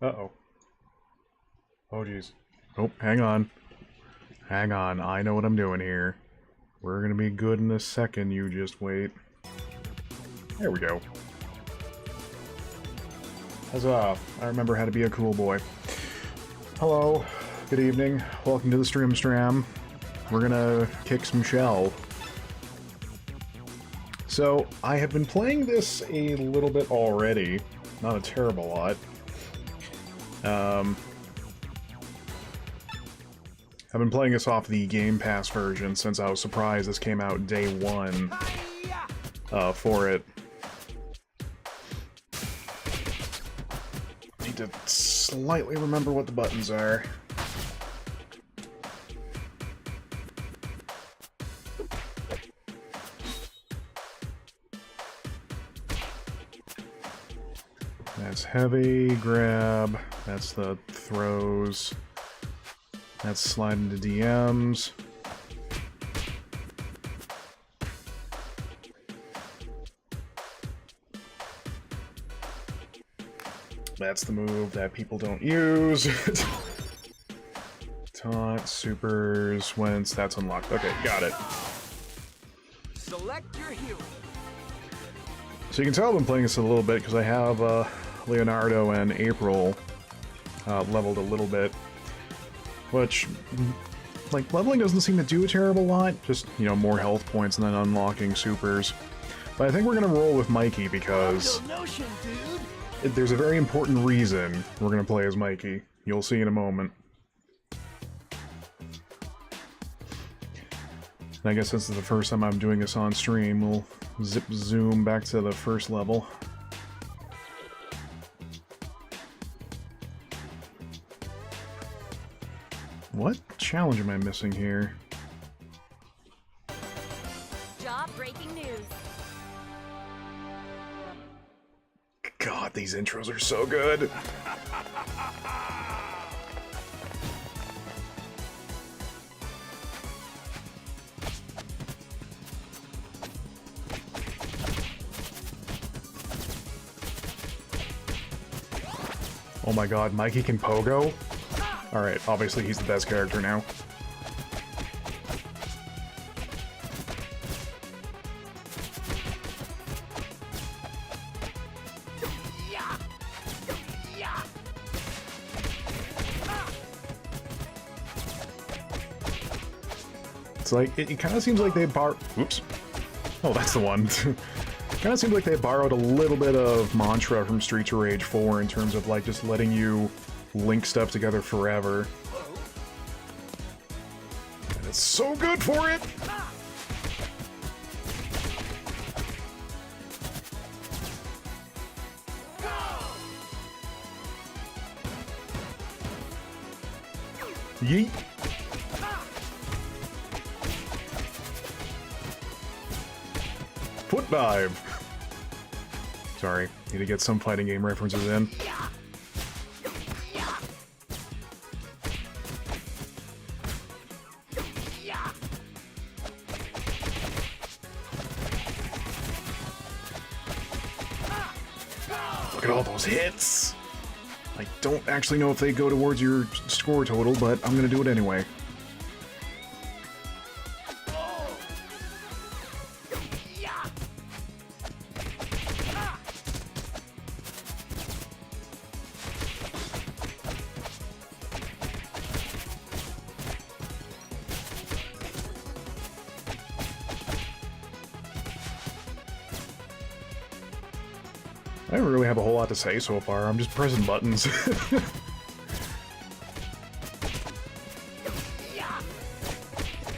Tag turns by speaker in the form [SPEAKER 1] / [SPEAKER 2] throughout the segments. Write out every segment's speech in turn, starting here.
[SPEAKER 1] Uh-oh. Oh, jeez. Oh, hang on. Hang on, I know what I'm doing here. We're gonna be good in a second, you just wait. There we go. Huzzah! I remember how to be a cool boy. Hello, good evening, welcome to the Stram. We're gonna kick some shell. So, I have been playing this a little bit already. Not a terrible lot. I've been playing this off the Game Pass version since I was surprised this came out day one for it. Need to slightly remember what the buttons are. That's heavy, grab, that's the throws, that's slide into DMs. That's the move that people don't use. Taunt, supers, once that's unlocked. Okay, got it.
[SPEAKER 2] Select your hero.
[SPEAKER 1] So you can tell I've been playing this a little bit because I have Leonardo and April leveled a little bit, which, like, leveling doesn't seem to do a terrible lot, just, you know, more health points and then unlocking supers. But I think we're gonna roll with Mikey because there's a very important reason we're gonna play as Mikey. You'll see in a moment. And I guess this is the first time I'm doing this on stream, we'll zoom back to the first level. What challenge am I missing here?
[SPEAKER 3] Job-breaking news.
[SPEAKER 1] God, these intros are so good! Oh my god, Mikey can pogo? Alright, obviously he's the best character now. It's like, it kind of seems like they oops. Oh, that's the one. Kind of seems like they borrowed a little bit of mantra from Streets of Rage 4 in terms of, like, just letting you link stuff together forever. And it's so good for it! Yeet! Foot dive! Sorry, need to get some fighting game references in. Look at all those hits! I don't actually know if they go towards your score total, but I'm gonna do it anyway. I don't really have a whole lot to say so far, I'm just pressing buttons.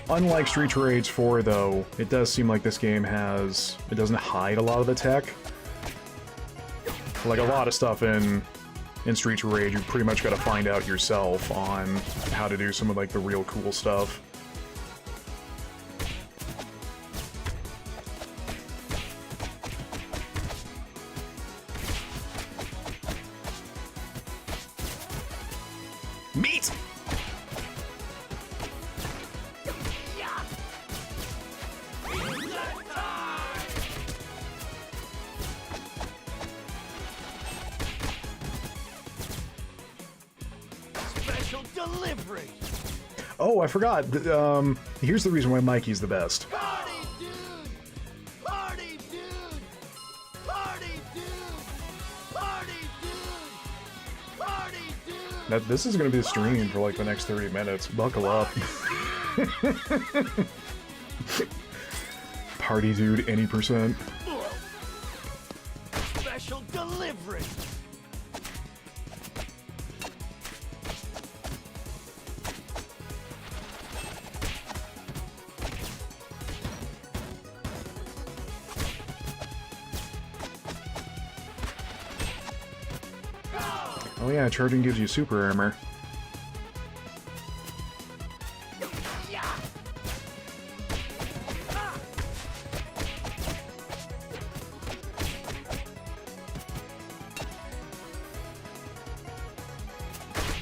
[SPEAKER 1] Unlike Street Rage 4, though, it does seem like this game it doesn't hide a lot of the tech. Like, a lot of stuff in Street Rage, you pretty much gotta find out yourself on how to do some of, like, the real cool stuff. Meat!
[SPEAKER 2] Special delivery.
[SPEAKER 1] Oh, I forgot. Here's the reason why Mikey's the best.
[SPEAKER 2] Party dude. Party dude. Party dude. Party dude. Party dude.
[SPEAKER 1] Now, this is going to be the stream for like the next 30 minutes. Buckle up. Party dude, any percent.
[SPEAKER 2] Special delivery.
[SPEAKER 1] Oh yeah, charging gives you super armor.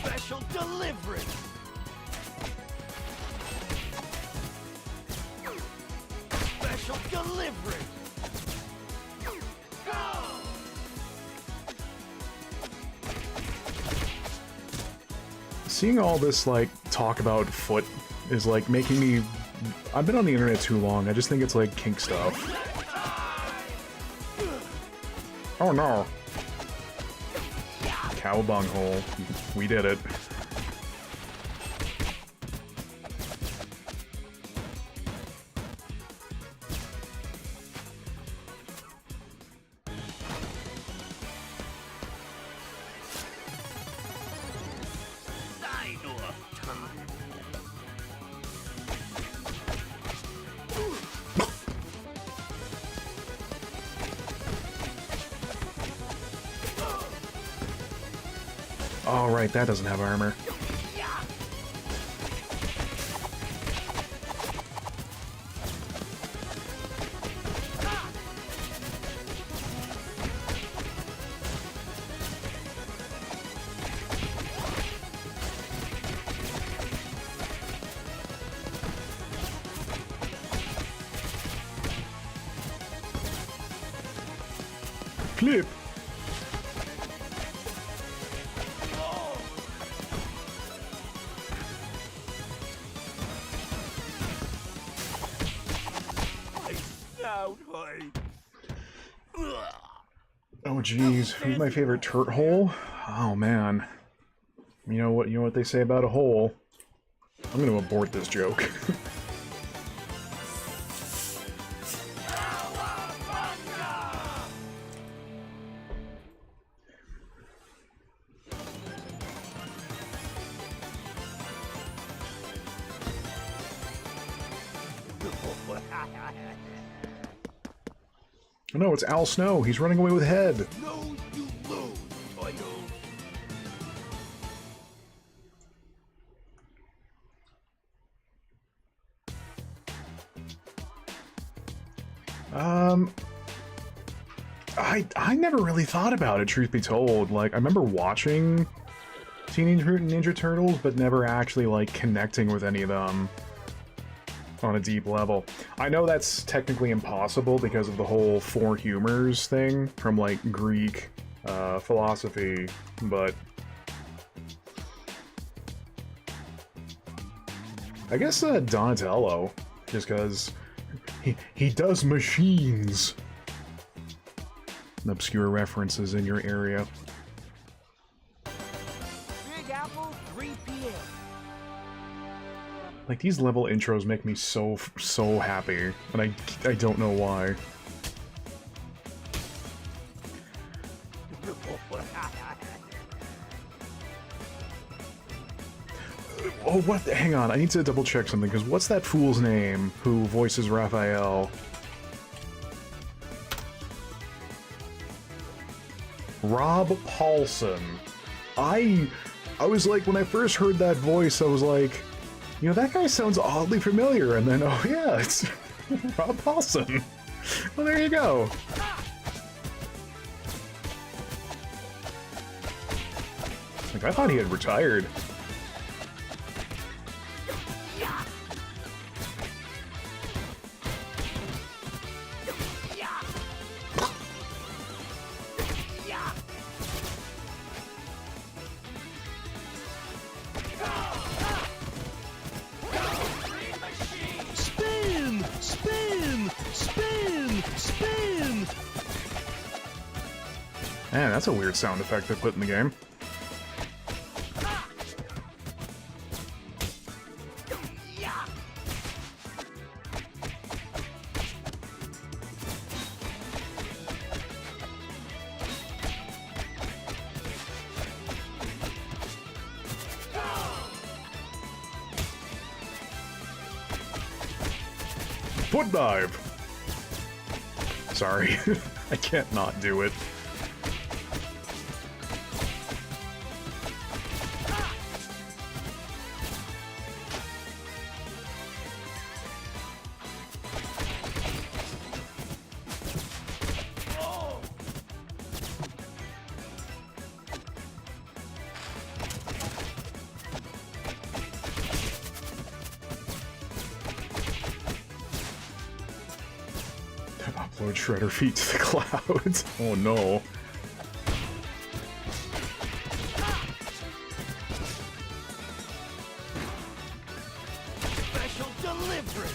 [SPEAKER 2] Special delivery. Special delivery.
[SPEAKER 1] Seeing all this, like, talk about foot is, like, making me... I've been on the internet too long. I just think it's, like, kink stuff. Oh, no. Cowabung hole. We did it. Oh, right, that doesn't have armor. Flip! Oh jeez, who's my favorite turret hole? Oh man. You know what they say about a hole? I'm gonna abort this joke. Oh no, it's Al Snow. He's running away with Head.
[SPEAKER 2] No, you lose, Toyo.
[SPEAKER 1] I never really thought about it, truth be told. Like, I remember watching Teenage Mutant Ninja Turtles, but never actually, like, connecting with any of them on a deep level. I know that's technically impossible because of the whole four humors thing from, like, Greek philosophy, but I guess Donatello, just because he does machines. Obscure references in your area.
[SPEAKER 2] Big Apple, 3 p.m.
[SPEAKER 1] Like, these level intros make me so happy, and I don't know why. Oh, what? Hang on, I need to double check something, because what's that fool's name who voices Raphael? Rob Paulson. I was like, when I first heard that voice, I was like, you know, that guy sounds oddly familiar, and then, oh yeah, it's Rob Paulson. Well, there you go. Like, I thought he had retired. Man, that's a weird sound effect they put in the game. Foot dive! Sorry, I can't not do it. Upload Shredder feet to the clouds. Oh no.
[SPEAKER 2] Special delivery.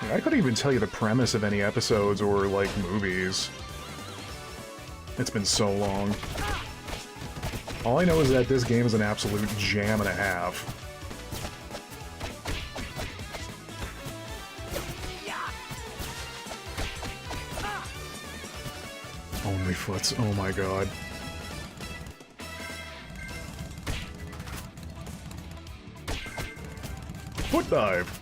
[SPEAKER 1] I couldn't even tell you the premise of any episodes or, like, movies. It's been so long. All I know is that this game is an absolute jam and a half. Only foots, oh my god. Foot dive!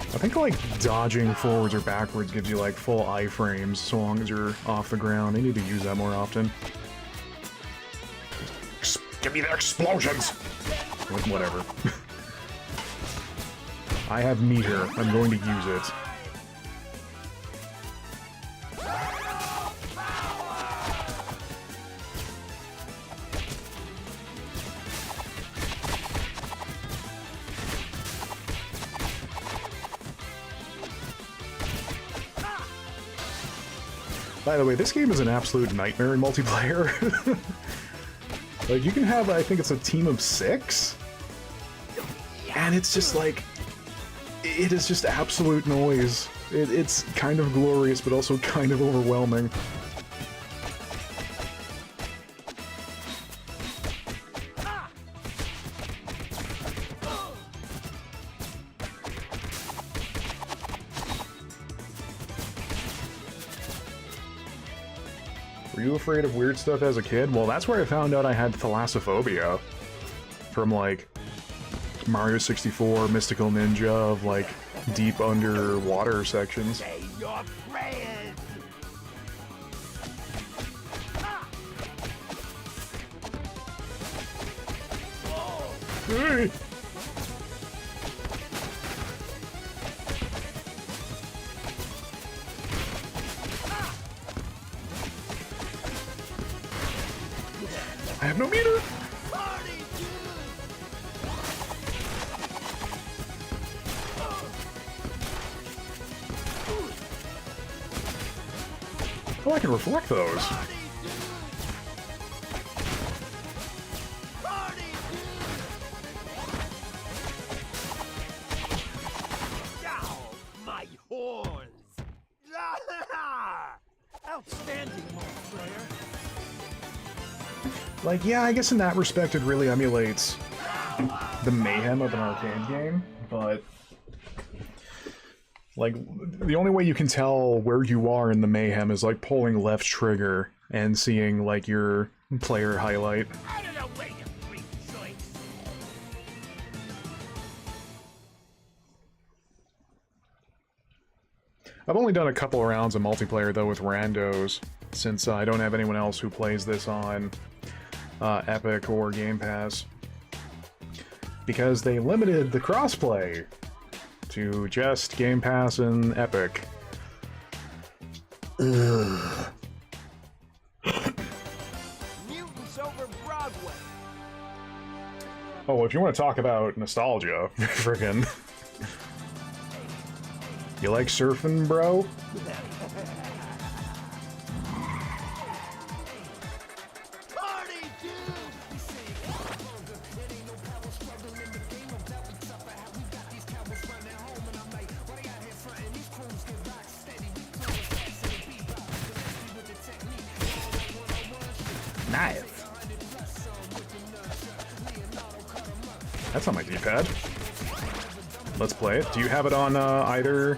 [SPEAKER 1] I think like dodging forwards or backwards gives you like full iframes so long as you're off the ground. I need to use that more often. Give me the explosions! Whatever. I have meter. I'm going to use it. By the way, this game is an absolute nightmare in multiplayer. Like, you can have, I think it's a team of 6? And it's just like... it is just absolute noise. It's kind of glorious, but also kind of overwhelming. Were you afraid of weird stuff as a kid? Well, that's where I found out I had thalassophobia. From, like, Mario 64, Mystical Ninja, of, like, deep underwater sections.
[SPEAKER 2] Say your prayers.
[SPEAKER 1] Hey! I have no meter!
[SPEAKER 2] Party, dude.
[SPEAKER 1] Oh, I can reflect those.
[SPEAKER 2] Party, dude. Party, dude. Ow, my horns. Outstanding, multiplayer.
[SPEAKER 1] Like, yeah, I guess in that respect it really emulates the mayhem of an arcade game, but... like, the only way you can tell where you are in the mayhem is, like, pulling left trigger and seeing like your player highlight.
[SPEAKER 2] Out of the way, you freak joints!
[SPEAKER 1] I've only done a couple of rounds of multiplayer though with randos, since I don't have anyone else who plays this on Epic or Game Pass, because they limited the crossplay to just Game Pass and Epic. Ugh.
[SPEAKER 2] Mutants over Broadway!
[SPEAKER 1] Oh, if you want to talk about nostalgia, friggin'. You like surfing, bro?
[SPEAKER 2] Party, dude!
[SPEAKER 1] Nice. That's on my D-pad. Let's play it. Do you have it on either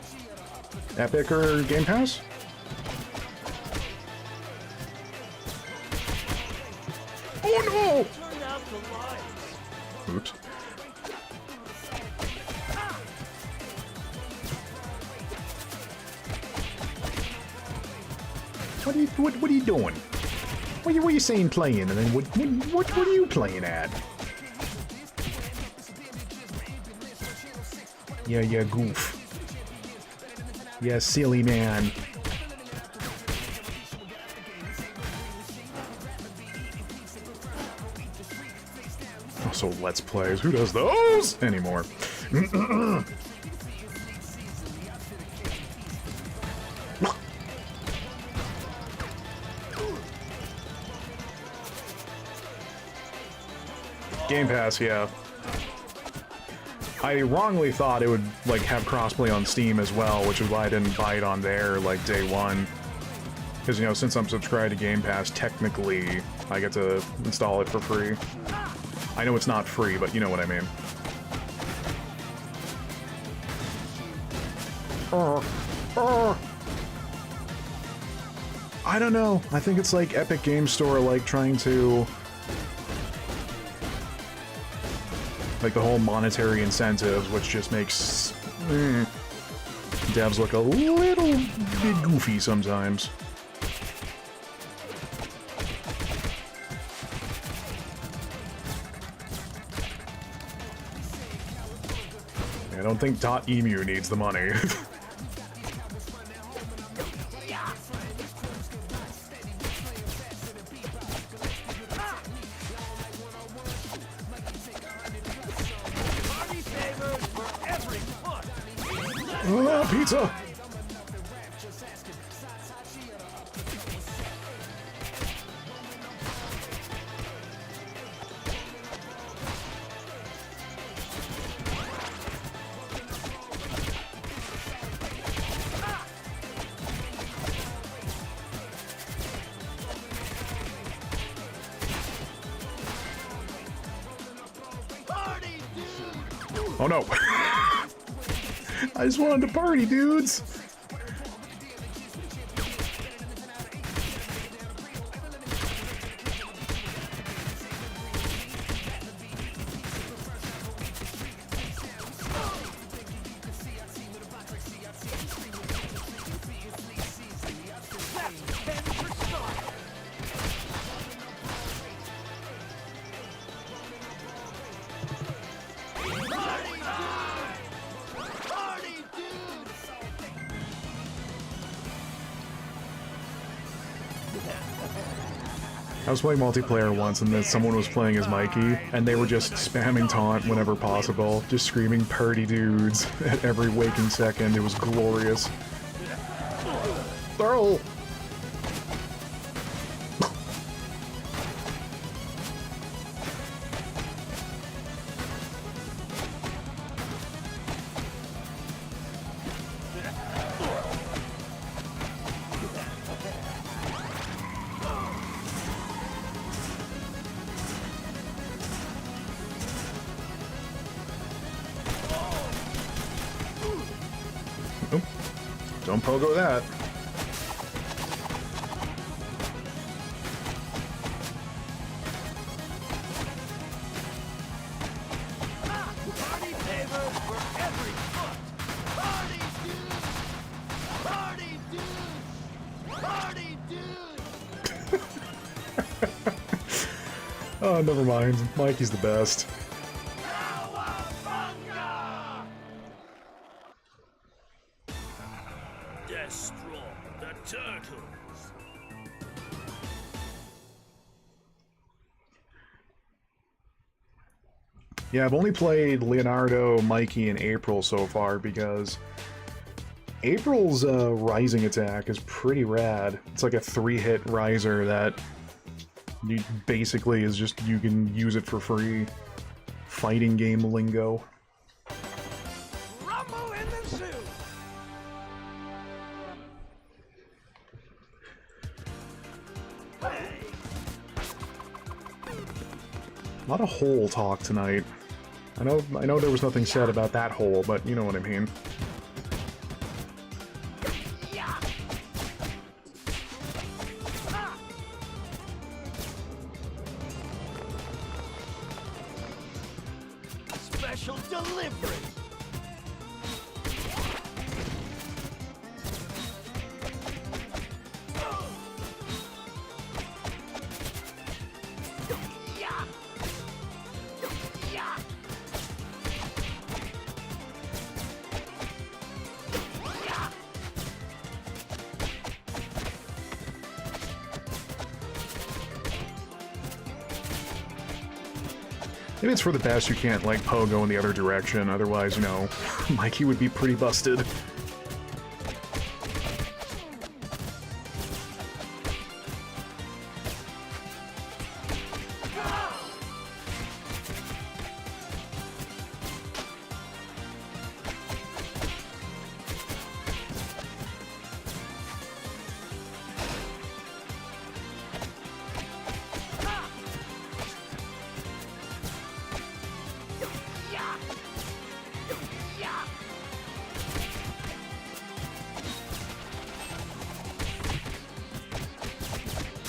[SPEAKER 1] Epic or Game Pass? Oh
[SPEAKER 2] Turn out the lights!
[SPEAKER 1] no! Oops. What are you doing? What are you saying playing, and then what are you playing at? Yeah, goof. Yeah, silly man. Also, Let's Plays. Who does those anymore? Game Pass, yeah. I wrongly thought it would like have crossplay on Steam as well, which is why I didn't buy it on there like day one. Because, you know, since I'm subscribed to Game Pass, technically I get to install it for free. I know it's not free, but you know what I mean. I don't know. I think it's like Epic Game Store like trying to... like the whole monetary incentives, which just makes devs look a little bit goofy sometimes. I don't think .emu needs the money.
[SPEAKER 2] Party favors for every foot!
[SPEAKER 1] Pizza!
[SPEAKER 2] Party, dude!
[SPEAKER 1] Oh no! I just wanted to party, dudes!
[SPEAKER 2] That's 10 for start! Party, dude! Party, dude!
[SPEAKER 1] I was playing multiplayer once and then someone was playing as Mikey, and they were just spamming taunt whenever possible, just screaming "party dudes" at every waking second. It was glorious. Thurl! Don't pogo that.
[SPEAKER 2] for every foot. Party dudes! Party dudes! Party dudes!
[SPEAKER 1] Oh, never mind. Mikey's the best.
[SPEAKER 2] Cowabunga!
[SPEAKER 4] Destroy the turtles!
[SPEAKER 1] Yeah, I've only played Leonardo, Mikey, and April so far because April's rising attack is pretty rad. It's like a 3-hit riser that you basically is just, you can use it for free. Fighting game lingo.
[SPEAKER 2] Rumble in the zoo! Hey!
[SPEAKER 1] A lot of hole talk tonight. I know there was nothing said about that hole, but you know what I mean.
[SPEAKER 2] Yeah! Ha! Special delivery! Yeah! Yeah! Yeah!
[SPEAKER 1] Maybe it's for the best you can't, like, pogo in the other direction, otherwise, you know, Mikey would be pretty busted.
[SPEAKER 2] Yeah! Yeah!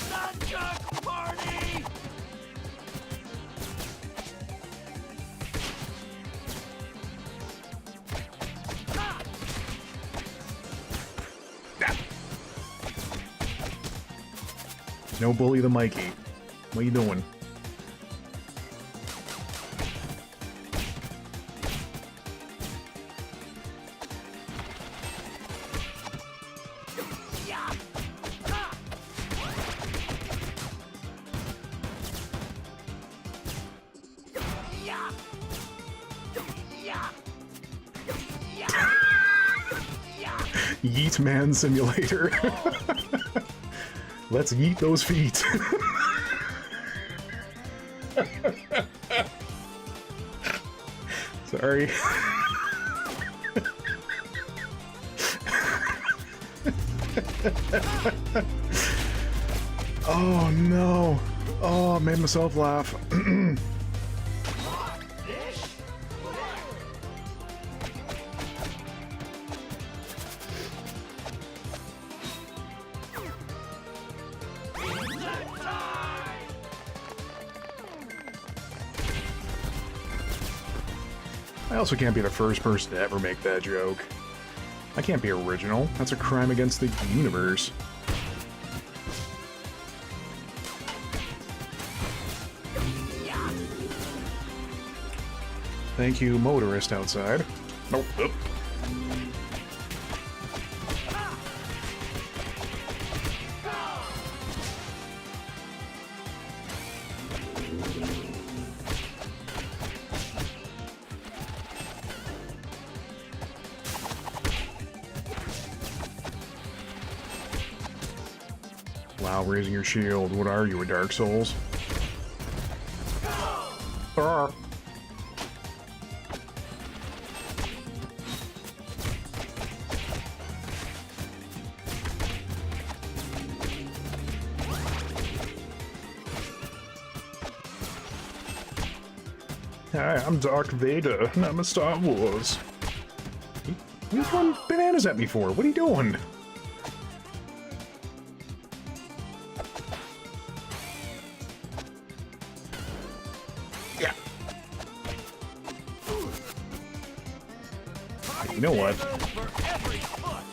[SPEAKER 2] Nunchuck party! Ha!
[SPEAKER 1] No bully the Mikey. What you doing?
[SPEAKER 2] Yeah! Ha! Yeah! Yeah! Yeah! Yeah!
[SPEAKER 1] Yeet Man Simulator. Let's yeet those feet. Sorry. Oh no. Oh, I made myself laugh. I also can't be the first person to ever make that joke. I can't be original. That's a crime against the universe. Thank you, motorist outside. Nope. Oop. Wow, raising your shield. What are you, a Dark Souls? Ah. Hi, I'm Darth Vader, and I'm a Star Wars. What are you throwing bananas at me for? What are you doing? Yeah. You know what?
[SPEAKER 2] For every foot.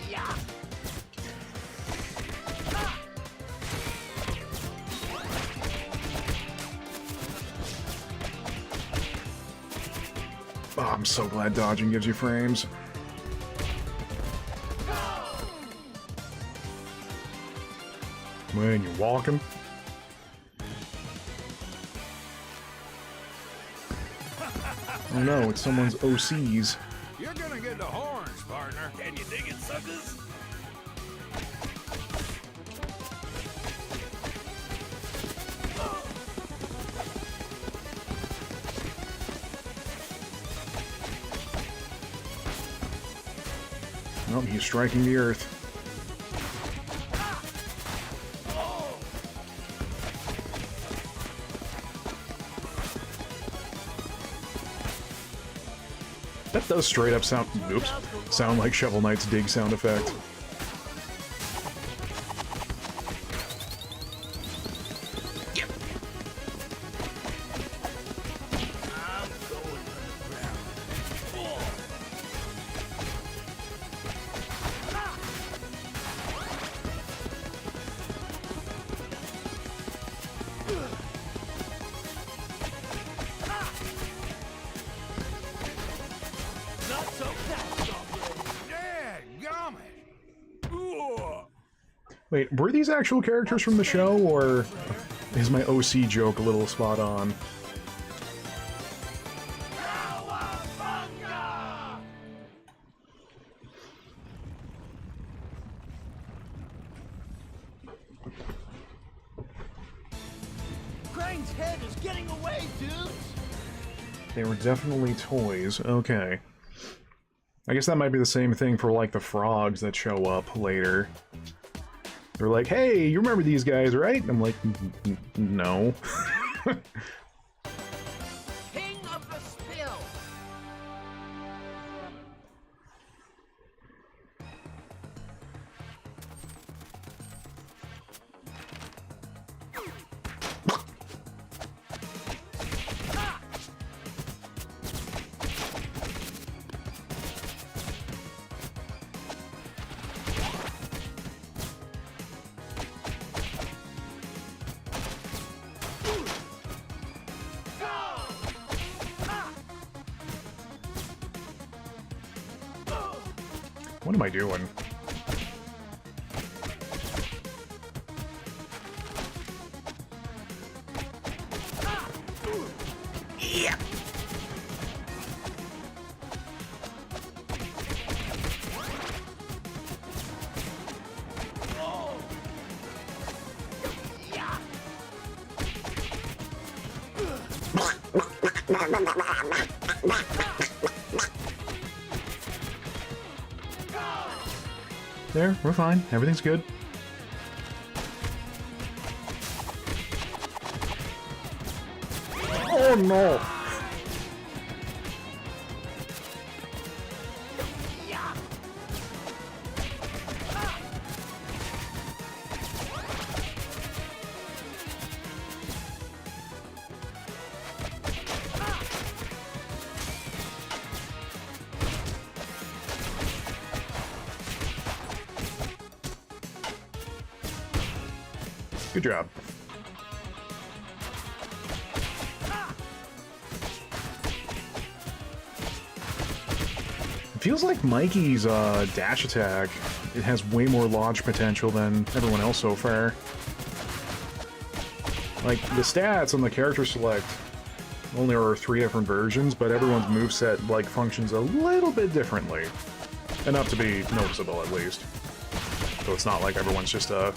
[SPEAKER 2] Yeah.
[SPEAKER 1] Oh, I'm so glad dodging gives you frames. Man, you're walking. Oh no, it's someone's OCs.
[SPEAKER 4] You're gonna get the horns, partner. Can you dig it, suckers?
[SPEAKER 1] Oh, he's striking the earth. That does straight up sound like Shovel Knight's dig sound effect.
[SPEAKER 4] I'm going underground.
[SPEAKER 2] Not so fast, already.
[SPEAKER 4] Dadgummit!
[SPEAKER 1] Wait, were these actual characters from the show, or is my OC joke a little spot on?
[SPEAKER 2] Cowabunga! Crane's head is getting away, dudes!
[SPEAKER 1] They were definitely toys. Okay. I guess that might be the same thing for, like, the frogs that show up later. They're like, hey, you remember these guys, right? I'm like, no.
[SPEAKER 2] King of the spill!
[SPEAKER 1] What am I doing? There, we're fine. Everything's good. Oh no! Good job. It feels like Mikey's dash attack, it has way more launch potential than everyone else so far. Like, the stats on the character select only are 3 different versions, but everyone's moveset, like, functions a little bit differently. Enough to be noticeable, at least. So it's not like everyone's just a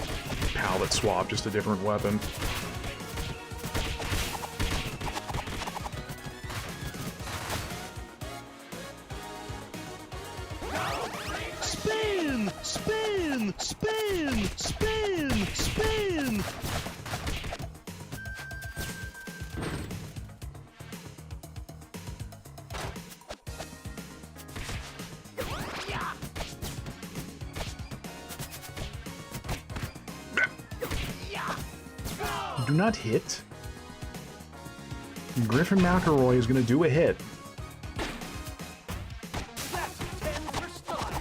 [SPEAKER 1] pal that swapped just a different weapon.
[SPEAKER 5] Spin! Spin! Spin! Spin! Spin!
[SPEAKER 1] do not hit. Griffin McElroy is going to do a hit.
[SPEAKER 2] That's 10 for start.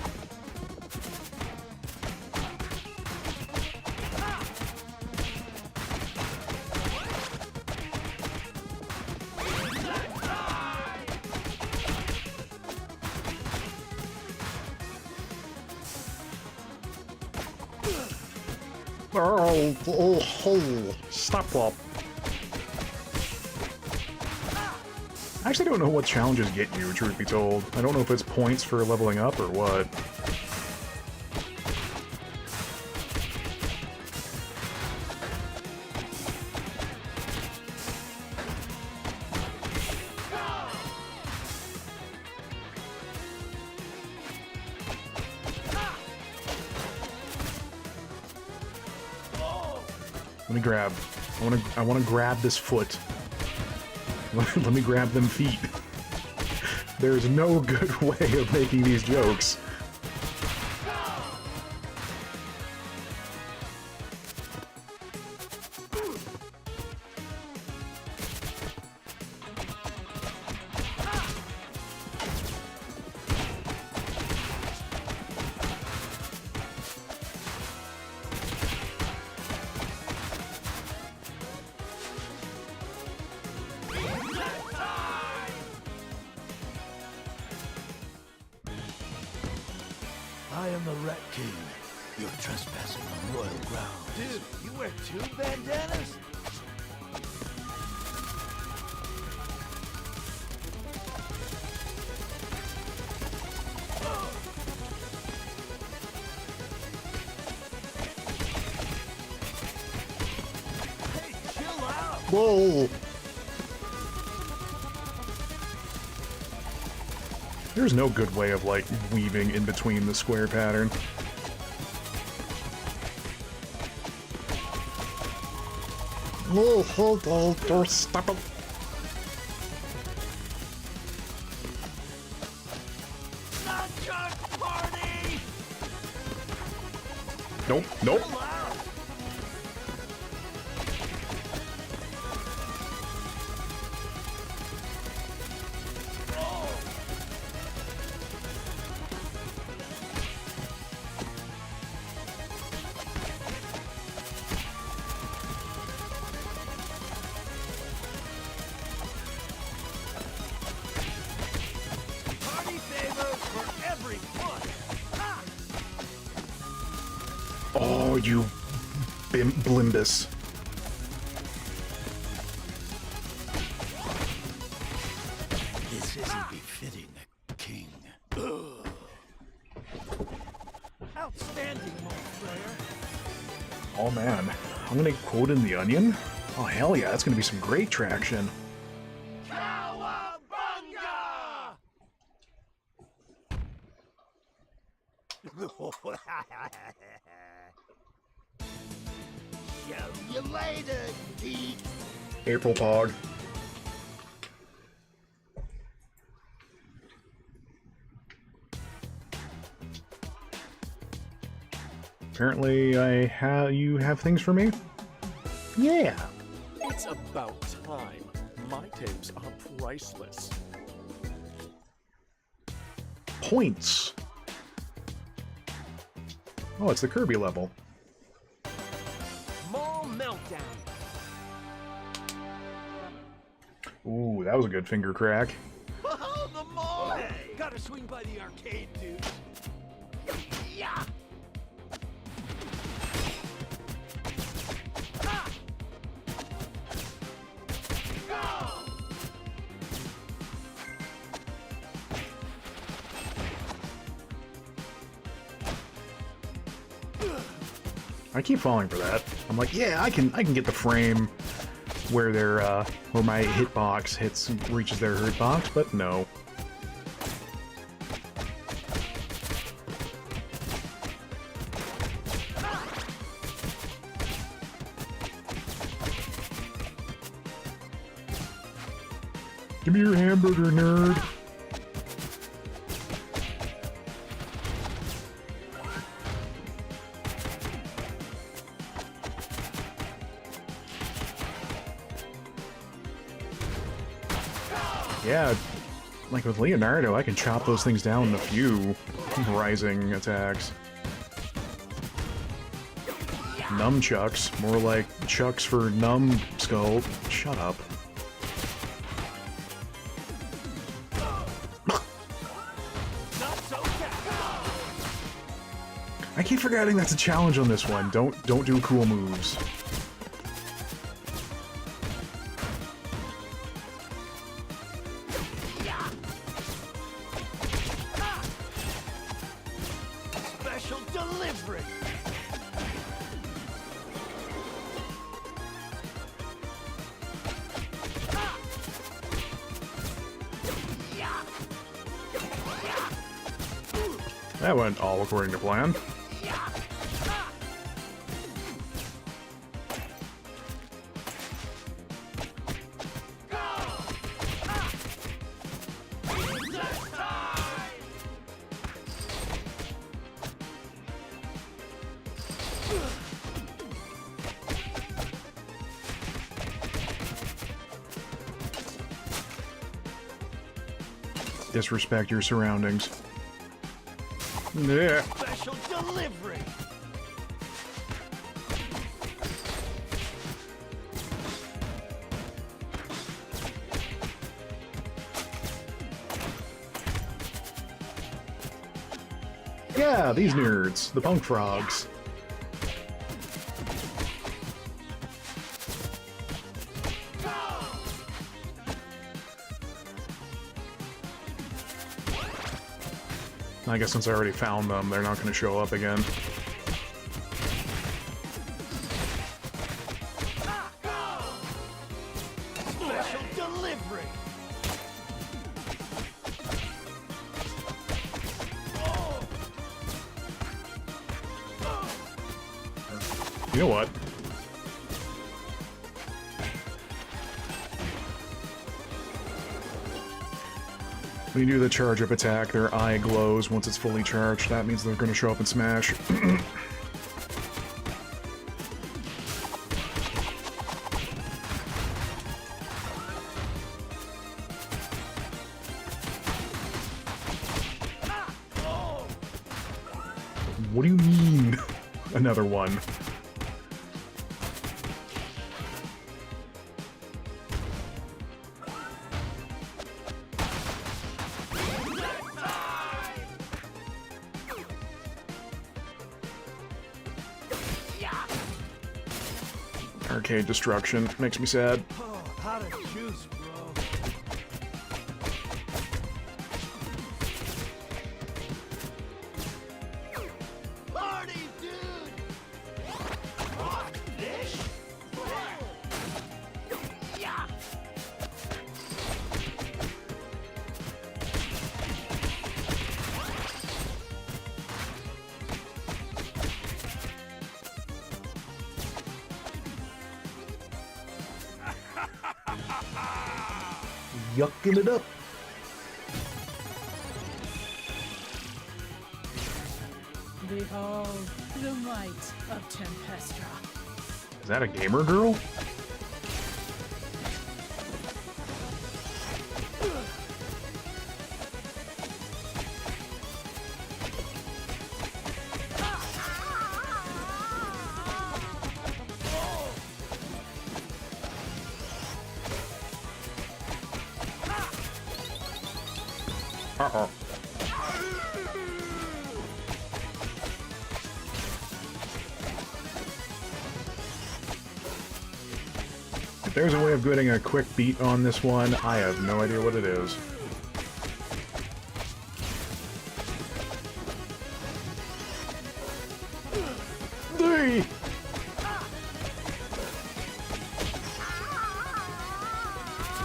[SPEAKER 1] Oh, stop up. I actually don't know what challenges get you, truth be told. I don't know if it's points for leveling up or what. Let me grab. I want to grab this foot. Let me grab them feet. There's no good way of making these jokes.
[SPEAKER 2] I am the Rat King. You're trespassing on royal ground. Dude, you wear 2 bandanas? Hey, chill out!
[SPEAKER 1] Whoa! There's no good way of, like, weaving in between the square pattern. Oh, hold on, or stop it.
[SPEAKER 2] Nunchuck party!
[SPEAKER 1] Nope, nope.
[SPEAKER 2] Chill out! Party favors for every foot! Ha!
[SPEAKER 1] Oh, you blimbus.
[SPEAKER 2] This isn't befitting a king. Ugh. Outstanding, Montclair.
[SPEAKER 1] Oh man, I'm gonna quote in the Onion? Oh hell yeah, that's gonna be some great traction.
[SPEAKER 2] Cowabunga! Show you later, geek.
[SPEAKER 1] April Pog. Apparently, you have things for me? Yeah.
[SPEAKER 6] It's about time. My tapes are priceless.
[SPEAKER 1] Points. Oh, it's the Kirby level.
[SPEAKER 6] Mall meltdown.
[SPEAKER 1] Ooh, that was a good finger crack.
[SPEAKER 2] Oh, the mall! Hey, gotta swing by the arcade, dude. Yeah! Ha! Go!
[SPEAKER 1] I keep falling for that. I'm like, yeah, I can get the frame where where my hitbox reaches their hitbox, but no. Give me your hamburger, nerd. Yeah, like with Leonardo, I can chop those things down in a few rising attacks. Nunchucks, more like chucks for numbskull. Shut up. I keep forgetting that's a challenge on this one. Don't do cool moves.
[SPEAKER 2] Special delivery.
[SPEAKER 1] That went all according to plan. Disrespect your surroundings. Yeah.
[SPEAKER 2] Special delivery.
[SPEAKER 1] Yeah, these nerds, the punk frogs. I guess since I already found them, they're not going to show up again.
[SPEAKER 2] Special delivery.
[SPEAKER 1] You know what? When you do the charge-up attack, their eye glows once it's fully charged. That means they're going to show up and smash. What do you mean? Another one. Arcade destruction makes me sad.
[SPEAKER 2] Oh, how to choose, bro. Party, dude. Fish. Yeah.
[SPEAKER 1] Yucking it up.
[SPEAKER 7] Behold the might of Tempestra.
[SPEAKER 1] Is that a gamer girl? Uh-oh. If there's a way of getting a quick beat on this one, I have no idea what it is. Hey!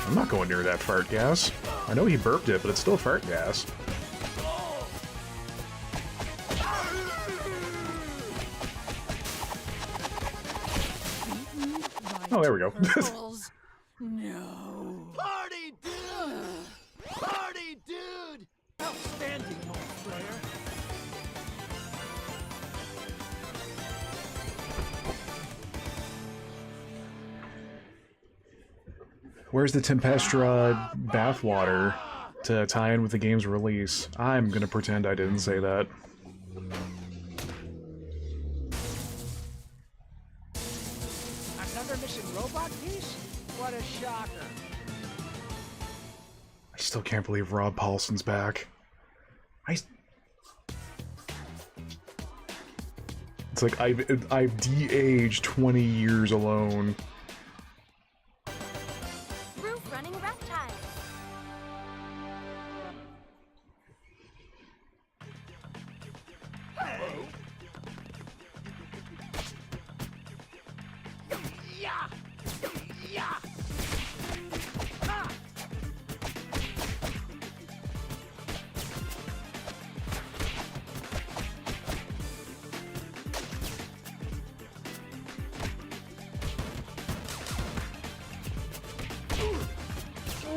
[SPEAKER 1] I'm not going near that fart gas. I know he burped it, but it's still fart gas. Oh, there we go.
[SPEAKER 7] No.
[SPEAKER 2] Party, dude. Party, dude. Outstanding, old player.
[SPEAKER 1] Where's the Tempestra bathwater to tie in with the game's release? I'm gonna pretend I didn't say that.
[SPEAKER 4] Another missing robot piece? What a shocker.
[SPEAKER 1] I still can't believe Rob Paulson's back. It's like I've de-aged 20 years alone.
[SPEAKER 3] Roof running reptile.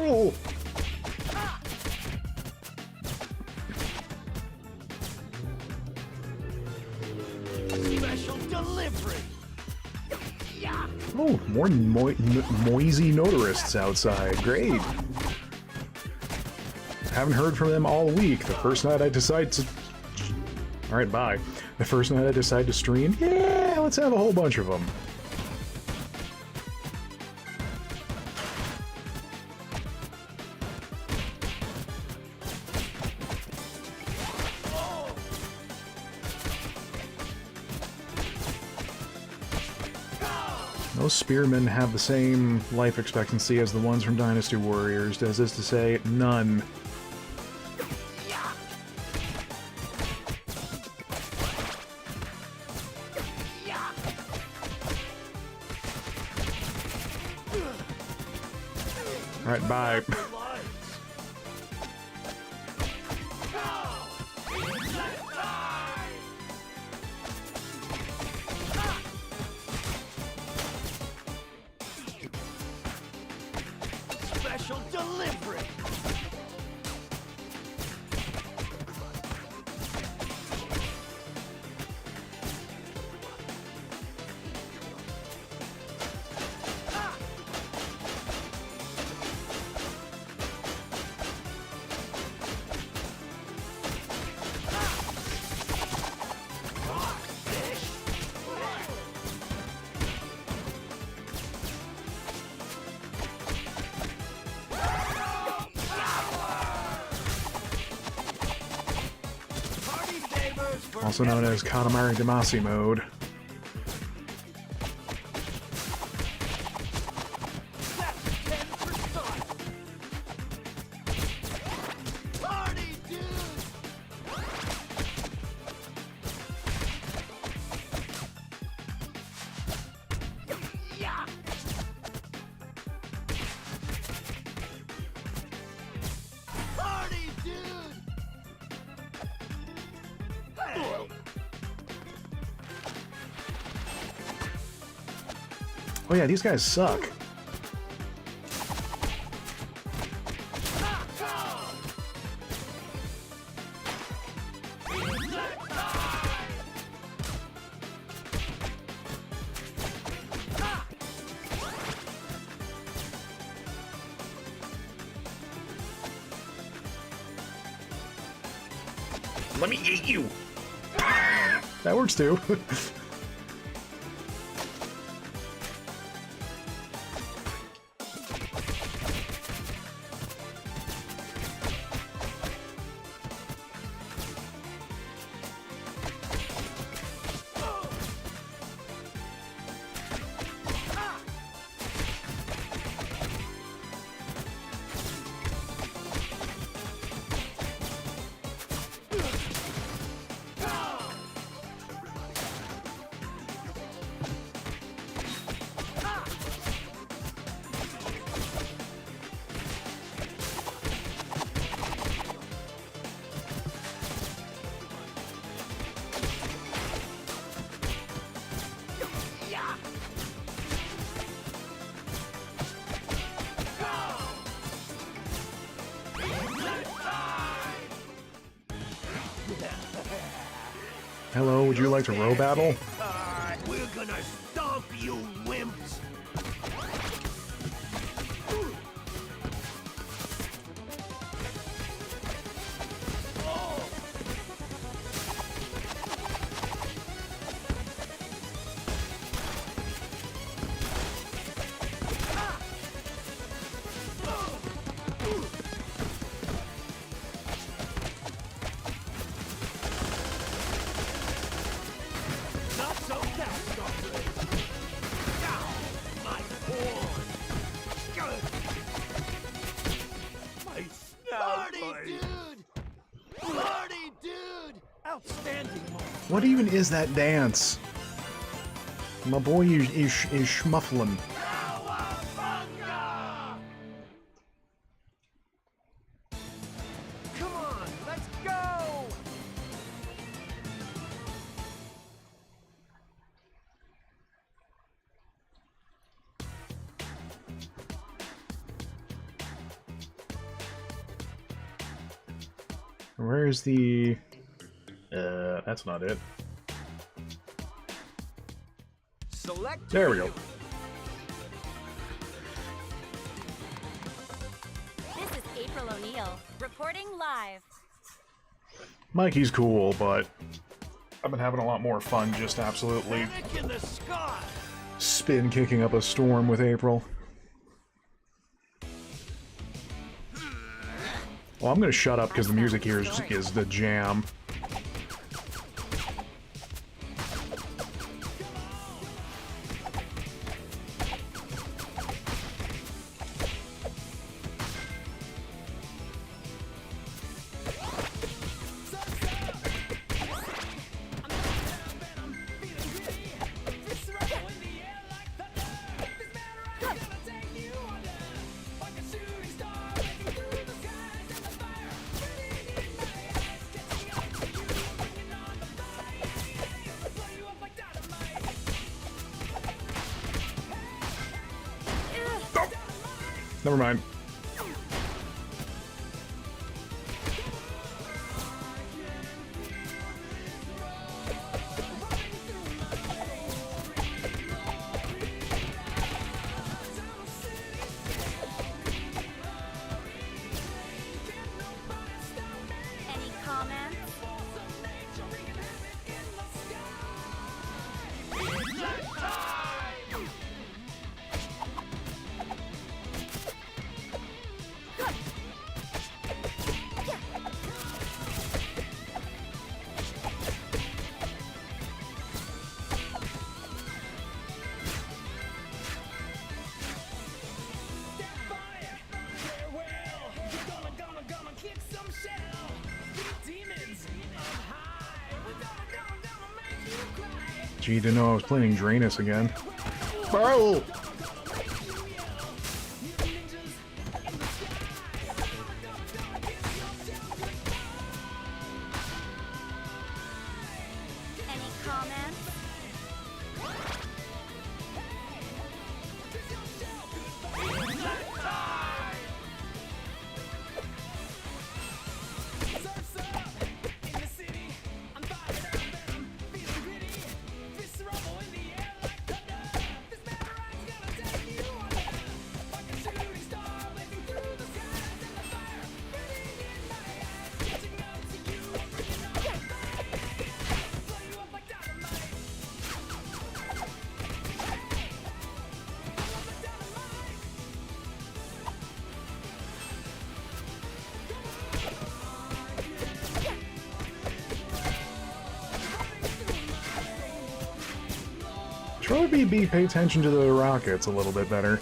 [SPEAKER 1] Oh!
[SPEAKER 2] Special delivery.
[SPEAKER 1] Oh, more noisy motorists outside. Great. Haven't heard from them all week. The first night I decide to... Alright, bye. The first night I decide to stream, yeah, let's have a whole bunch of them. Most spearmen have the same life expectancy as the ones from Dynasty Warriors, as is to say, none. Alright, bye.
[SPEAKER 2] Special delivery.
[SPEAKER 1] Also known as Katamari Damacy mode.
[SPEAKER 2] Party, dude. Yeah. Party, dude.
[SPEAKER 1] Oh yeah, these guys suck. Let me eat you! That works too. Hello, would you like to row battle?
[SPEAKER 2] We're gonna stomp you wimps. Party, dude! Party, dude! Outstanding moment.
[SPEAKER 1] What even is that dance? My boy is schmuffling.
[SPEAKER 2] Come on, let's go!
[SPEAKER 1] Where's the... that's not it.
[SPEAKER 2] Select.
[SPEAKER 1] There we go.
[SPEAKER 3] This is April O'Neil, reporting live.
[SPEAKER 1] Mikey's cool, but I've been having a lot more fun just absolutely
[SPEAKER 2] Panic in the sky!
[SPEAKER 1] spin kicking up a storm with April. Well, I'm gonna shut up because the music here is the jam. Never mind.
[SPEAKER 3] Any comments?
[SPEAKER 1] Gee, didn't know I was playing Drainus again. Bro!
[SPEAKER 3] Any comments?
[SPEAKER 1] Try to be pay attention to the rockets a little bit better.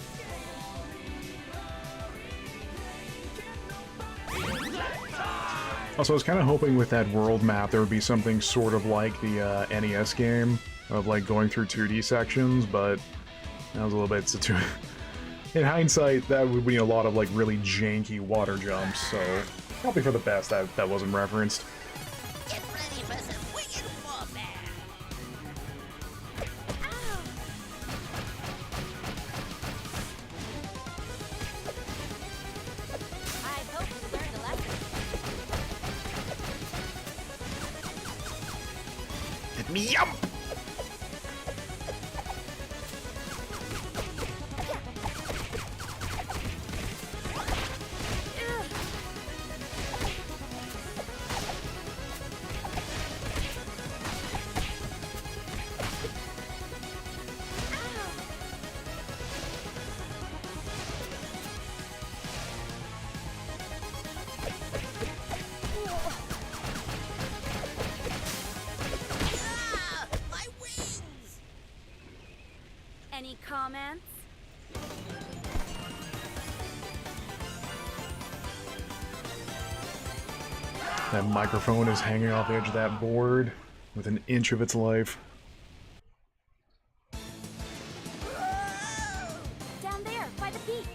[SPEAKER 1] Also, I was kind of hoping with that world map there would be something sort of like the NES game, of like going through 2D sections, but that was a little bit too... In hindsight, that would be a lot of like really janky water jumps, so probably for the best that wasn't referenced.
[SPEAKER 3] Get ready for some wicked warfare! I hope you learned a lesson.
[SPEAKER 1] Hit me up!
[SPEAKER 3] My wings! Any comments?
[SPEAKER 1] That microphone is hanging off the edge of that board with an inch of its life.
[SPEAKER 3] Down there, by the beach.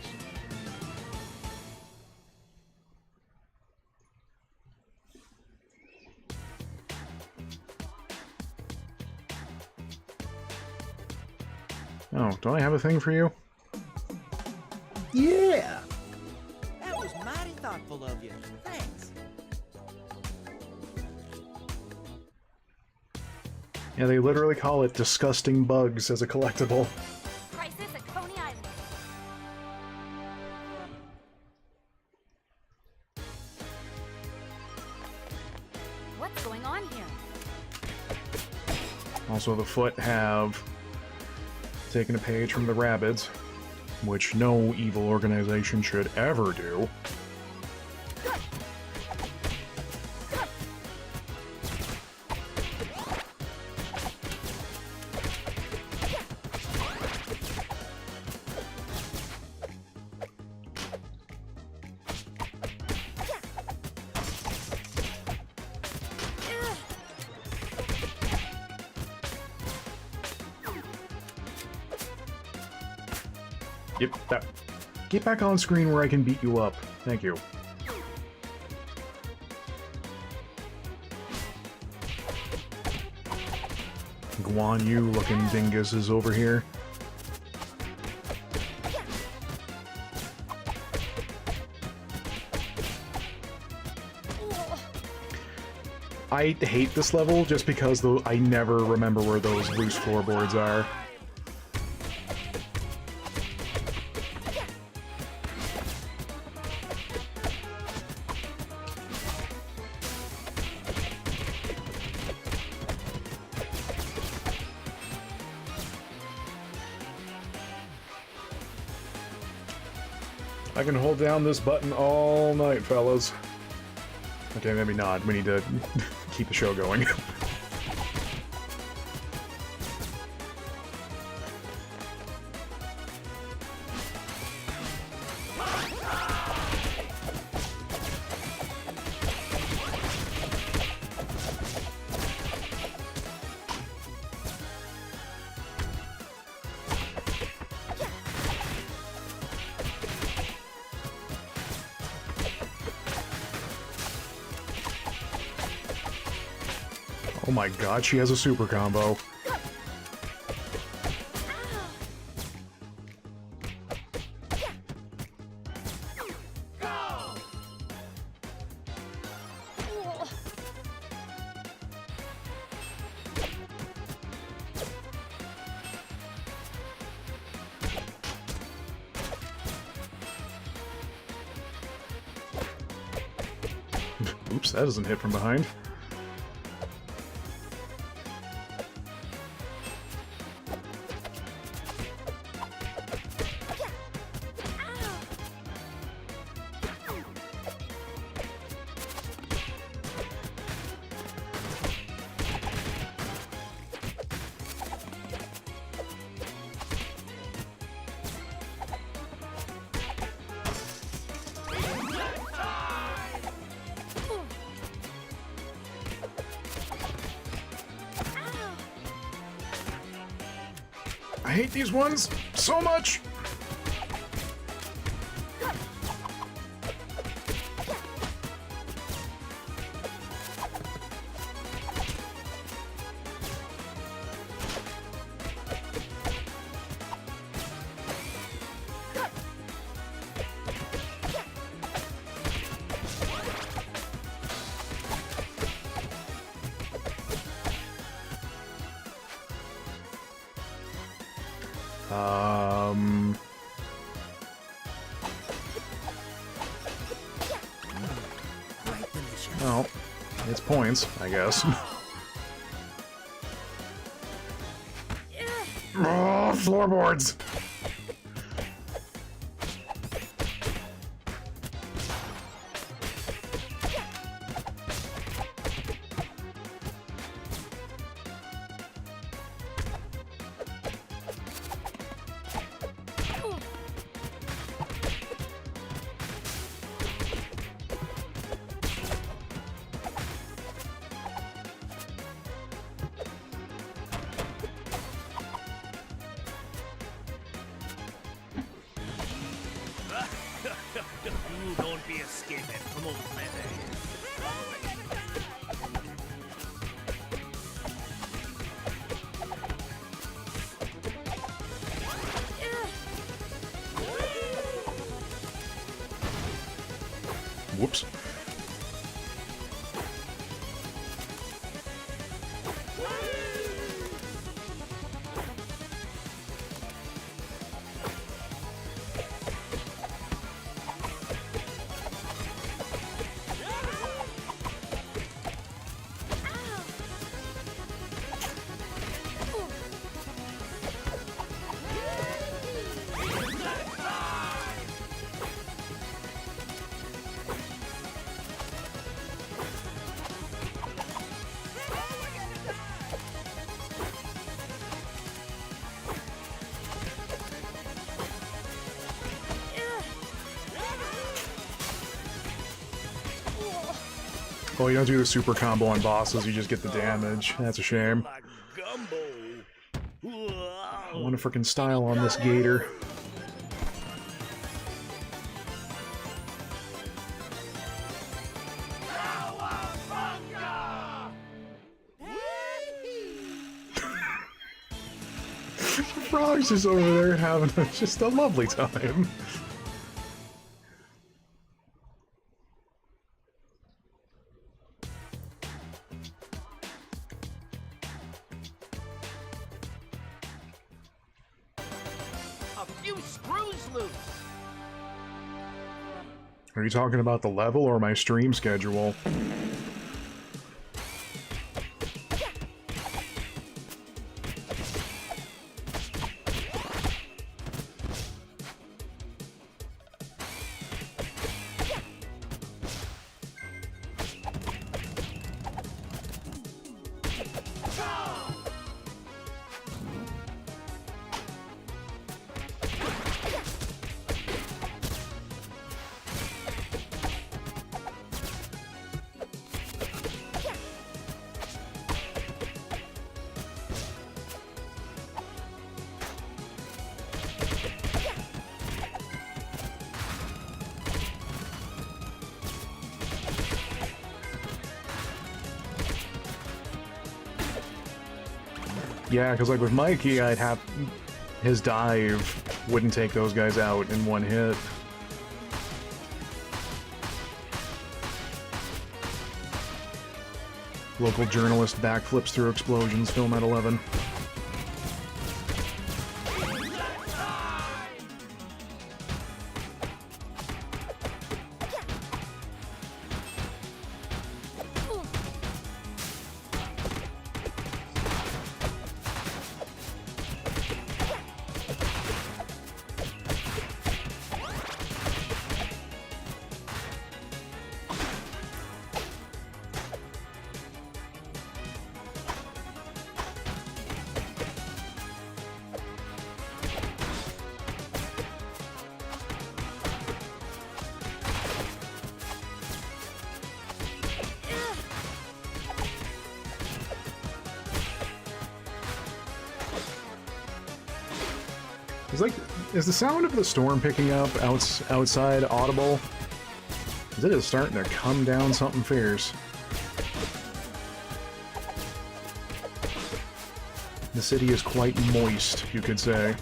[SPEAKER 1] Oh, don't I have a thing for you?
[SPEAKER 5] Yeah!
[SPEAKER 8] That was mighty thoughtful of you. Thanks.
[SPEAKER 1] Yeah, they literally call it disgusting bugs as a collectible.
[SPEAKER 3] Crisis at Coney Island. What's going on here?
[SPEAKER 1] Also, the Foot have taken a page from the Rabbids, which no evil organization should ever do. Yep, that. Get back on screen where I can beat you up. Thank you. Guan Yu looking dingus is over here. I hate this level just because I never remember where those loose floorboards are. I can hold down this button all night, fellas. Okay, maybe not. We need to keep the show going. Oh my god, she has a super combo. Oops, that doesn't hit from behind. I hate these ones so much! Well, it's points, I guess. Oh, floorboards!
[SPEAKER 4] almost finished.
[SPEAKER 1] Whoops. Oh, you don't do the super combo on bosses, you just get the damage. That's a shame.
[SPEAKER 4] Like gumbo.
[SPEAKER 1] I want a freaking style on this gator. Frog's just over there having just a lovely time.
[SPEAKER 8] A few screws loose.
[SPEAKER 1] Are you talking about the level or my stream schedule? Yeah, because like with Mikey, I'd have his dive wouldn't take those guys out in one hit. Local journalist backflips through explosions, film at 11. Is the sound of the storm picking up outside audible? 'Cause it is starting to come down something fierce. The city is quite moist, you could say.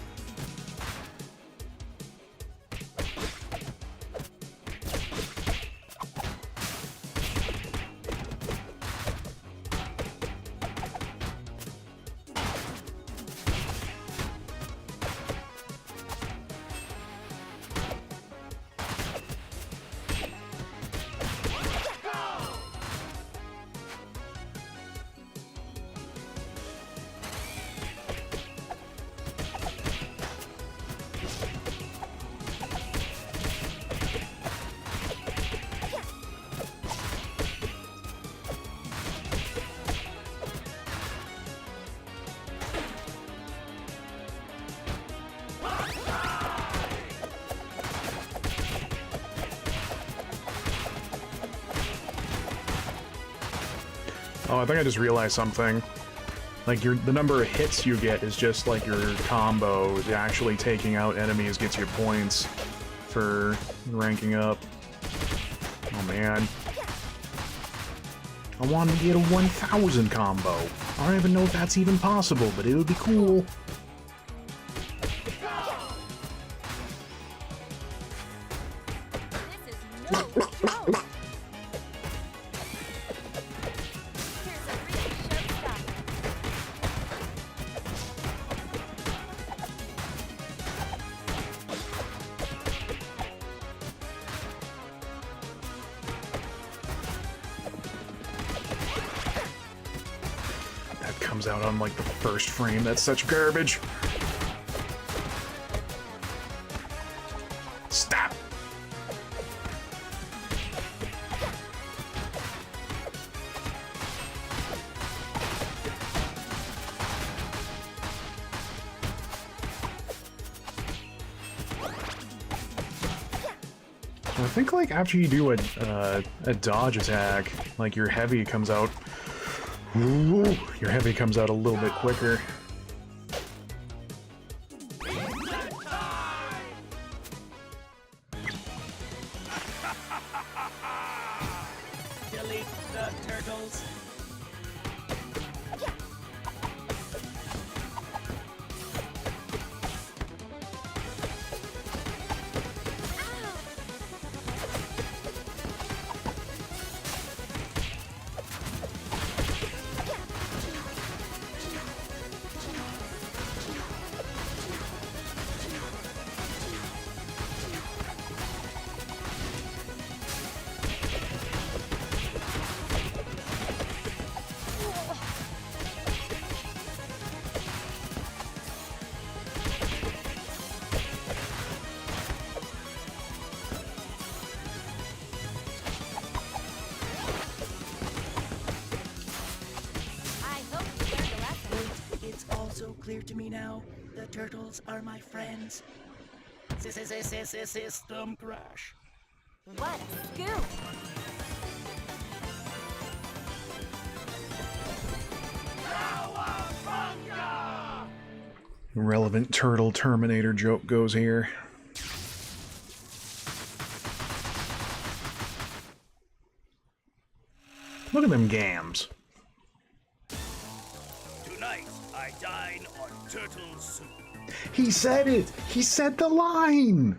[SPEAKER 1] Oh, I think I just realized something. Like, the number of hits you get is just like your combo. Actually taking out enemies gets you points for ranking up. Oh man. I want to get a 1000 combo. I don't even know if that's even possible, but it would be cool.
[SPEAKER 3] This is no joke. Here's a real showstopper.
[SPEAKER 1] That comes out on like the first frame. That's such garbage. Stop. I think like after you do a dodge attack, like your heavy comes out. Ooh, your heavy comes out a little bit quicker.
[SPEAKER 8] Delete the turtles.
[SPEAKER 3] I hope you learned a lesson.
[SPEAKER 8] It's also clear to me now. The turtles are my friends. System crash.
[SPEAKER 3] What a scoop!
[SPEAKER 1] Relevant turtle Terminator joke goes here. Look at them gams.
[SPEAKER 4] Tonight, I dine on turtle soup.
[SPEAKER 1] He said it! He said the line!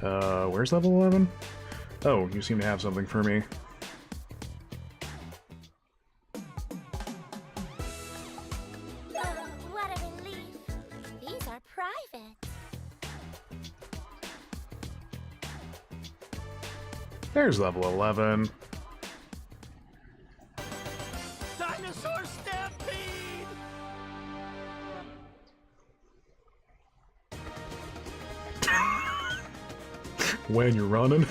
[SPEAKER 1] Where's level 11? Oh, you seem to have something for me.
[SPEAKER 3] What a relief. These are private.
[SPEAKER 1] There's level 11.
[SPEAKER 8] Dinosaur stampede!
[SPEAKER 1] When you're running.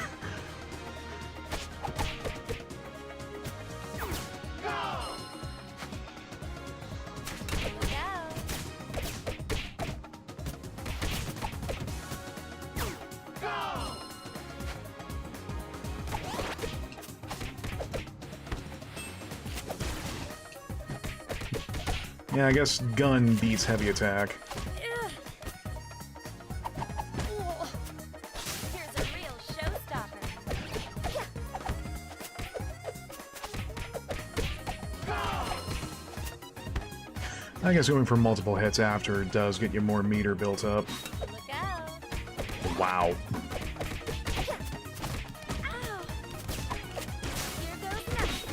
[SPEAKER 1] Yeah, I guess gun beats heavy attack.
[SPEAKER 3] Here's a real showstopper.
[SPEAKER 1] I guess going for multiple hits after does get you more meter built up.
[SPEAKER 3] Look out.
[SPEAKER 1] Wow.
[SPEAKER 3] Ow. Here goes nothing.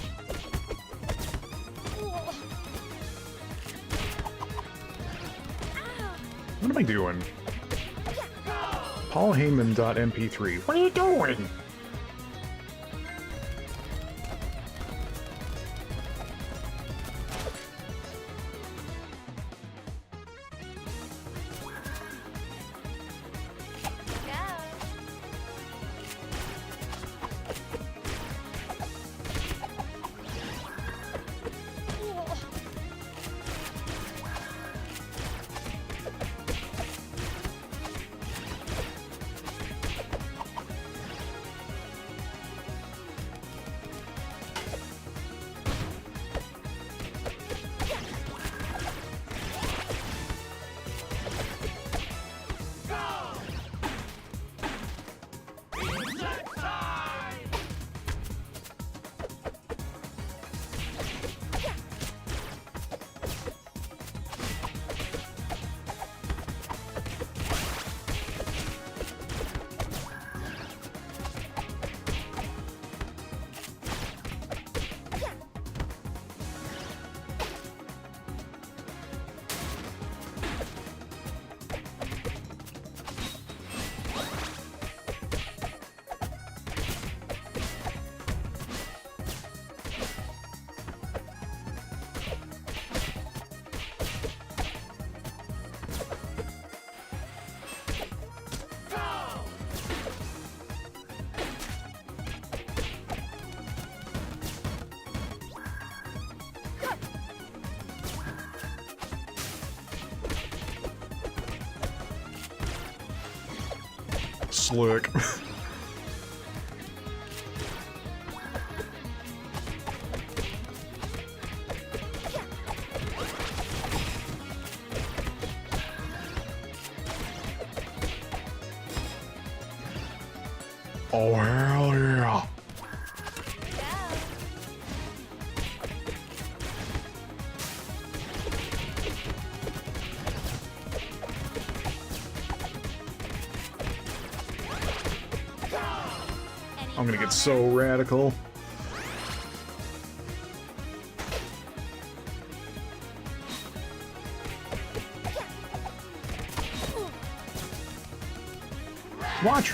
[SPEAKER 3] Ow.
[SPEAKER 1] What am I doing? PaulHeyman.mp3. What are you doing? Slick. Oh, hell yeah. I'm gonna get so radical. Watch!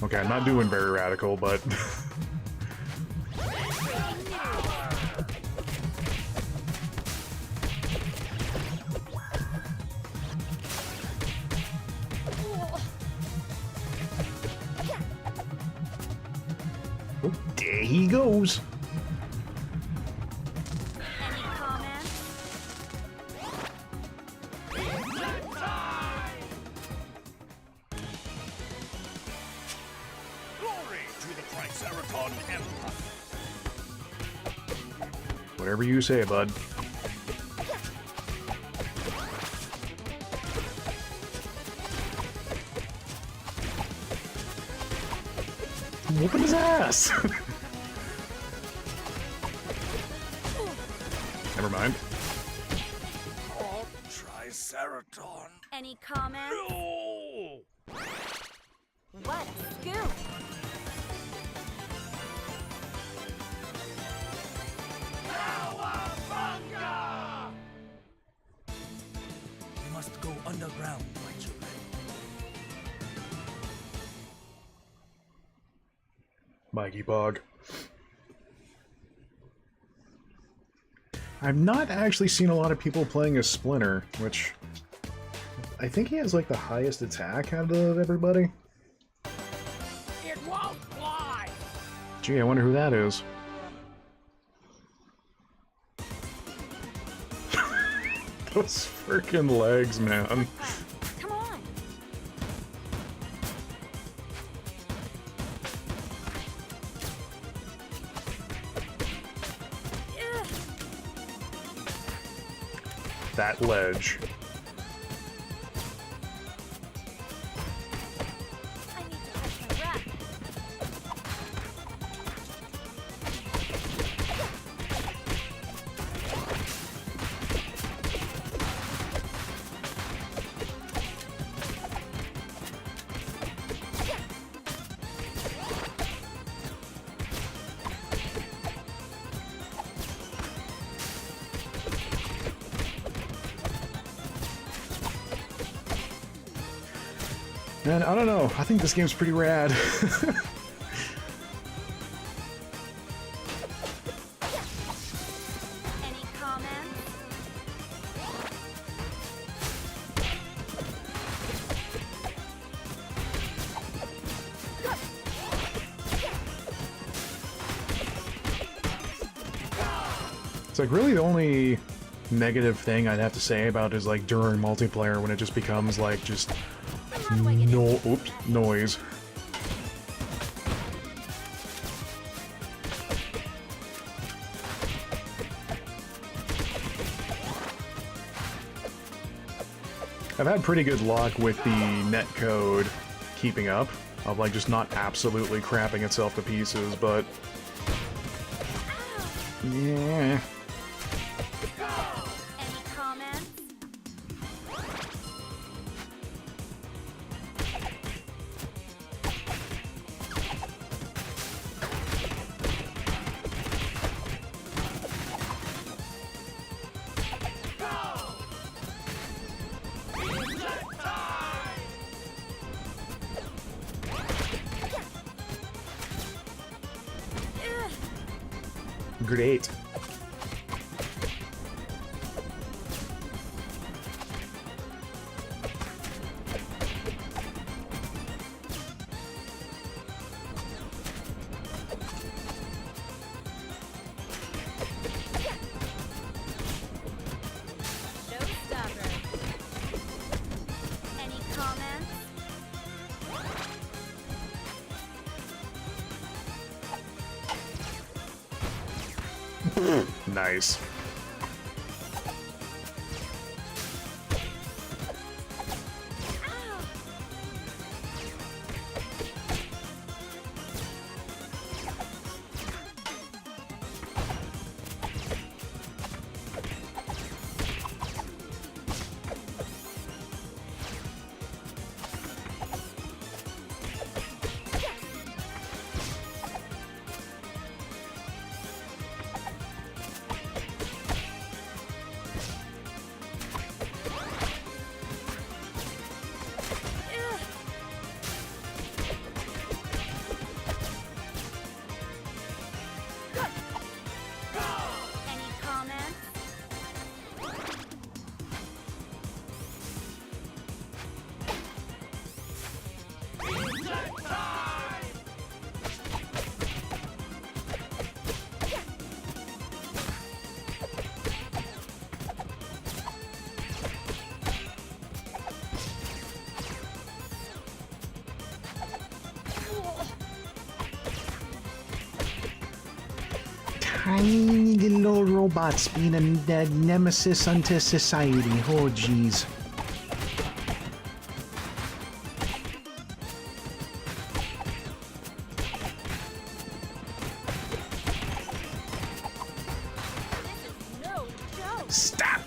[SPEAKER 1] Okay, I'm not doing very radical, but... Oh, there he goes!
[SPEAKER 3] Any comments?
[SPEAKER 4] Glory to the Triceraton Empire.
[SPEAKER 1] Whatever you say, bud. Whooping his ass! Never mind.
[SPEAKER 4] Oh, Triceraton.
[SPEAKER 3] Any comments?
[SPEAKER 4] No!
[SPEAKER 3] What a scoop!
[SPEAKER 2] You must go underground, my children.
[SPEAKER 1] Mikey Bog. I've not actually seen a lot of people playing as Splinter, which I think he has like the highest attack out of everybody.
[SPEAKER 4] It won't fly!
[SPEAKER 1] Gee, I wonder who that is. Those freaking legs, man.
[SPEAKER 3] Come on! Ugh.
[SPEAKER 1] That ledge.
[SPEAKER 3] I need to catch my breath.
[SPEAKER 1] Man, I don't know. I think this game's pretty rad.
[SPEAKER 3] Any comments?
[SPEAKER 1] It's like really the only negative thing I'd have to say about is like during multiplayer when it just becomes like just noise. I've had pretty good luck with the netcode keeping up, of like just not absolutely crapping itself to pieces, but yeah.
[SPEAKER 3] Any comments?
[SPEAKER 1] Great. Nice.
[SPEAKER 3] Any comments?
[SPEAKER 9] Tiny little robots being a nemesis unto society. Oh, jeez.
[SPEAKER 3] This is no joke.
[SPEAKER 1] Stop!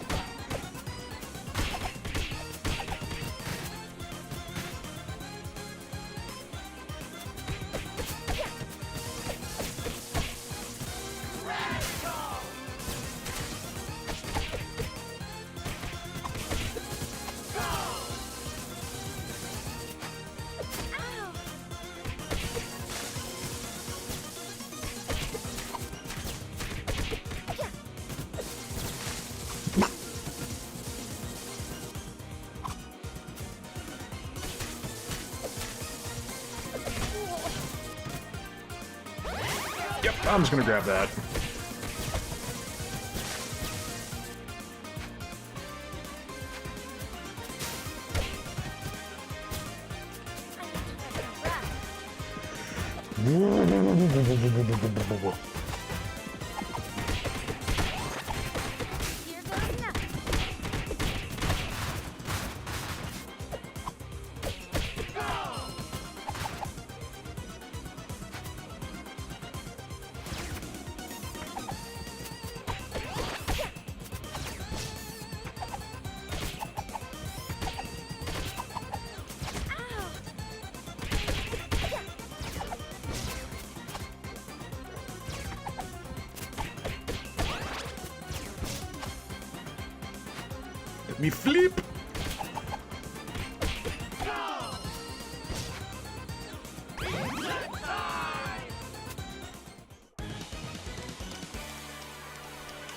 [SPEAKER 1] Yep, I'm just gonna grab that.
[SPEAKER 3] Here goes nothing.
[SPEAKER 1] Let me flip!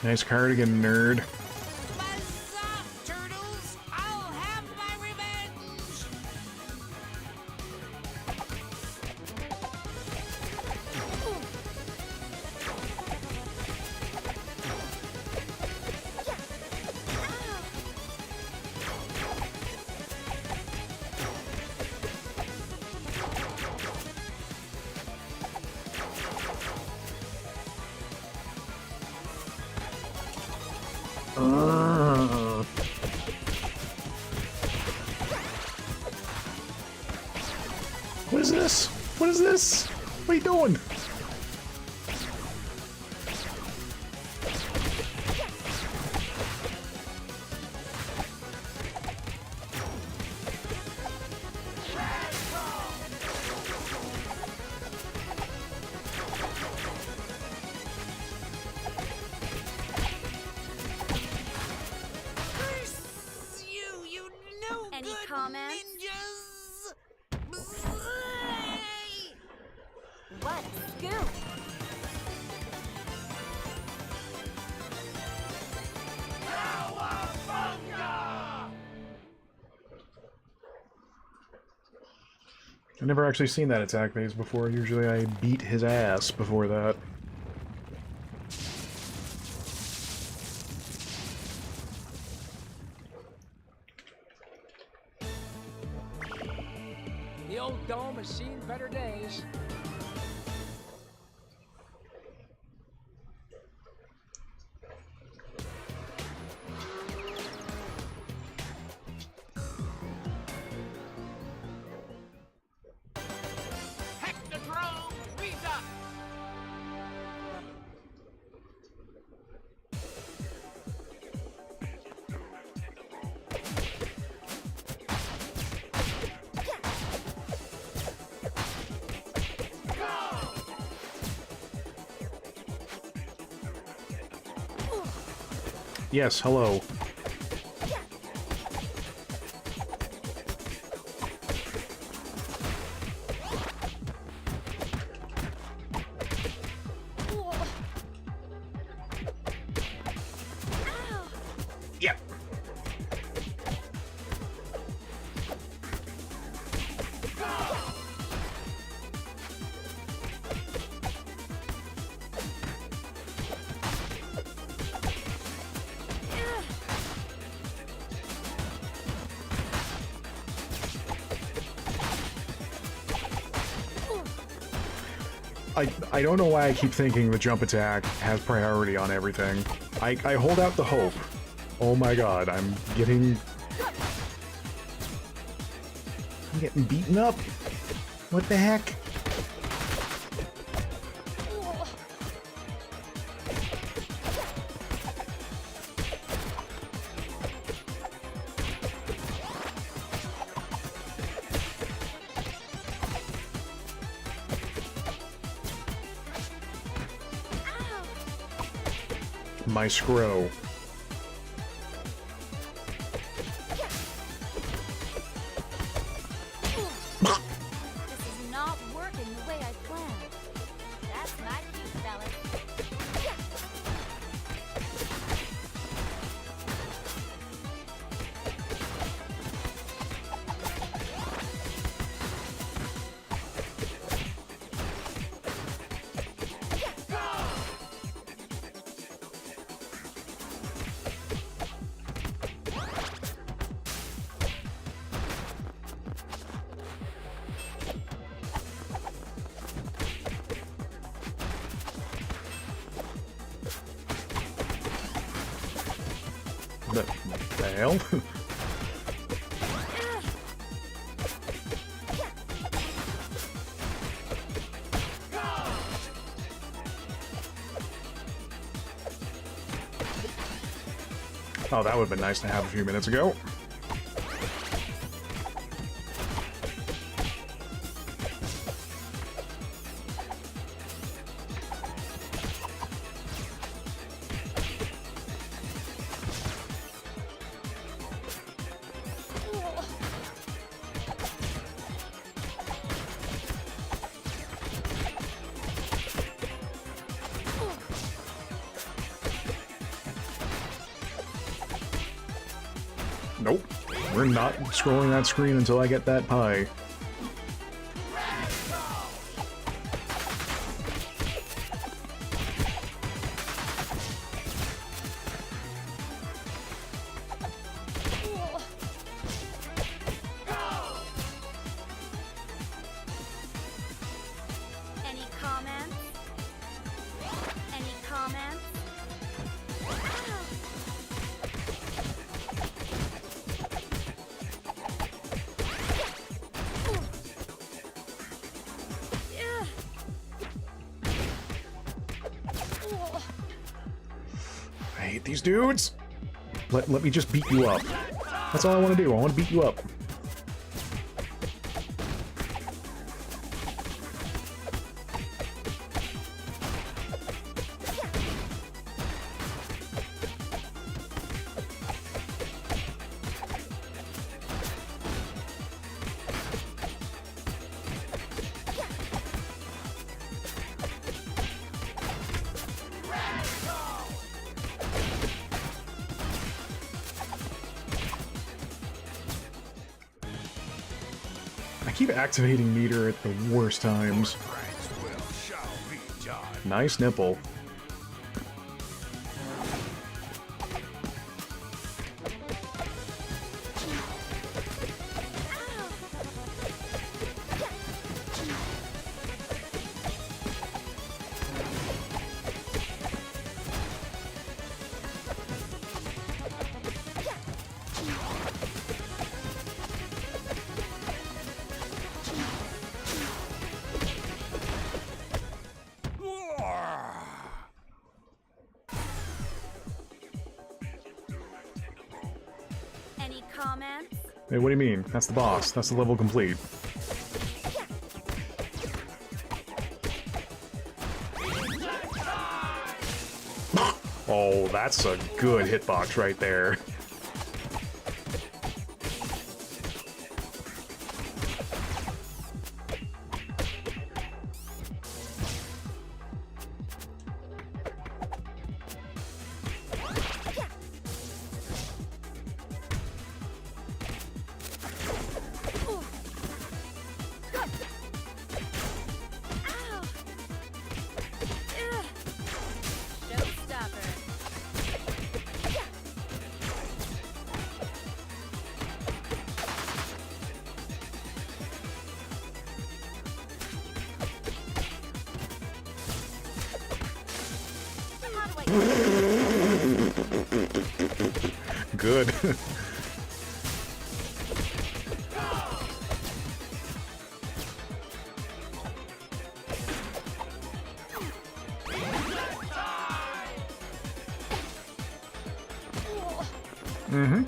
[SPEAKER 1] Nice cardigan, nerd.
[SPEAKER 4] Buzz off, turtles! I'll have my revenge!
[SPEAKER 1] What is this? What is this? What are you doing?
[SPEAKER 4] Curse you, you no
[SPEAKER 3] Any
[SPEAKER 4] good
[SPEAKER 3] comments?
[SPEAKER 4] ninjas!
[SPEAKER 3] What a scoop.
[SPEAKER 1] I've never actually seen that attack phase before. Usually I beat his ass before that.
[SPEAKER 10] The old dome has seen better days.
[SPEAKER 1] Yes, hello. Yep. I don't know why I keep thinking the jump attack has priority on everything. I hold out the hope. Oh my god, I'm getting beaten up. What the heck? My scroll.
[SPEAKER 3] This is not working the way I planned. That's my cue, fella.
[SPEAKER 1] The hell? Oh, that would have been nice to have a few minutes ago. Nope. We're not scrolling that screen until I get that pie.
[SPEAKER 3] Any comments? Any comments?
[SPEAKER 1] I hate these dudes. Let me just beat you up. That's all I want to do. I want to beat you up. I keep activating meter at the worst times. Nice nipple.
[SPEAKER 3] Any comments?
[SPEAKER 1] Hey, what do you mean? That's the boss. That's the level complete. Oh, that's a good hitbox right there. Good. Mm-hmm.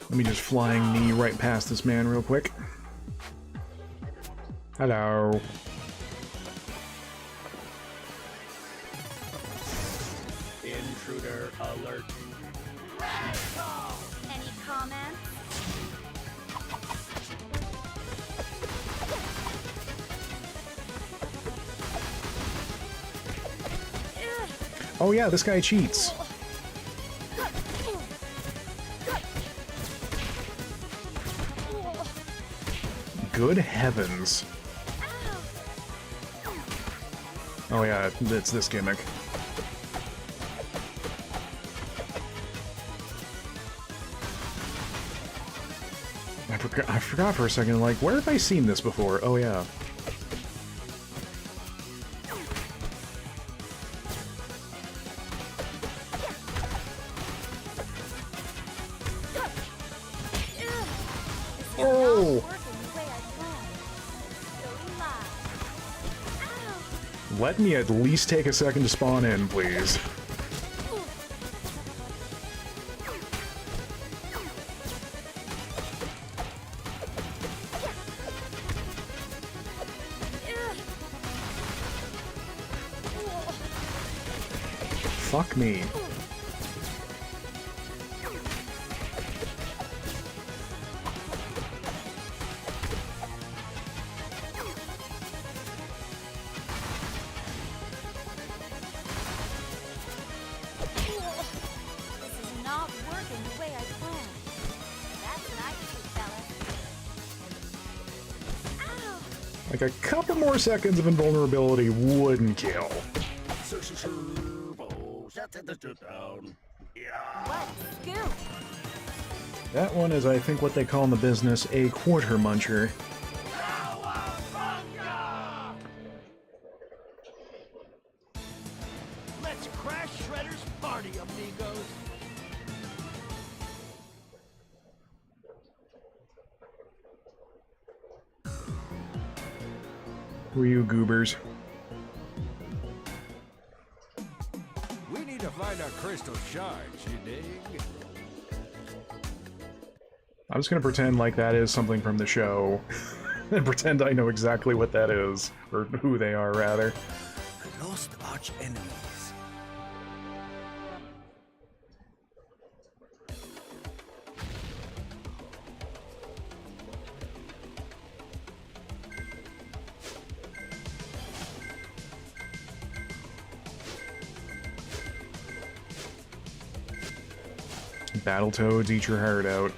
[SPEAKER 1] Let me just flying knee right past this man real quick. Hello.
[SPEAKER 6] Intruder alert.
[SPEAKER 3] Any comments?
[SPEAKER 1] Oh yeah, this guy cheats. Good heavens. Oh yeah, it's this gimmick. I forgot for a second, like, where have I seen this before? Oh yeah. Oh! Let me at least take a second to spawn in, please. Fuck me. Like a couple more seconds of invulnerability wouldn't kill. That one is, I think, what they call in the business a quarter muncher.
[SPEAKER 2] Let's crash Shredder's party, amigos.
[SPEAKER 1] Who are you goobers?
[SPEAKER 4] We need to find our crystal shards, you dig?
[SPEAKER 1] I'm just gonna pretend like that is something from the show. And pretend I know exactly what that is. Or who they are, rather.
[SPEAKER 2] Lost arch enemies.
[SPEAKER 1] Battletoads, eat your heart out.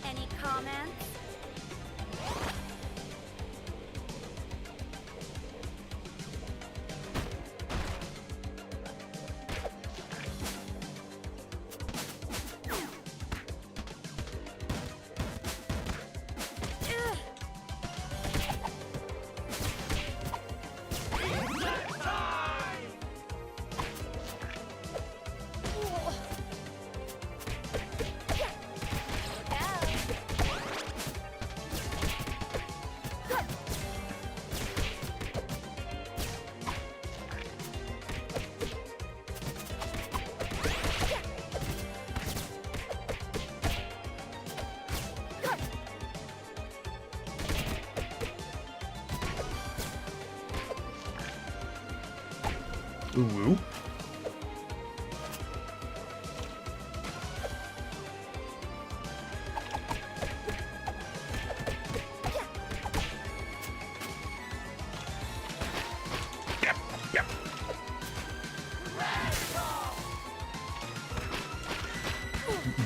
[SPEAKER 3] Any comments?
[SPEAKER 1] Ooh. Yep, yep.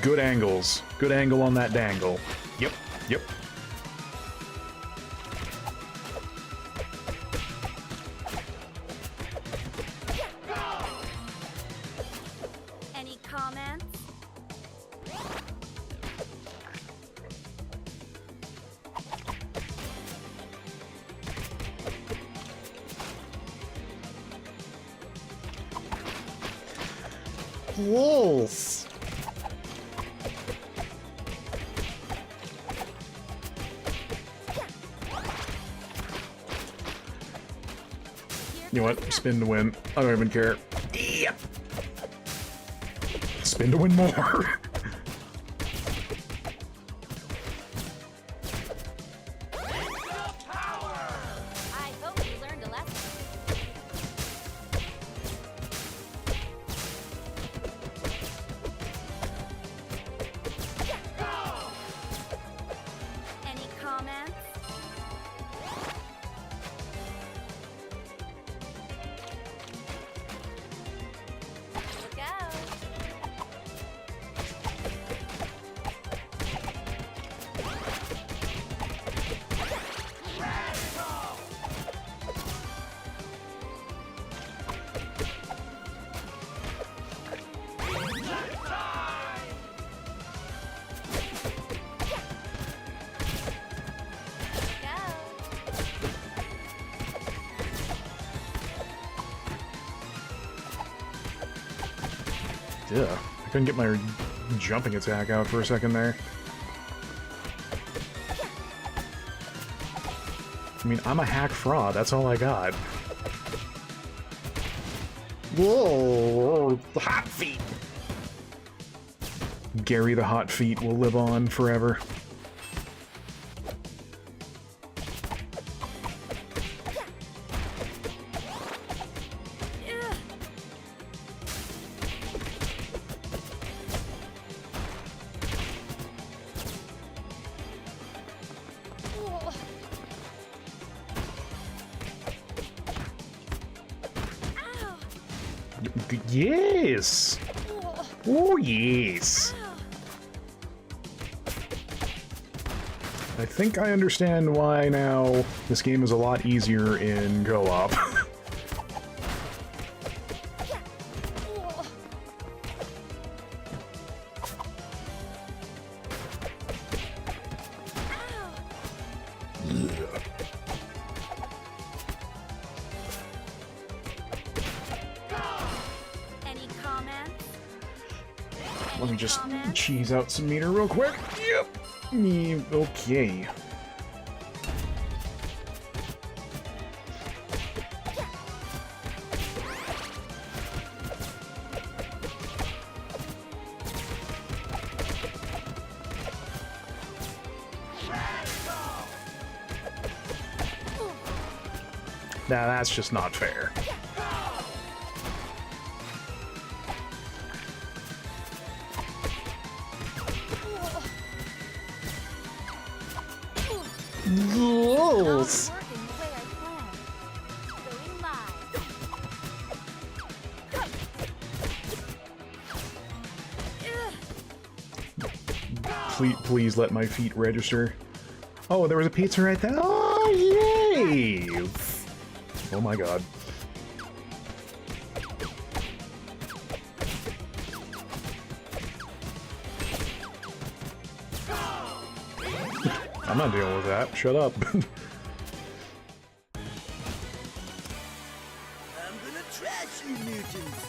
[SPEAKER 1] Good angles. Good angle on that dangle. Yep, yep.
[SPEAKER 3] Any comments?
[SPEAKER 9] Yes.
[SPEAKER 1] You know what? Spin to win. I don't even care. Yep. Spin to win more.
[SPEAKER 3] I hope you learned a lesson. Any comments? Look out.
[SPEAKER 1] Yeah, I couldn't get my jumping attack out for a second there. I mean, I'm a hack fraud, that's all I got. Whoa, the hot feet! Gary the hot feet will live on forever. Yes! Oh, yes! I think I understand why now this game is a lot easier in co-op.
[SPEAKER 3] Any comments?
[SPEAKER 1] Let me just cheese out some meter real quick. Yep. Okay. Now that's just not fair.
[SPEAKER 9] Yes.
[SPEAKER 3] Not working the way I planned. Going live.
[SPEAKER 1] Please let my feet register. Oh, there was a pizza right there. Oh, yay! Oh my god. I'm not dealing with that. Shut up.
[SPEAKER 8] I'm gonna trash you, mutants.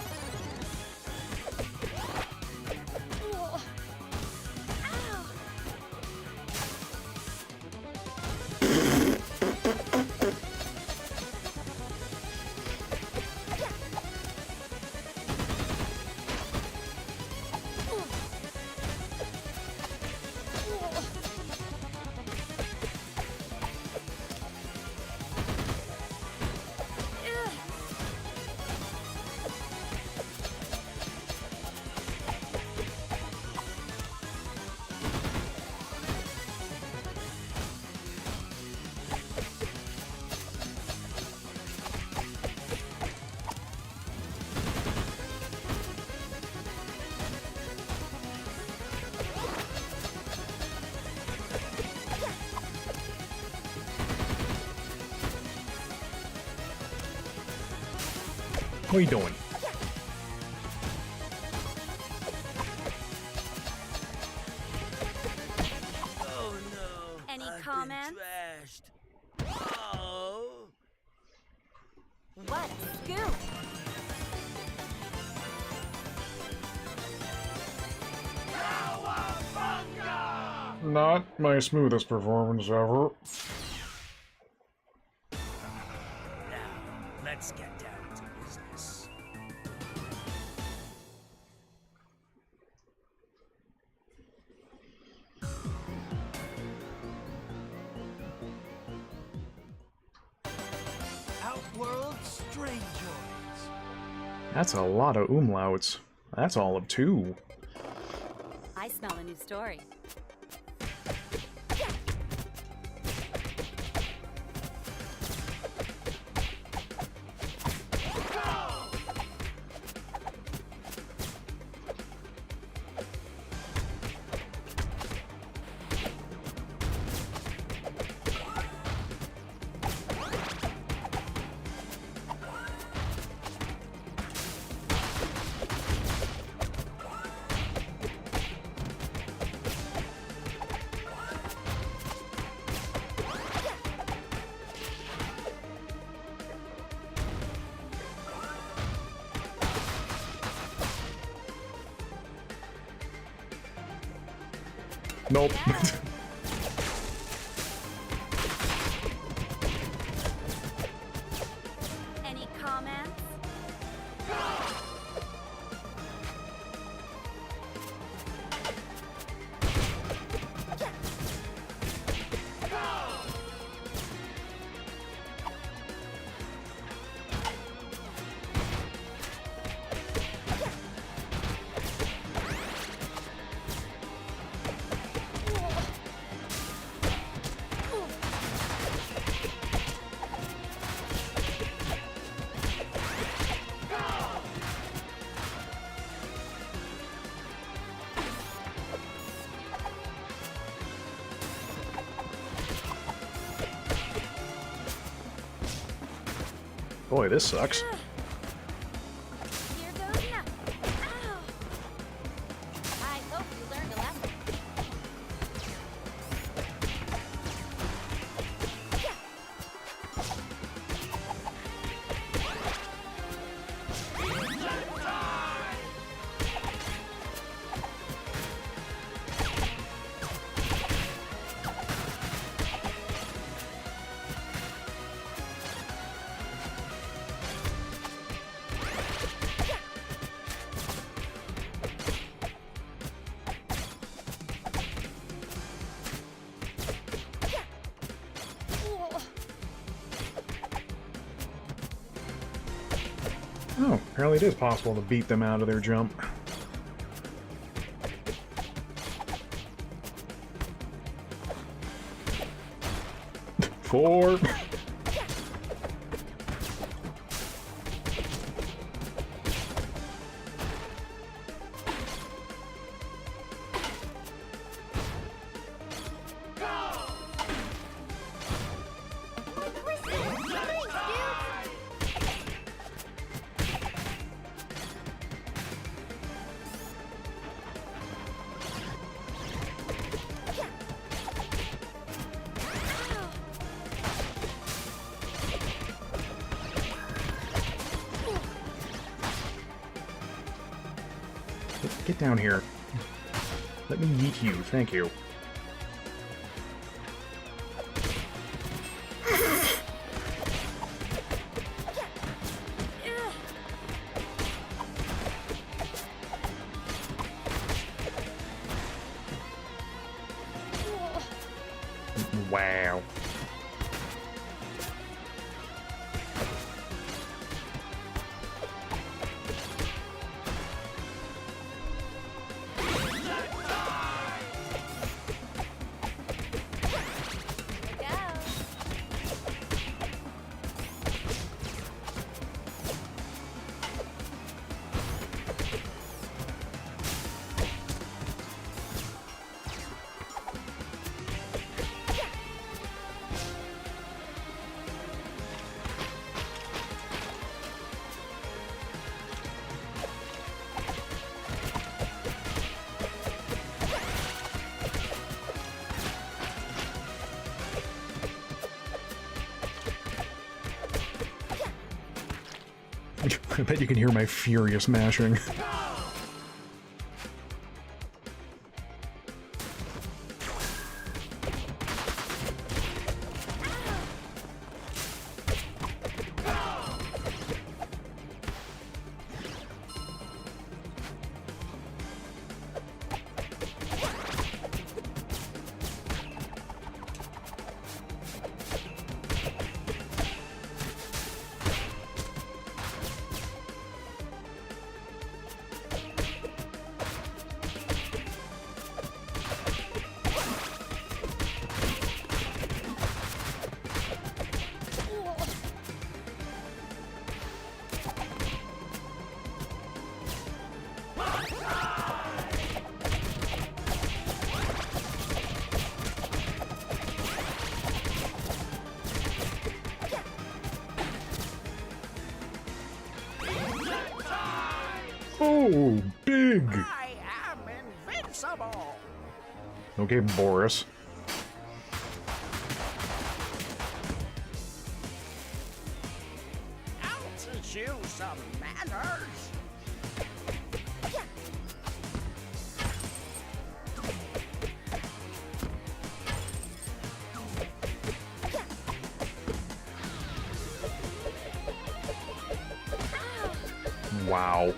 [SPEAKER 1] What are you doing?
[SPEAKER 8] Oh no.
[SPEAKER 3] Any
[SPEAKER 8] I've been
[SPEAKER 3] comments?
[SPEAKER 8] trashed. Oh.
[SPEAKER 3] What a scoop!
[SPEAKER 1] Not my smoothest performance ever.
[SPEAKER 8] Now, let's get down to business. Outworld Strangers.
[SPEAKER 1] That's a lot of umlauts. That's all of 2.
[SPEAKER 3] I smell a new story.
[SPEAKER 1] Nope.
[SPEAKER 3] Any comments?
[SPEAKER 1] Boy, this sucks.
[SPEAKER 3] Here goes nothing. Ow! I hope you learned a lesson.
[SPEAKER 1] Oh, apparently it is possible to beat them out of their jump. 4. Get down here. Let me yeet you, thank you. Wow. I bet you can hear my furious mashing. Oh, big!
[SPEAKER 10] I am invincible!
[SPEAKER 1] Okay, Boris.
[SPEAKER 10] I'll teach you some manners!
[SPEAKER 1] Wow.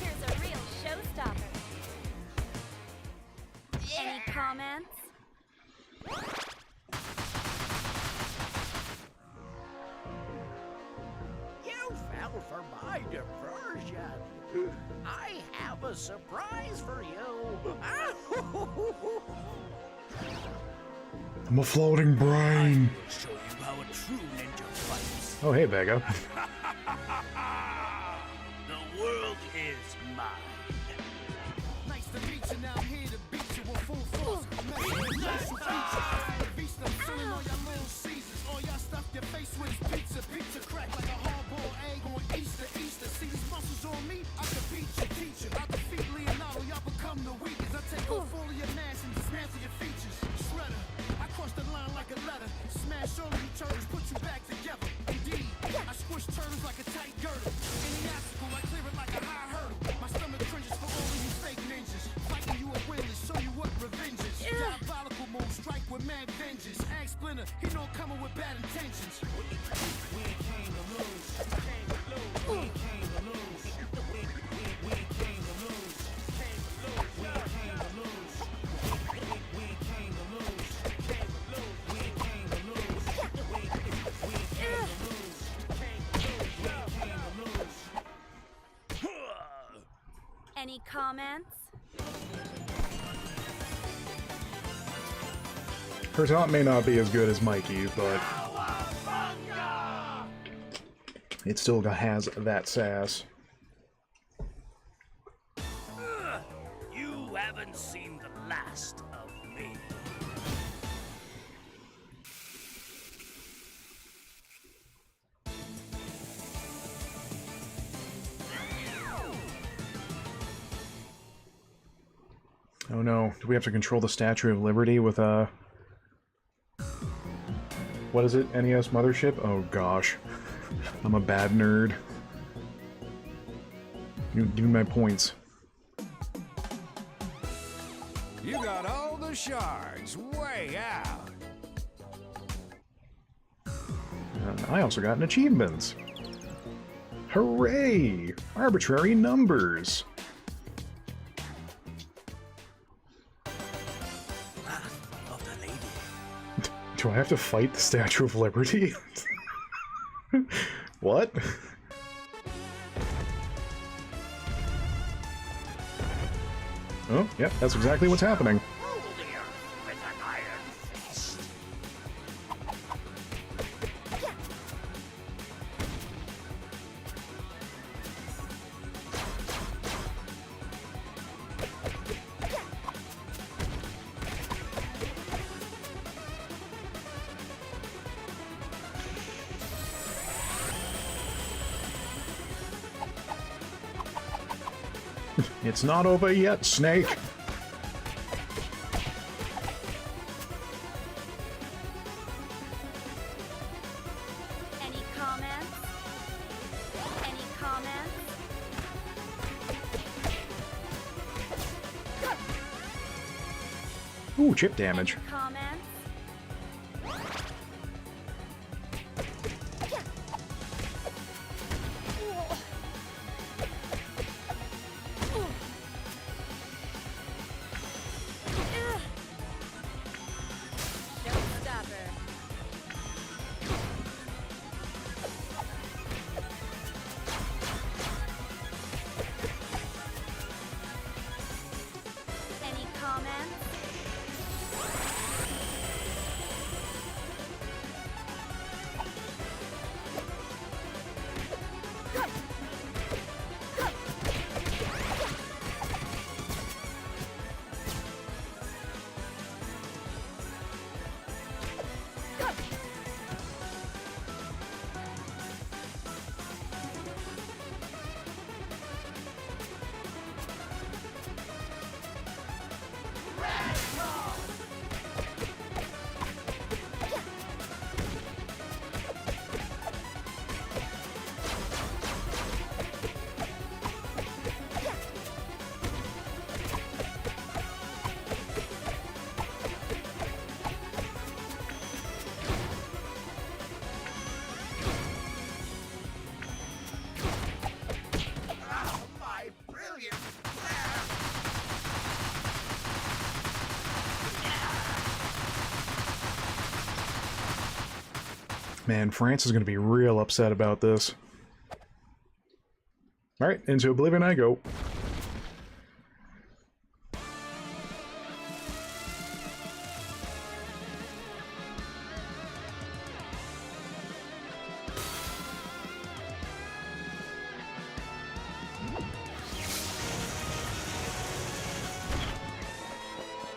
[SPEAKER 3] Here's a real showstopper. Any comments?
[SPEAKER 10] You fell for my diversion! I have a surprise for you!
[SPEAKER 1] I'm a floating brain.
[SPEAKER 8] Show you how a true ninja fights.
[SPEAKER 1] Oh, hey, Vega.
[SPEAKER 8] The world is mine.
[SPEAKER 2] Nice to meet you. Now I'm here to beat you with full force. Feast, I'm filling all y'all little Caesars. All y'all stuff your face with is pizza. Pizza crack like a hard-boiled egg on Easter. See these muscles on me? I can beat your teacher. I defeat Leonardo. Y'all become the weakest. I take off all of your mass and dismantle your features. Shredder. I crush the line like a letter. Smash all of you turtles, put you back together. Indeed, I squish turtles like a tight girdle. Any obstacle, I clear it like a high hurdle. My stomach cringes for all of you fake ninjas. Fighting you at winless, show you what revenge is. Diabolical move, strike with mad vengeance. Ask Splinter, he don't come with bad intentions. We ain't came to lose. We ain't came to lose. We ain't came to lose. We ain't came to lose. We ain't came to lose. We ain't came to lose. We ain't came to lose.
[SPEAKER 3] Any comments?
[SPEAKER 1] Her taunt may not be as good as Mikey's, but it still has that sass.
[SPEAKER 8] You haven't seen the last of me.
[SPEAKER 1] Oh no, do we have to control the Statue of Liberty with a... What is it? NES Mothership? Oh gosh. I'm a bad nerd. Give me my points.
[SPEAKER 4] You got all the shards way out.
[SPEAKER 1] I also got an achievement. Hooray! Arbitrary numbers.
[SPEAKER 8] Of the lady.
[SPEAKER 1] Do I have to fight the Statue of Liberty? What? Oh, yep, that's exactly what's happening.
[SPEAKER 10] Rule the earth with an iron fist!
[SPEAKER 1] It's not over yet, Snake.
[SPEAKER 3] Any comments? Any comments?
[SPEAKER 1] Ooh, chip damage.
[SPEAKER 3] Any comments? Showstopper. Any comments?
[SPEAKER 10] Oh, my brilliant plan!
[SPEAKER 1] Man, France is going to be real upset about this. Alright, into Oblivion I go.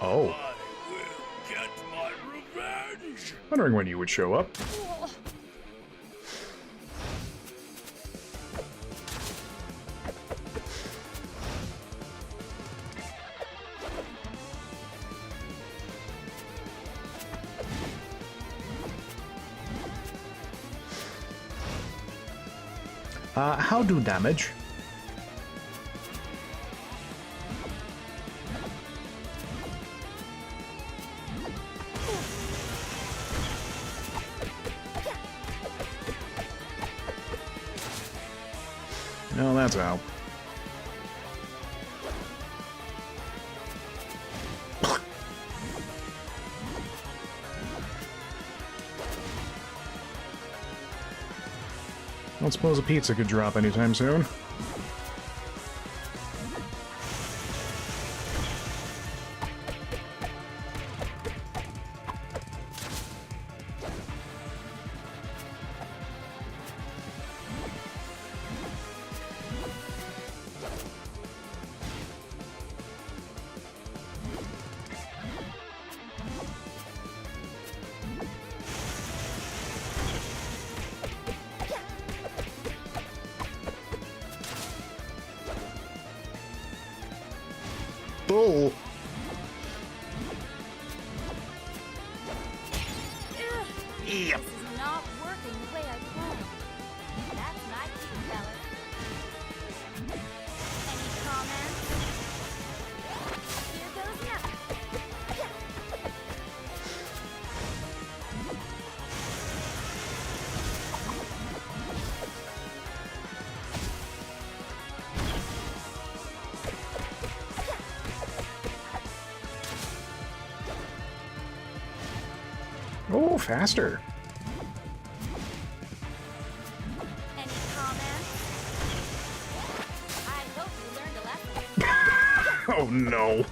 [SPEAKER 1] Oh.
[SPEAKER 8] I will get my revenge.
[SPEAKER 1] Wondering when you would show up. How do damage? No, that's how. I don't suppose a pizza could drop anytime soon. Bull.
[SPEAKER 3] This is not working the way I planned. That's my cue, fellas. Any comments? Here goes nothing.
[SPEAKER 1] Oh, faster.
[SPEAKER 3] Any comments? I hope you learned a lesson.
[SPEAKER 1] Oh no.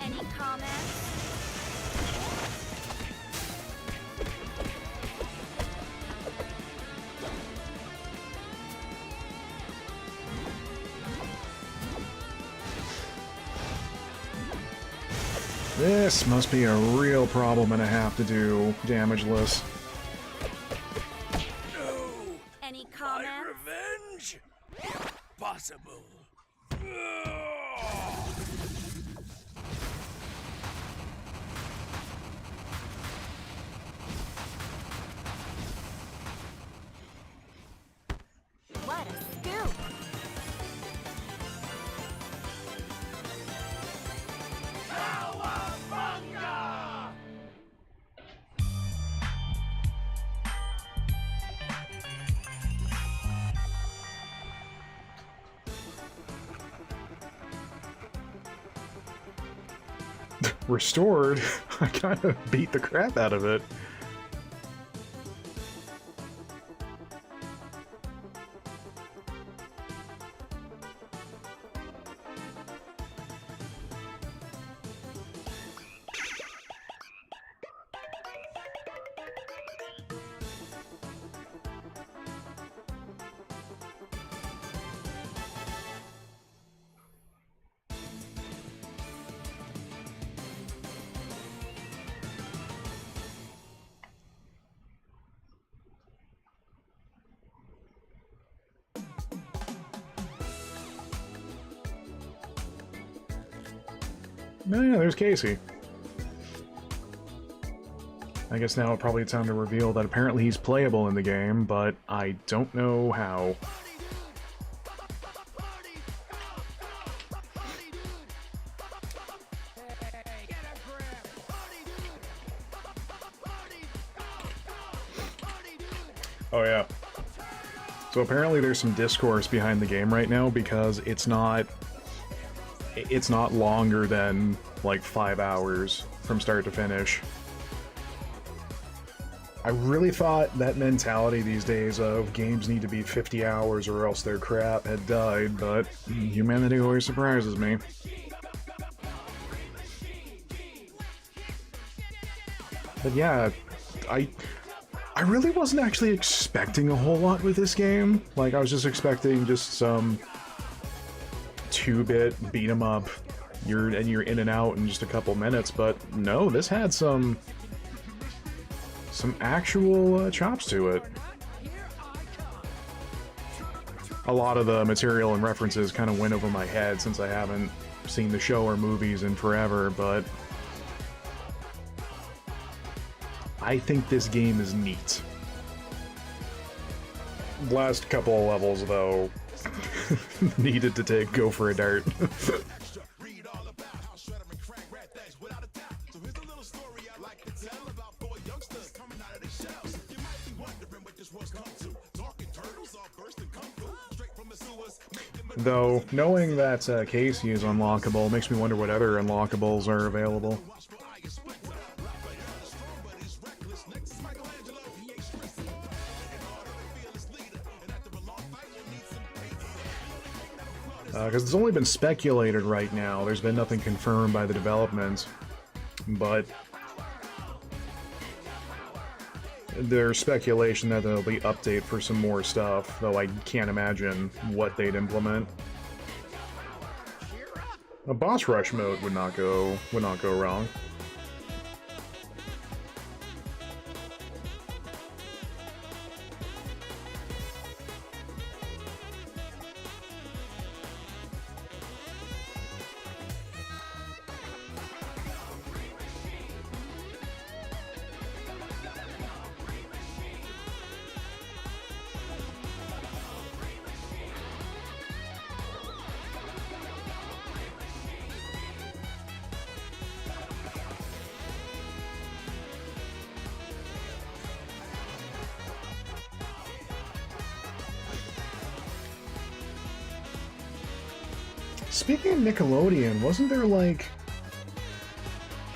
[SPEAKER 3] Any comments?
[SPEAKER 1] This must be a real problem and a half to do damageless.
[SPEAKER 3] Any
[SPEAKER 8] My
[SPEAKER 3] comments?
[SPEAKER 8] revenge? Impossible.
[SPEAKER 3] What a scoop!
[SPEAKER 1] Restored? I kind of beat the crap out of it. Oh yeah, there's Casey. I guess now probably it's time to reveal that apparently he's playable in the game, but I don't know how. Oh yeah. So apparently there's some discourse behind the game right now because it's not longer than like 5 hours from start to finish. I really thought that mentality these days of games need to be 50 hours or else they're crap had died, but humanity always surprises me. But yeah, I really wasn't actually expecting a whole lot with this game. Like, I was just expecting just some 2-bit beat 'em up. You're in and out in just a couple minutes, but no, this had some actual chops to it. A lot of the material and references kind of went over my head since I haven't seen the show or movies in forever, but I think this game is neat. Last couple of levels, though, needed to go for a dart. Though, knowing that Casey is unlockable makes me wonder what other unlockables are available. Because it's only been speculated right now, there's been nothing confirmed by the development, but there's speculation that there'll be update for some more stuff, though I can't imagine what they'd implement. A boss rush mode would not go wrong. Speaking of Nickelodeon, wasn't there, like,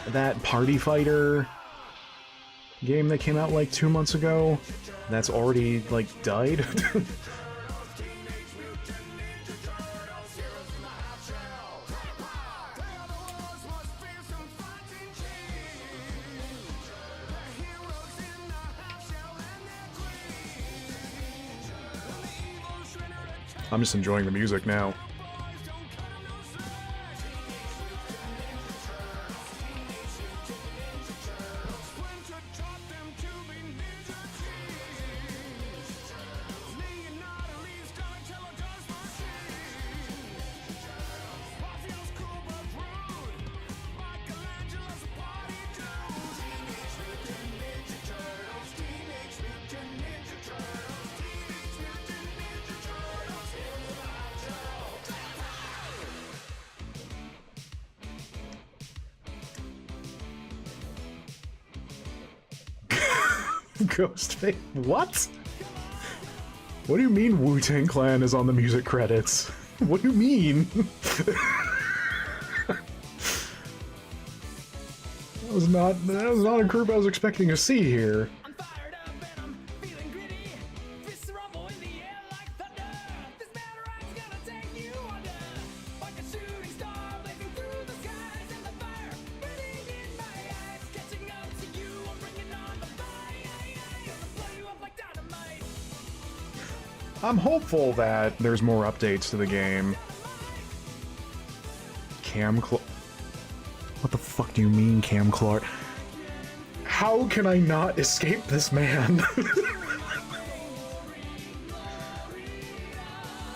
[SPEAKER 1] that Party Fighter game that came out, like, 2 months ago that's already, like, died? I'm just enjoying the music now. Ghostface. What? What do you mean Wu-Tang Clan is on the music credits? What do you mean? That was not a group I was expecting to see here. I'm hopeful that there's more updates to the game. What the fuck do you mean, Cam Clark? How can I not escape this man?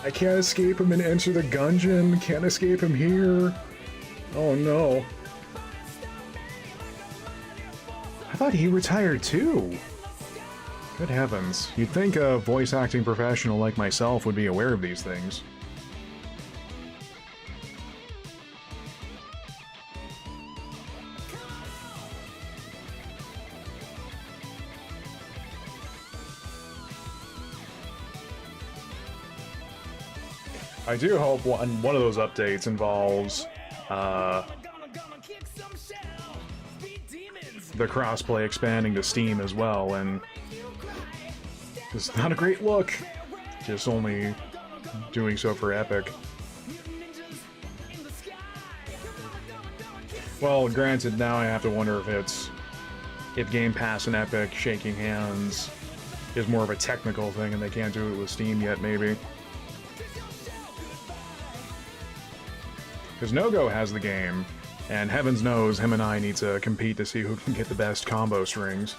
[SPEAKER 1] I can't escape him and enter the gungeon. Can't escape him here. Oh no. I thought he retired too. Good heavens. You'd think a voice acting professional like myself would be aware of these things. I do hope one of those updates involves the crossplay expanding to Steam as well, and it's not a great look, just only doing so for Epic. Well, granted, now I have to wonder if Game Pass and Epic shaking hands is more of a technical thing and they can't do it with Steam yet, maybe. Because No-Go has the game, and heavens knows him and I need to compete to see who can get the best combo strings.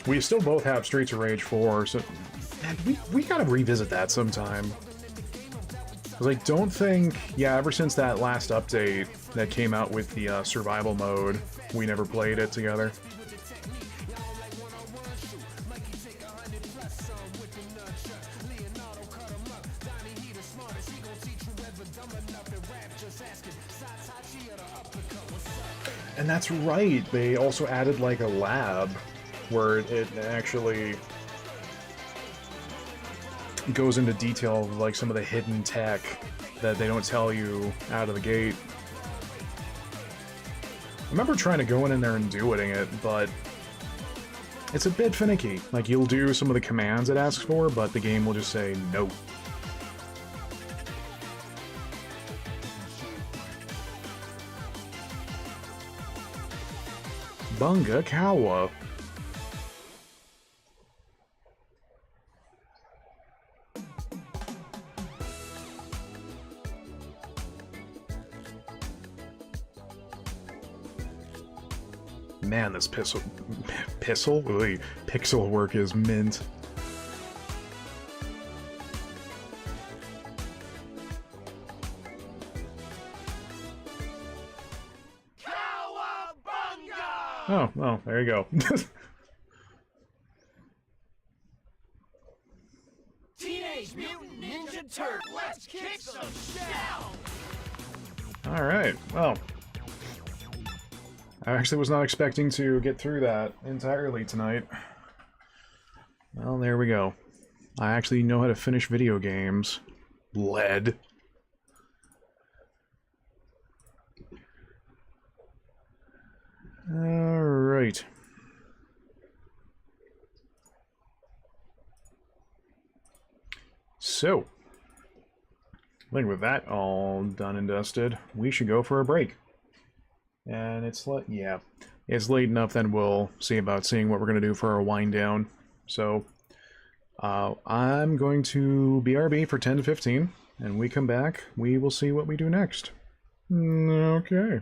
[SPEAKER 1] We still both have Streets of Rage 4, so man, we gotta revisit that sometime. Because I don't think, yeah, ever since that last update that came out with the survival mode, we never played it together. And that's right, they also added like a lab where it actually goes into detail of like some of the hidden tech that they don't tell you out of the gate. I remember trying to go in there and doing it, but it's a bit finicky. Like, you'll do some of the commands it asks for, but the game will just say no. Bunga Kawa. Man, this pixel work is mint. Oh, well, there you go.
[SPEAKER 10] Teenage Mutant Ninja Turtle, let's kick some shell!
[SPEAKER 1] Alright, well. I actually was not expecting to get through that entirely tonight. Well, there we go. I actually know how to finish video games. Lead. Alright. So, I think with that all done and dusted, we should go for a break. And it's late, yeah, it's late enough then we'll see about seeing what we're going to do for our wind down. So, I'm going to BRB for 10 to 15, and we come back, we will see what we do next. Okay.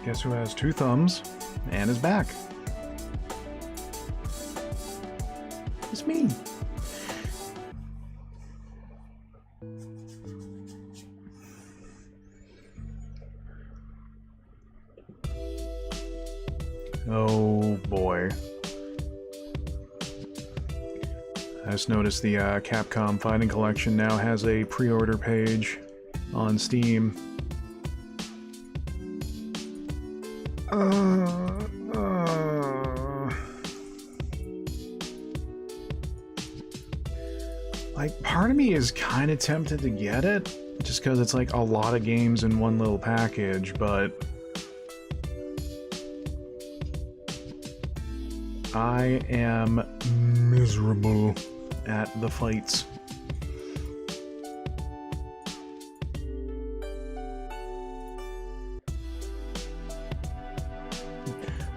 [SPEAKER 1] Guess who has 2 thumbs and is back? It's me. Oh boy. I just noticed the Capcom Fighting Collection now has a pre-order page on Steam. Like, part of me is kind of tempted to get it, just because it's like a lot of games in one little package, but I am miserable at the fights.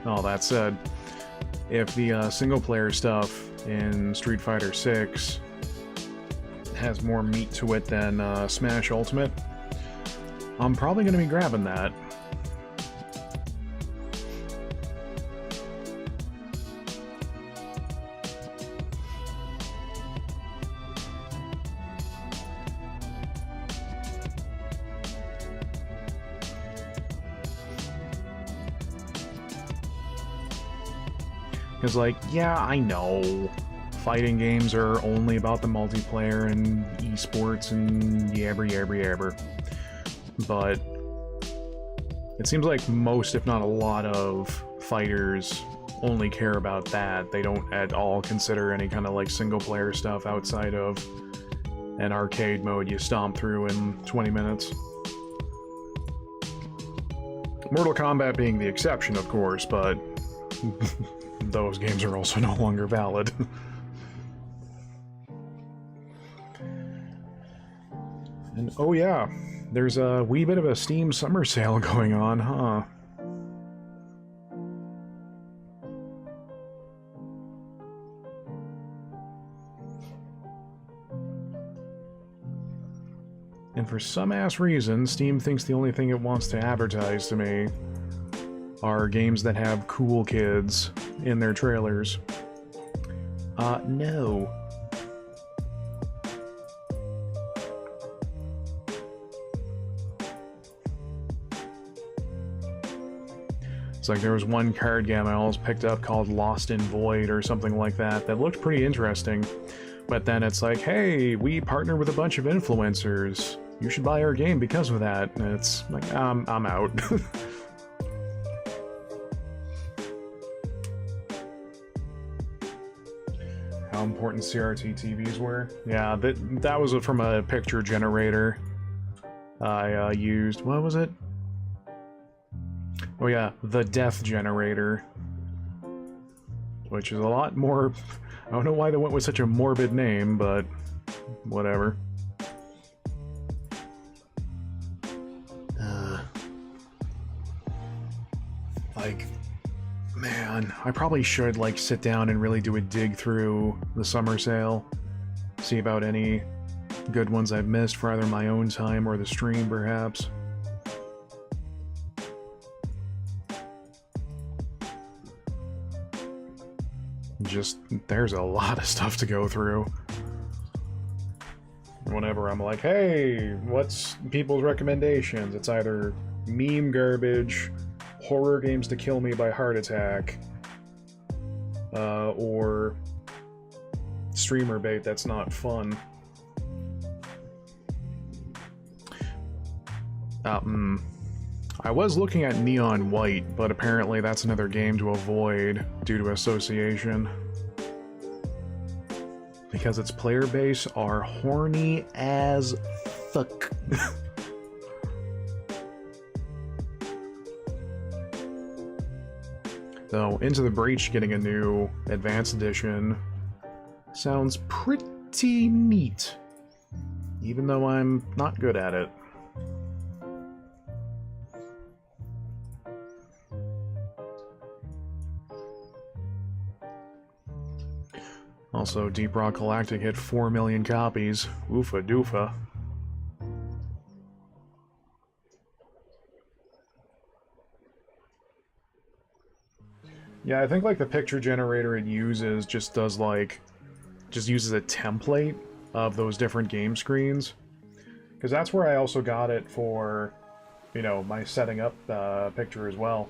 [SPEAKER 1] All that said, if the single-player stuff in Street Fighter 6 has more meat to it than Smash Ultimate, I'm probably going to be grabbing that. Because, like, yeah, I know fighting games are only about the multiplayer and esports and yabber. But it seems like most, if not a lot of fighters only care about that. They don't at all consider any kind of like single-player stuff outside of an arcade mode you stomp through in 20 minutes. Mortal Kombat being the exception, of course, but those games are also no longer valid. And oh yeah, there's a wee bit of a Steam summer sale going on, huh? And for some ass reason, Steam thinks the only thing it wants to advertise to me are games that have cool kids in their trailers. No. It's like there was one card game I always picked up called Lost in Void or something like that that looked pretty interesting. But then it's like, hey, we partner with a bunch of influencers. You should buy our game because of that. And it's like, I'm out. How important CRT TVs were? Yeah, that was from a picture generator I used. What was it? Oh yeah, the Death Generator. Which is a lot more... I don't know why they went with such a morbid name, but whatever. Like, man, I probably should, like, sit down and really do a dig through the summer sale. See about any good ones I've missed for either my own time or the stream, perhaps. Just, there's a lot of stuff to go through. Whenever I'm like, hey, what's people's recommendations? It's either meme garbage, horror games to kill me by heart attack, or streamer bait that's not fun. I was looking at Neon White, but apparently that's another game to avoid due to association. Because its player base are horny as fuck. Though, Into the Breach getting a new Advanced Edition sounds pretty neat. Even though I'm not good at it. Also, Deep Rock Galactic hit 4 million copies. Oofa doofa. Yeah, I think like the picture generator it uses just uses a template of those different game screens. Because that's where I also got it for, you know, my setting up picture as well.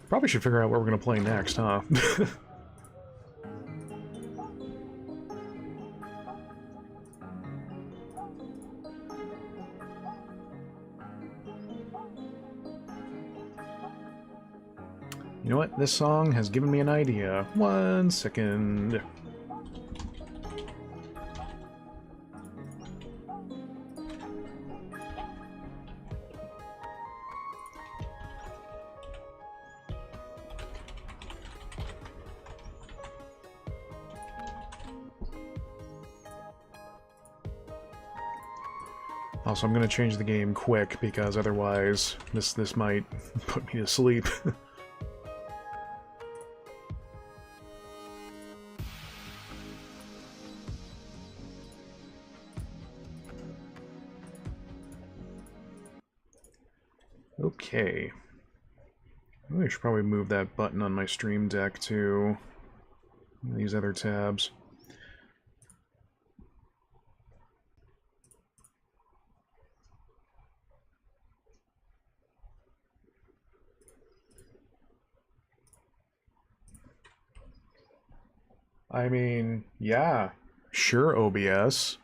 [SPEAKER 1] Probably should figure out what we're going to play next, huh? You know what? This song has given me an idea. 1 second. Also, I'm going to change the game quick because otherwise this might put me to sleep. Okay. I should probably move that button on my Stream Deck to these other tabs. I mean, yeah, sure, OBS.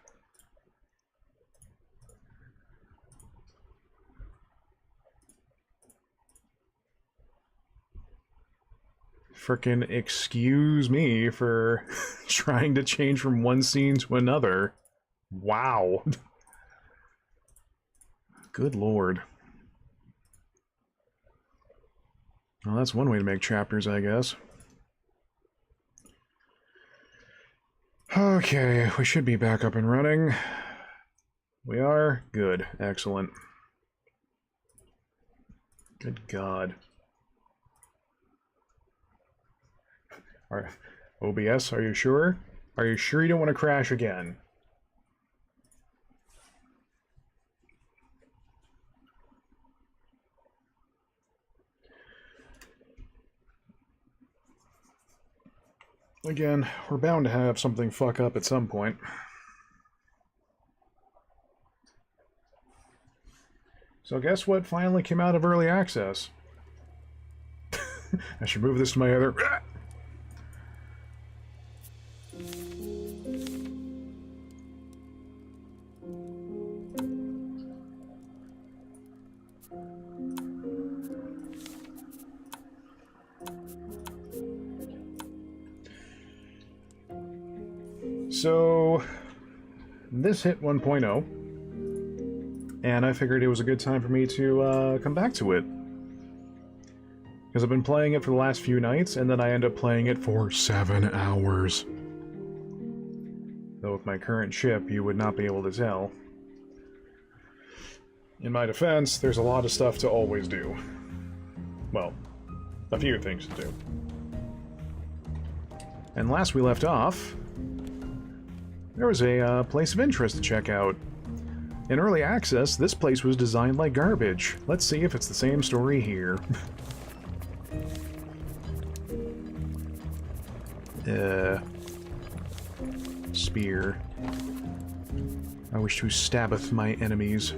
[SPEAKER 1] Frickin' excuse me for trying to change from one scene to another. Wow. Good lord. Well, that's one way to make chapters, I guess. Okay, we should be back up and running. We are? Good. Excellent. Good God. OBS, are you sure? Are you sure you don't want to crash again? Again, we're bound to have something fuck up at some point. So guess what finally came out of early access? I should move this to my other... So, this hit 1.0, and I figured it was a good time for me to come back to it. Because I've been playing it for the last few nights, and then I end up playing it for 7 hours. Though with my current ship, you would not be able to tell. In my defense, there's a lot of stuff to always do. Well, a few things to do. And last we left off, there was a place of interest to check out. In early access, this place was designed like garbage. Let's see if it's the same story here. Spear. I wish to stabbeth my enemies.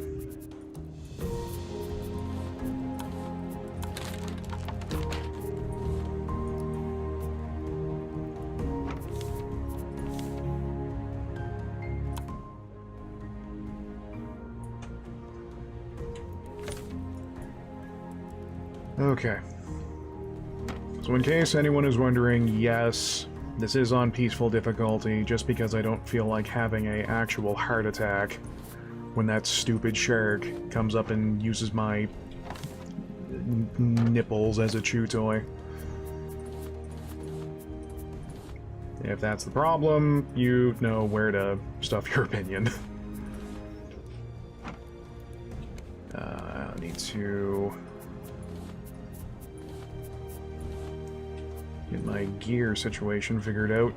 [SPEAKER 1] Okay. So in case anyone is wondering, yes, this is on peaceful difficulty, just because I don't feel like having an actual heart attack when that stupid shark comes up and uses my nipples as a chew toy. If that's the problem, you know where to stuff your opinion. I need to get my gear situation figured out.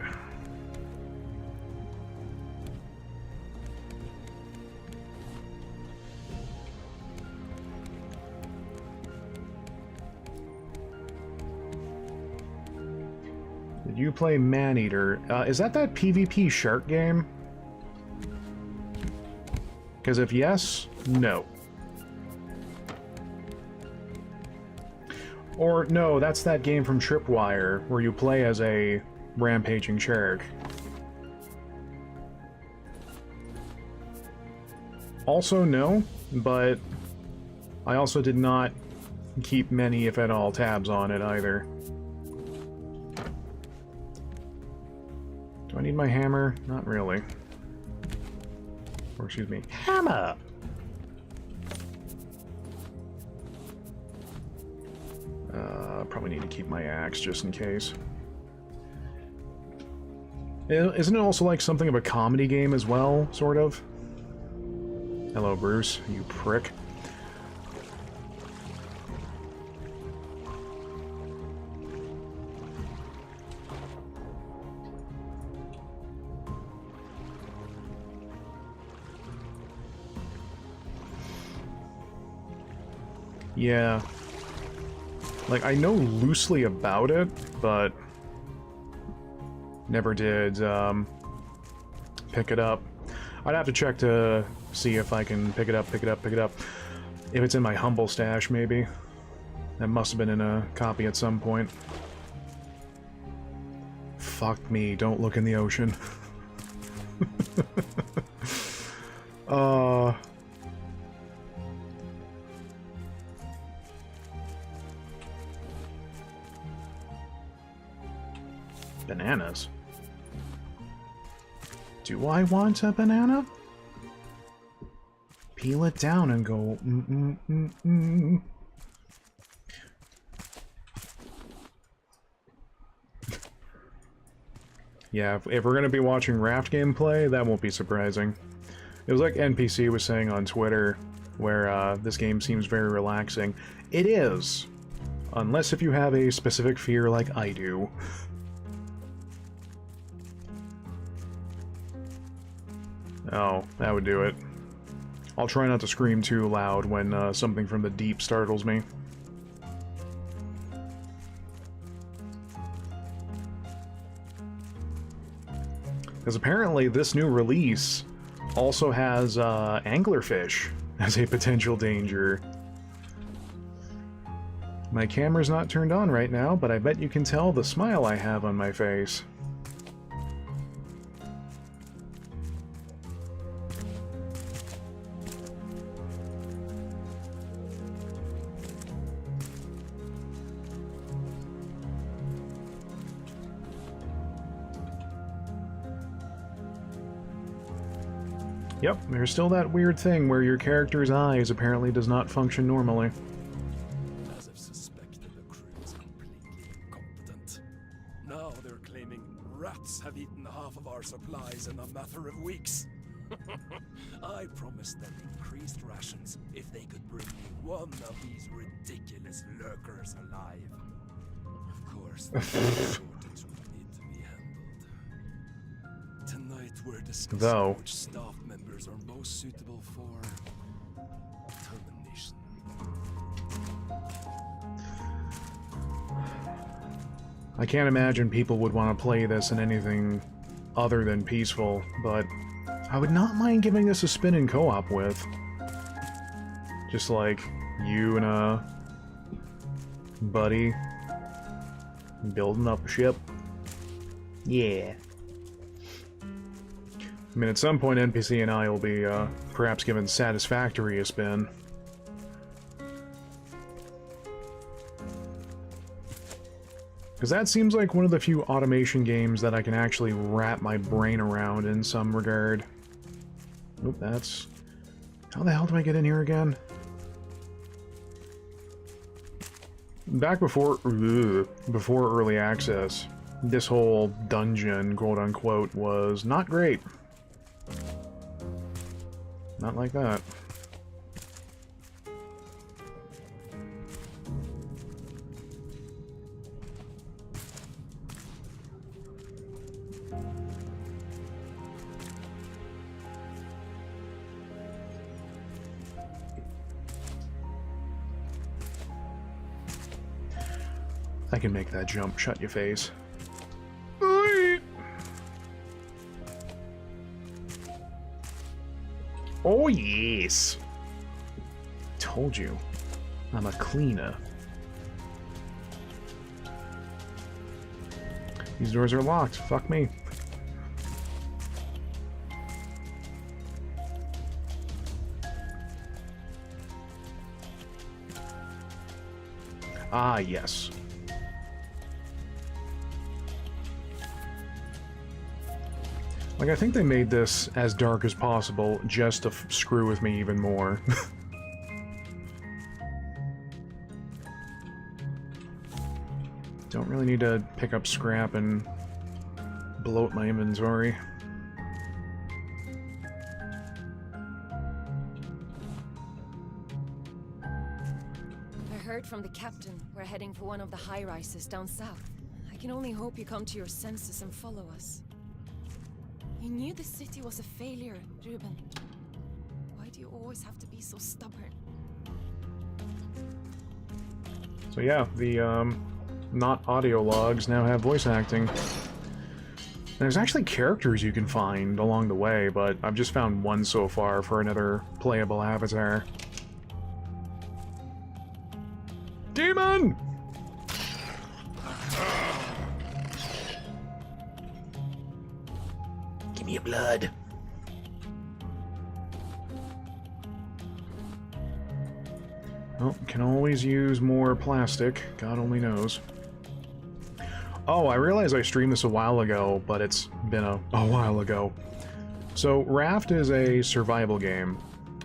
[SPEAKER 1] You play Maneater. Is that PvP shark game? Because if yes, no. Or no, that's that game from Tripwire where you play as a rampaging shark. Also no, but I also did not keep many, if at all, tabs on it either. Do I need my hammer? Not really. Or excuse me, hammer! Probably need to keep my axe just in case. Isn't it also like something of a comedy game as well, sort of? Hello, Bruce, you prick. Yeah. Like, I know loosely about it, but never did pick it up. I'd have to check to see if I can pick it up. If it's in my humble stash, maybe. That must have been in a copy at some point. Fuck me, don't look in the ocean. Bananas. Do I want a banana? Peel it down and go Yeah, if we're gonna be watching Raft gameplay, that won't be surprising. It was like NPC was saying on Twitter, where this game seems very relaxing. It is! Unless if you have a specific fear like I do. Oh, that would do it. I'll try not to scream too loud when something from the deep startles me. Because apparently this new release also has anglerfish as a potential danger. My camera's not turned on right now, but I bet you can tell the smile I have on my face. Yep, there's still that weird thing where your character's eyes apparently does not function normally.
[SPEAKER 6] As if suspected, the crew is completely incompetent. Now they're claiming rats have eaten half of our supplies in a matter of weeks. I promised them increased rations if they could bring me one of these ridiculous lurkers alive. Of course, the shortage will need to be handled. Tonight we're discussing which staff members are most suitable for termination.
[SPEAKER 1] I can't imagine people would want to play this in anything other than peaceful, but I would not mind giving this a spin in co-op with. Just like you and a buddy building up a ship. Yeah. I mean, at some point NPC and I will be perhaps given Satisfactory a spin. Because that seems like one of the few automation games that I can actually wrap my brain around in some regard. Oop, that's... How the hell do I get in here again? Back before early access, this whole dungeon, quote-unquote, was not great. Not like that. I can make that jump, shut your face. Oh, yes! Told you. I'm a cleaner. These doors are locked. Fuck me. Ah, yes. Like, I think they made this as dark as possible just to screw with me even more. Don't really need to pick up scrap and bloat my inventory.
[SPEAKER 11] I heard from the captain we're heading for one of the high-rises down south. I can only hope you come to your senses and follow us. You knew the city was a failure, Ruben. Why do you always have to be so stubborn?
[SPEAKER 1] So yeah, the not audio logs now have voice acting. There's actually characters you can find along the way, but I've just found one so far for another playable avatar. Demon!
[SPEAKER 9] Give me your blood.
[SPEAKER 1] Well, can always use more plastic. God only knows. Oh, I realized I streamed this a while ago, but it's been a while ago. So, Raft is a survival game,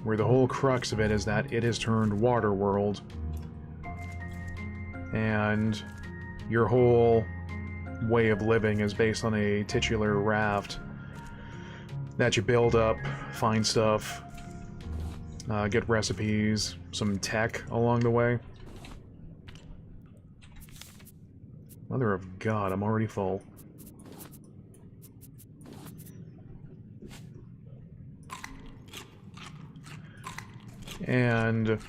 [SPEAKER 1] where the whole crux of it is that it is turned water world. And your whole way of living is based on a titular raft that you build up, find stuff, get recipes, some tech along the way. Mother of God, I'm already full. And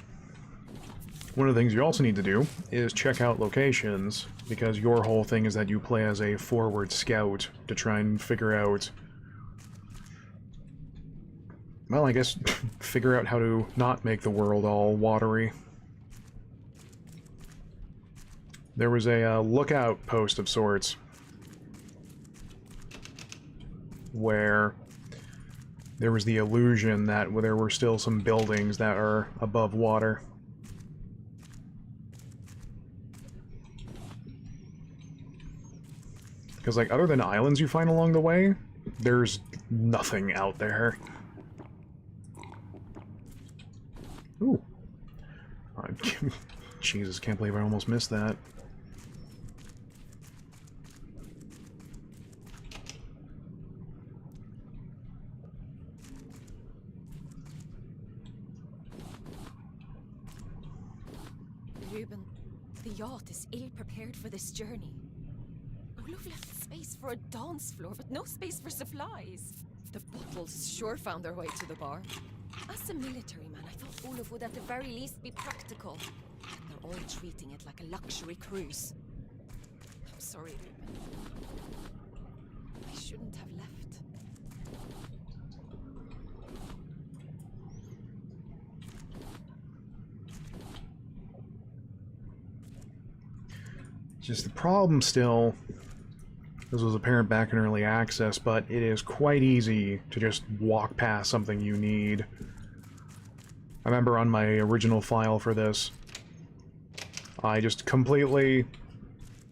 [SPEAKER 1] one of the things you also need to do is check out locations, because your whole thing is that you play as a forward scout to try and figure out, well, I guess, figure out how to not make the world all watery. There was a lookout post of sorts where there was the illusion that there were still some buildings that are above water. Because, like, other than islands you find along the way, there's nothing out there. Ooh. Jesus, can't believe I almost missed that.
[SPEAKER 11] Ruben, the yacht is ill-prepared for this journey. Olaf left space for a dance floor, but no space for supplies. The bottles sure found their way to the bar. As a military man, I thought Olaf would at the very least be practical. They're all treating it like a luxury cruise. I'm sorry, Ruben. I shouldn't have left.
[SPEAKER 1] Just the problem still, this was apparent back in early access, but it is quite easy to just walk past something you need. I remember on my original file for this, I just completely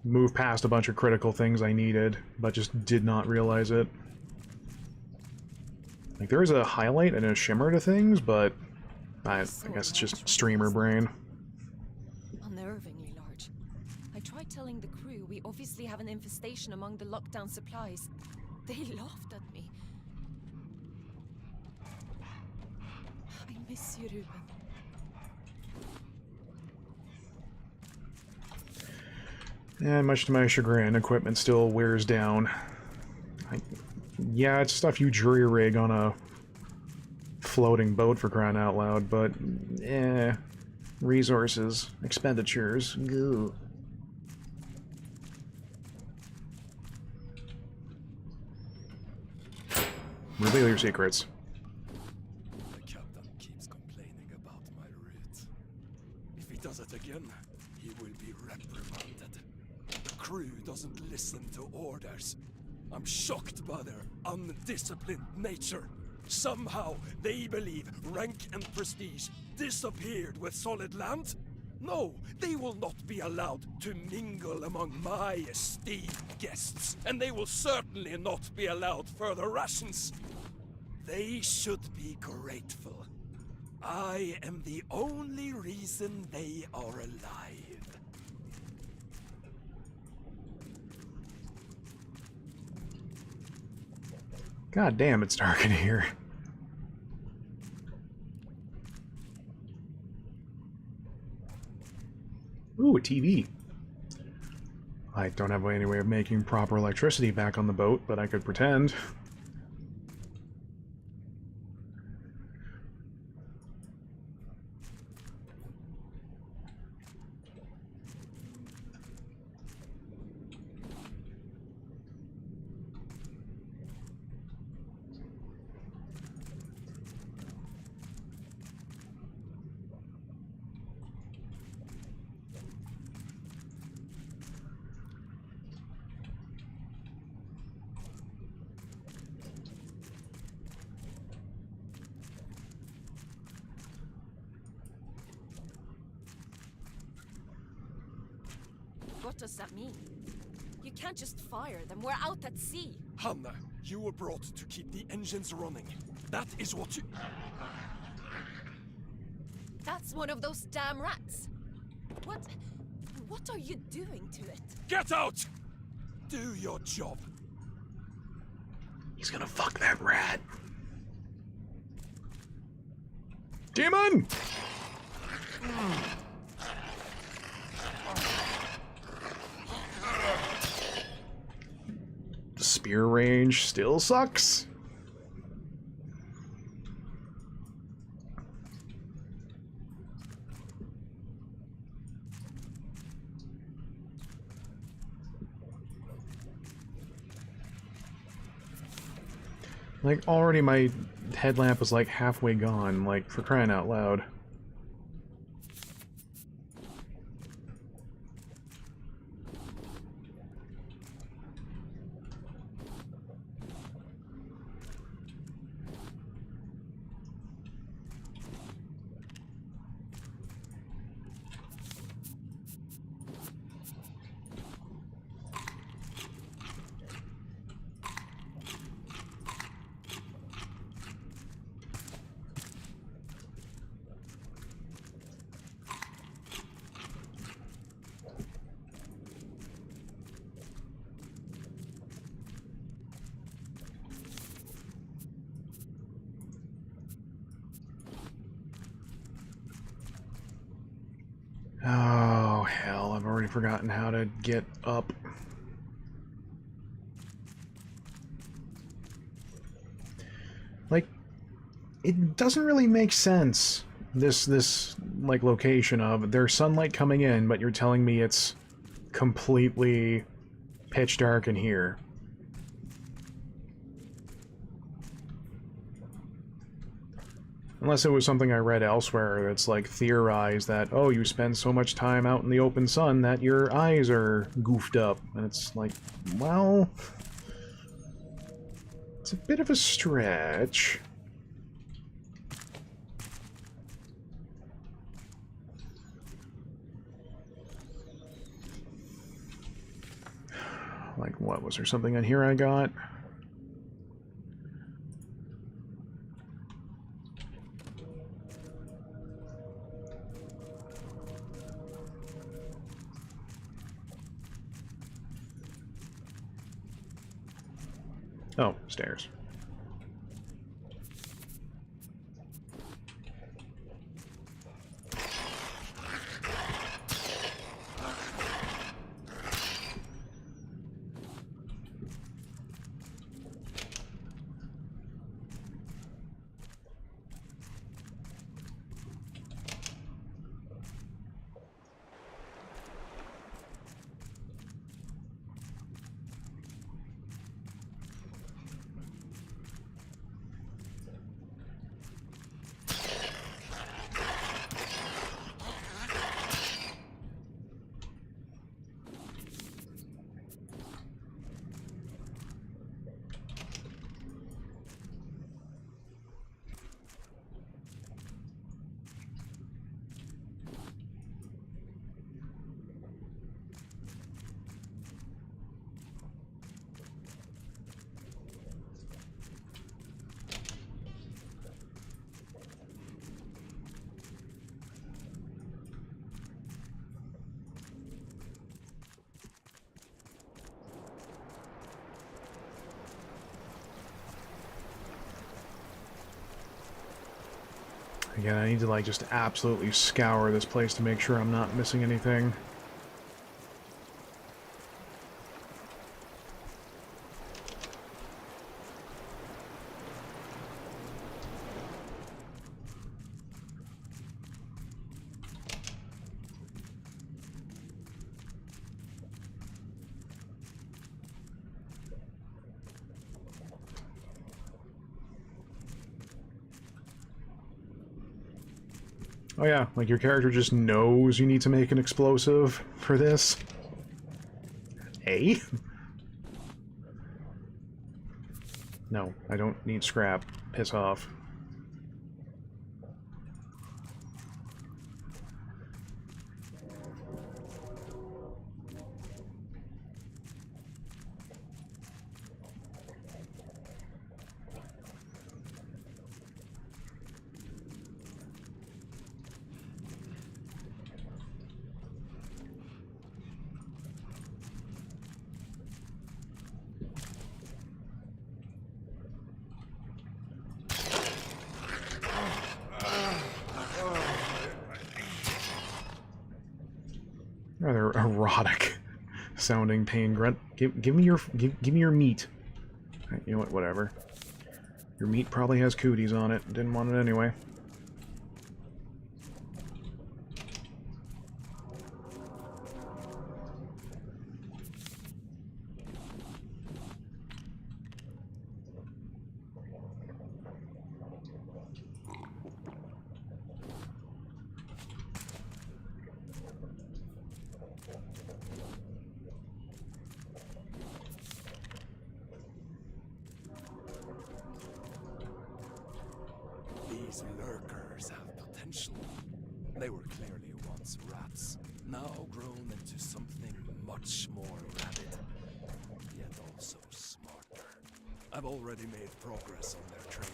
[SPEAKER 1] moved past a bunch of critical things I needed, but just did not realize it. Like, there is a highlight and a shimmer to things, but I guess it's just streamer brain.
[SPEAKER 11] Unnervingly large. I tried telling the crew we obviously have an infestation among the lockdown supplies. They laughed at me. I miss you, Ruben.
[SPEAKER 1] And much to my chagrin, equipment still wears down. Yeah, it's stuff you jury-rig on a floating boat, for crying out loud, but resources, expenditures, goo. Reveal your secrets.
[SPEAKER 6] The then he will be reprimanded. The crew doesn't listen to orders. I'm shocked by their undisciplined nature. Somehow they believe rank and prestige disappeared with solid land? No, they will not be allowed to mingle among my esteemed guests, and they will certainly not be allowed further rations. They should be grateful. I am the only reason they are alive.
[SPEAKER 1] God damn, it's dark in here. Ooh, a TV. I don't have any way of making proper electricity back on the boat, but I could pretend.
[SPEAKER 11] What does that mean? You can't just fire them. We're out at sea.
[SPEAKER 6] Hanna, you were brought to keep the engines running. That is what you...
[SPEAKER 11] That's one of those damn rats. What are you doing to it?
[SPEAKER 6] Get out! Do your job.
[SPEAKER 1] He's gonna fuck that rat. Demon! The spear range still sucks. Like, already my headlamp was like halfway gone, like, for crying out loud. Oh, hell, I've already forgotten how to get up. Like, it doesn't really make sense, this like, location of there's sunlight coming in, but you're telling me it's completely pitch dark in here. Unless it was something I read elsewhere that's like theorized that, oh, you spend so much time out in the open sun that your eyes are goofed up. And it's like, well, it's a bit of a stretch. Like, what? Was there something in here I got? Oh, stairs. Again, I need to, like, just absolutely scour this place to make sure I'm not missing anything. Oh yeah, like your character just knows you need to make an explosive for this? Eh? No, I don't need scrap. Piss off. Rather erotic sounding pain grunt. Give me your meat. You know what, whatever. Your meat probably has cooties on it. Didn't want it anyway.
[SPEAKER 6] These lurkers have potential. They were clearly once rats, now grown into something much more rabid, yet also smarter. I've already made progress on their training.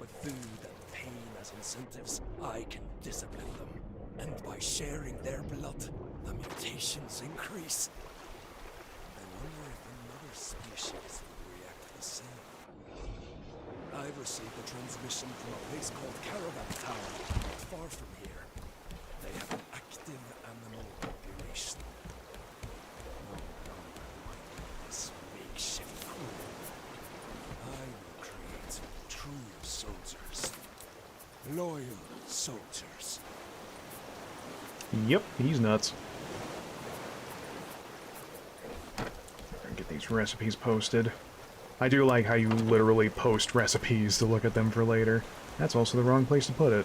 [SPEAKER 6] With food and pain as incentives, I can discipline them. And by sharing their blood, the mutations increase. I wonder if another species would react the same. I've received a transmission from a place called Caravan Town, not far from here. They have an active animal population. No longer minding this makeshift crew. I will create true soldiers. Loyal soldiers.
[SPEAKER 1] Yep, he's nuts. Get these recipes posted. I do like how you literally post recipes to look at them for later. That's also the wrong place to put it.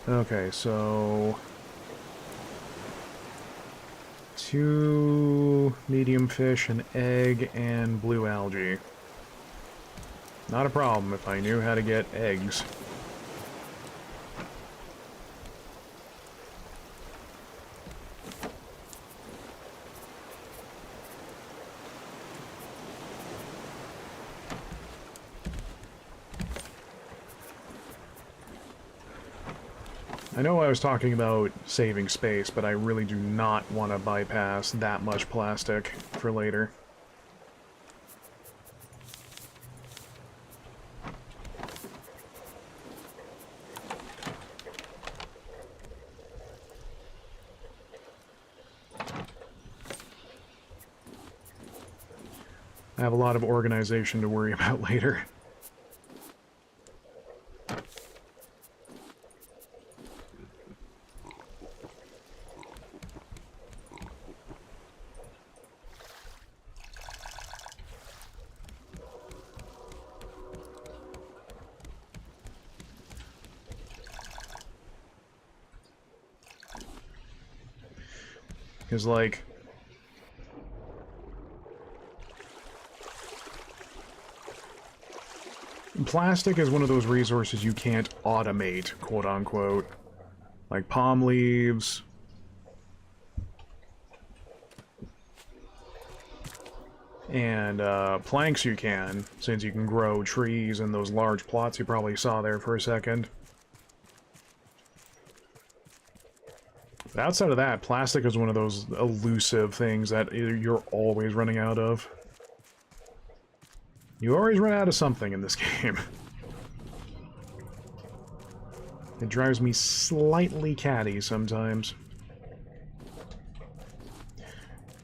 [SPEAKER 1] Okay, so... 2 medium fish, an egg, and blue algae. Not a problem if I knew how to get eggs. I know I was talking about saving space, but I really do not want to bypass that much plastic for later. I have a lot of organization to worry about later. Because, like... plastic is one of those resources you can't automate, quote-unquote. Like palm leaves... and, planks you can, since you can grow trees in those large plots you probably saw there for a second. But outside of that, plastic is one of those elusive things that you're always running out of. You always run out of something in this game. It drives me slightly catty sometimes.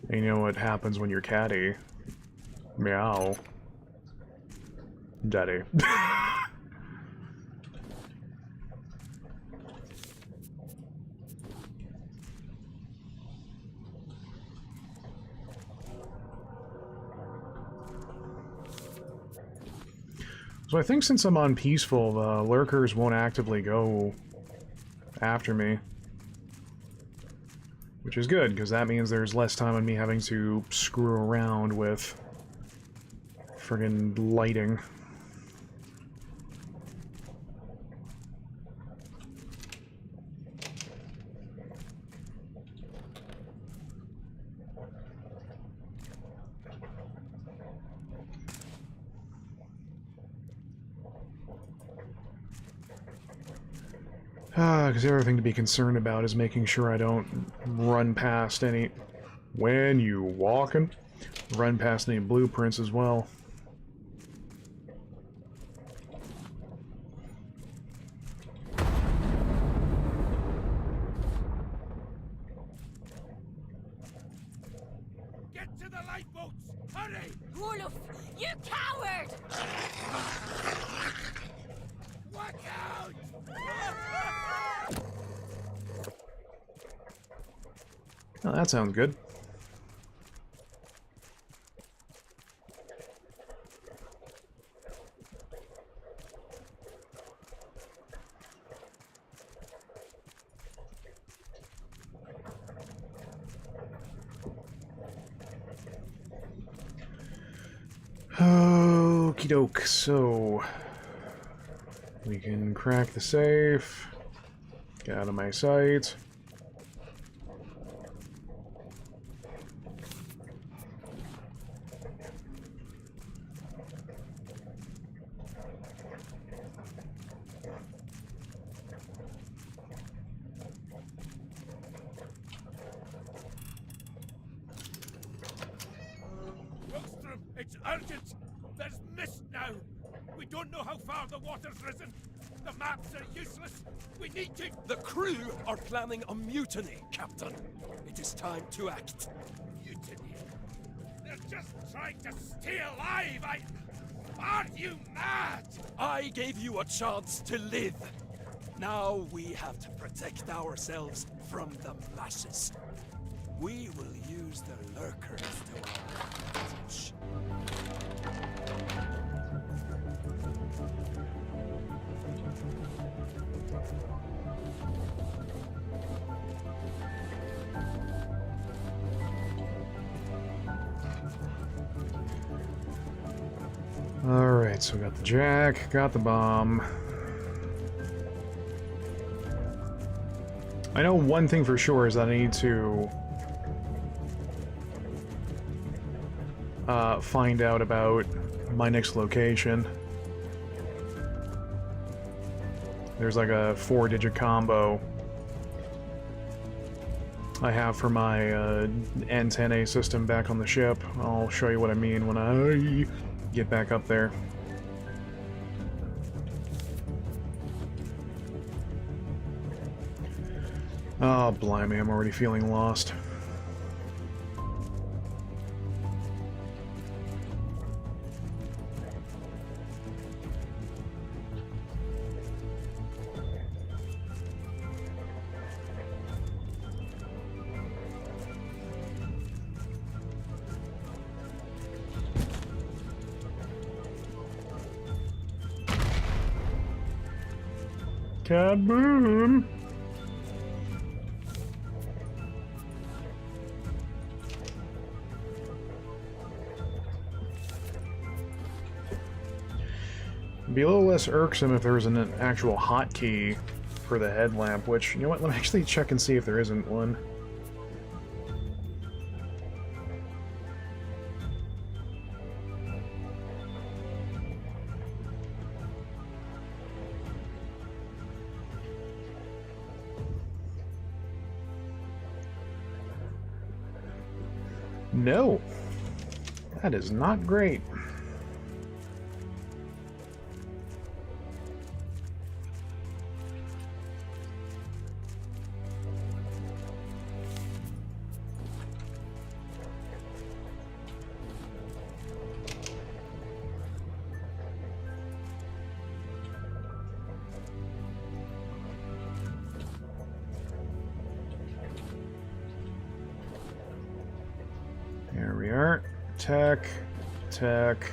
[SPEAKER 1] And you know what happens when you're catty? Meow. Daddy. So I think since I'm on peaceful, the lurkers won't actively go after me. Which is good, because that means there's less time on me having to screw around with friggin' lighting. Because the other thing to be concerned about is making sure I don't run past any... When you walking, run past any blueprints as well.
[SPEAKER 10] Get to the lifeboats! Hurry!
[SPEAKER 11] Olaf, you coward!
[SPEAKER 10] Watch out!
[SPEAKER 1] Oh, that sounds good. Okie doke, so we can crack the safe, get out of my sight.
[SPEAKER 10] It's urgent! There's mist now! We don't know how far the water's risen! The maps are useless! We need to...
[SPEAKER 6] The crew are planning a mutiny, Captain. It is time to act.
[SPEAKER 10] Mutiny? They're just trying to stay alive! Are you mad?
[SPEAKER 6] I gave you a chance to live. Now we have to protect ourselves from the masses. We will use the lurkers to our advantage.
[SPEAKER 1] Alright, so we got the jack, got the bomb. I know one thing for sure is that I need to find out about my next location. There's like a 4-digit combo I have for my N10A system back on the ship. I'll show you what I mean when I get back up there. Oh, blimey, I'm already feeling lost. Kaboom! It'd be a little less irksome if there was an actual hotkey for the headlamp, which, you know what, let me actually check and see if there isn't one. No. That is not great. we are. Tech. Tech.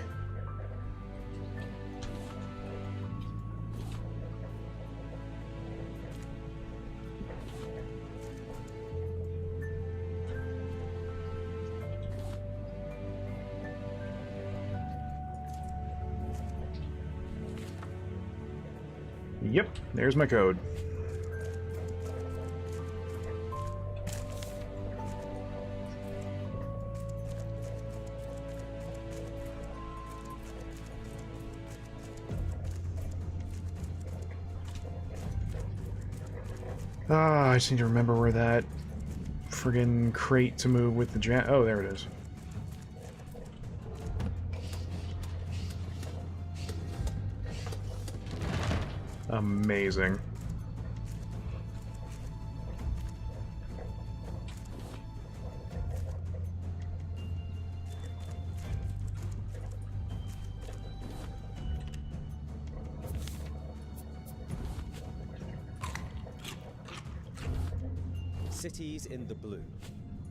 [SPEAKER 1] Yep, there's my code. Ah, I just need to remember where that friggin' crate to move with the jam. Oh, there it is. Amazing.
[SPEAKER 12] Cities in the blue,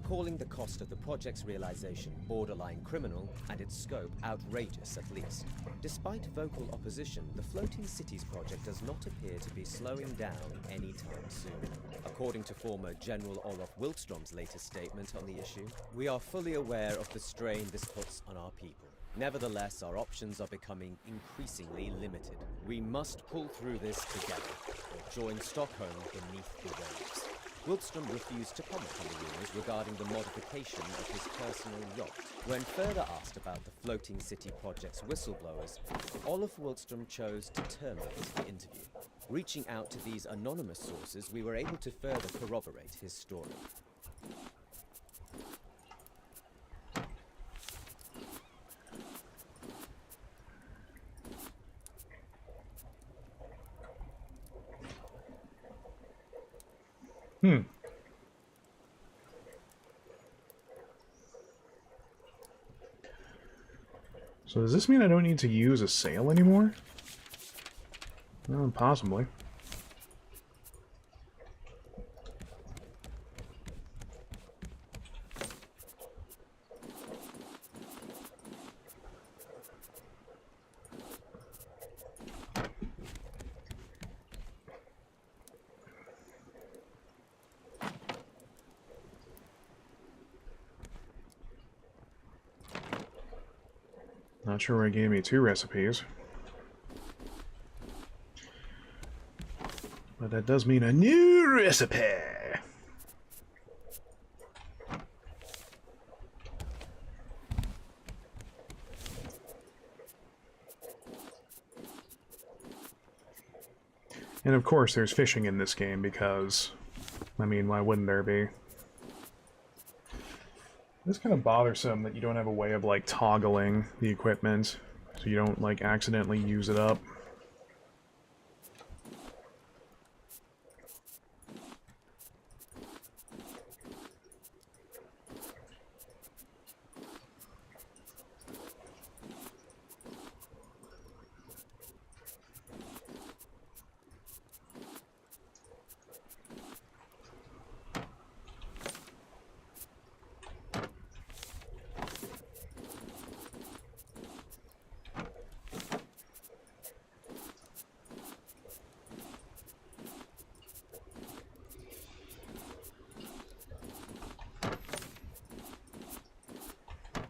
[SPEAKER 12] calling the cost of the project's realization borderline criminal and its scope outrageous at least. Despite vocal opposition, the Floating Cities project does not appear to be slowing down anytime soon. According to former General Olaf Wiltstrom's latest statement on the issue, we are fully aware of the strain this puts on our people. Nevertheless, our options are becoming increasingly limited. We must pull through this together, or join Stockholm beneath the waves. Wiltstrom refused to comment on the rumours regarding the modification of his personal yacht. When further asked about the Floating City project's whistleblowers, Olaf Wiltstrom chose to terminate the interview. Reaching out to these anonymous sources, we were able to further corroborate his story.
[SPEAKER 1] So does this mean I don't need to use a sail anymore? Well, possibly. Not sure why it gave me 2 recipes. But that does mean a new recipe! And of course there's fishing in this game because, I mean, why wouldn't there be? It's kind of bothersome that you don't have a way of, like, toggling the equipment so you don't, like, accidentally use it up.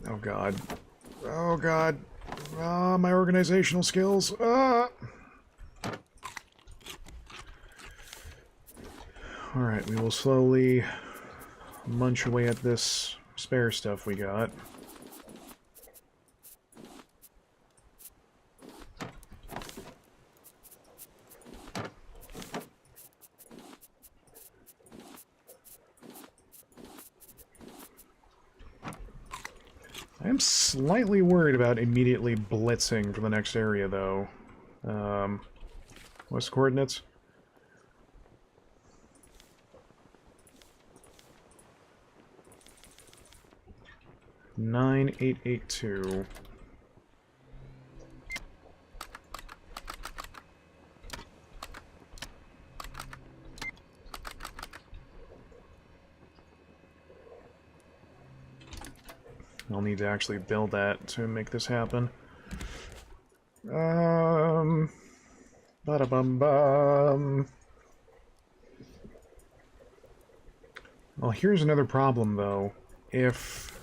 [SPEAKER 1] Oh god. Oh god. Ah, my organizational skills. Ah! Alright, we will slowly munch away at this spare stuff we got. I am slightly worried about immediately blitzing for the next area, though. What's the coordinates? (9882). I'll need to actually build that to make this happen. Ba-da-bum-bum. Well, here's another problem, though. If...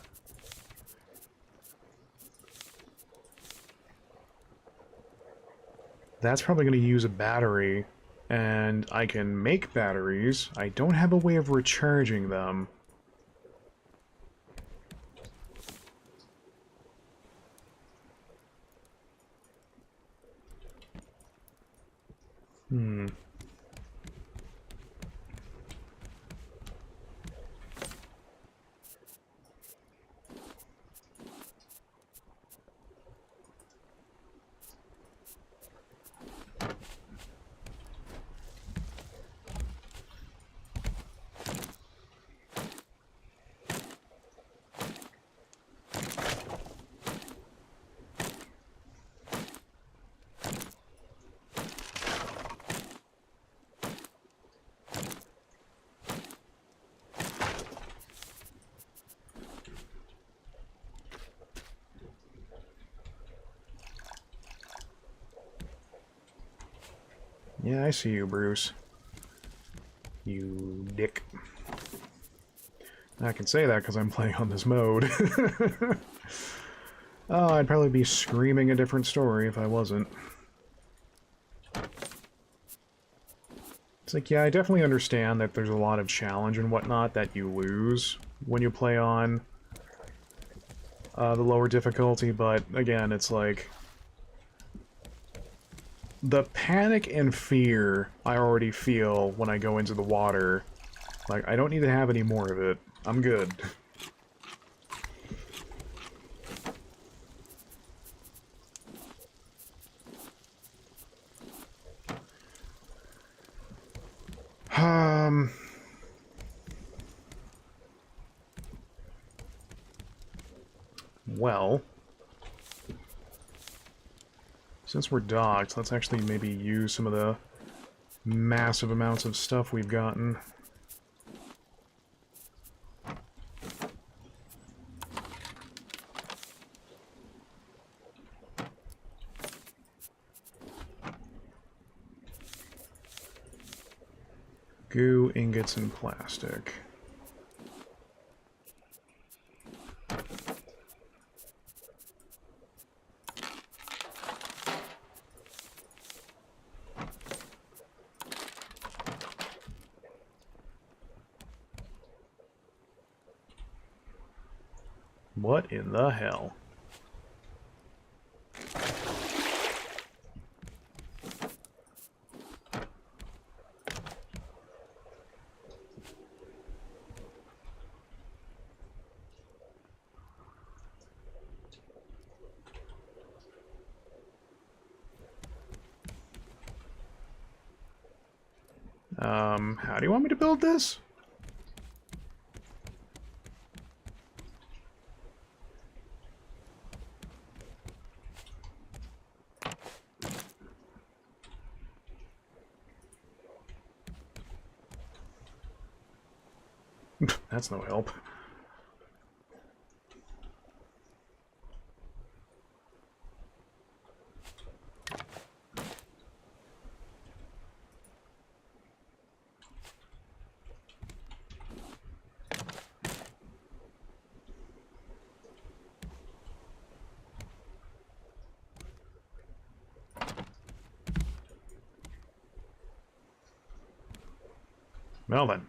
[SPEAKER 1] That's probably going to use a battery, and I can make batteries. I don't have a way of recharging them. Hmm. Yeah, I see you, Bruce. You dick. I can say that because I'm playing on this mode. Oh, I'd probably be screaming a different story if I wasn't. It's like, yeah, I definitely understand that there's a lot of challenge and whatnot that you lose when you play on the lower difficulty, but again, it's like... The panic and fear I already feel when I go into the water, like, I don't need to have any more of it. I'm good. Well... Since we're docked, let's actually maybe use some of the massive amounts of stuff we've gotten. Goo, ingots, and plastic. What in the hell? How do you want me to build this? That's no help. Well then.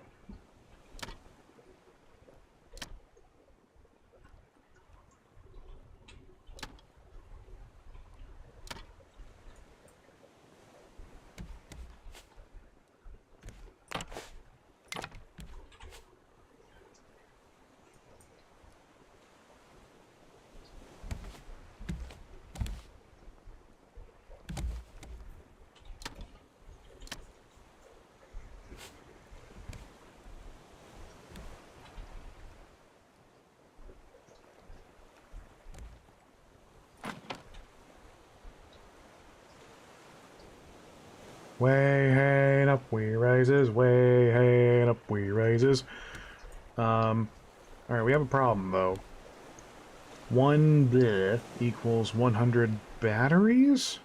[SPEAKER 1] Way hey, up we raises, way hey, up we raises. Alright, we have a problem, though. 1 bleh equals 100 batteries?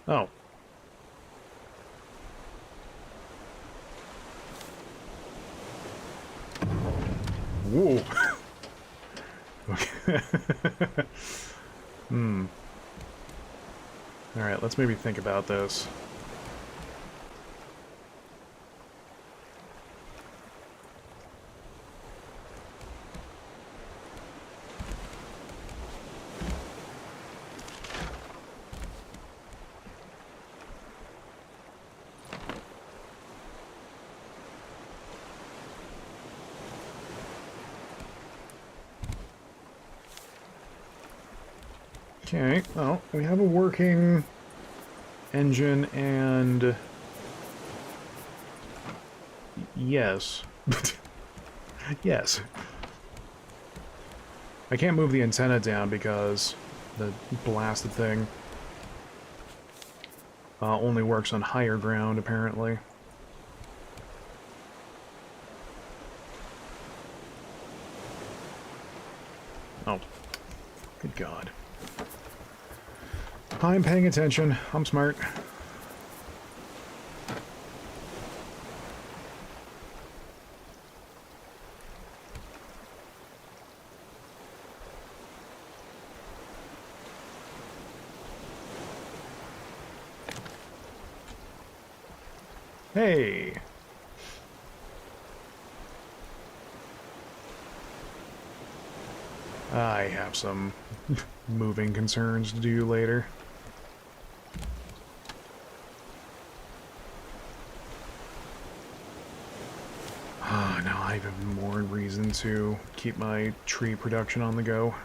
[SPEAKER 1] Oh. Whoa. Okay. Alright, let's maybe think about this. Okay, well, we have a working engine and... yes. Yes. I can't move the antenna down because the blasted thing only works on higher ground, apparently. Oh. Good God. I'm paying attention. I'm smart. Hey! I have some moving concerns to do later. Now I have even more reason to keep my tree production on the go.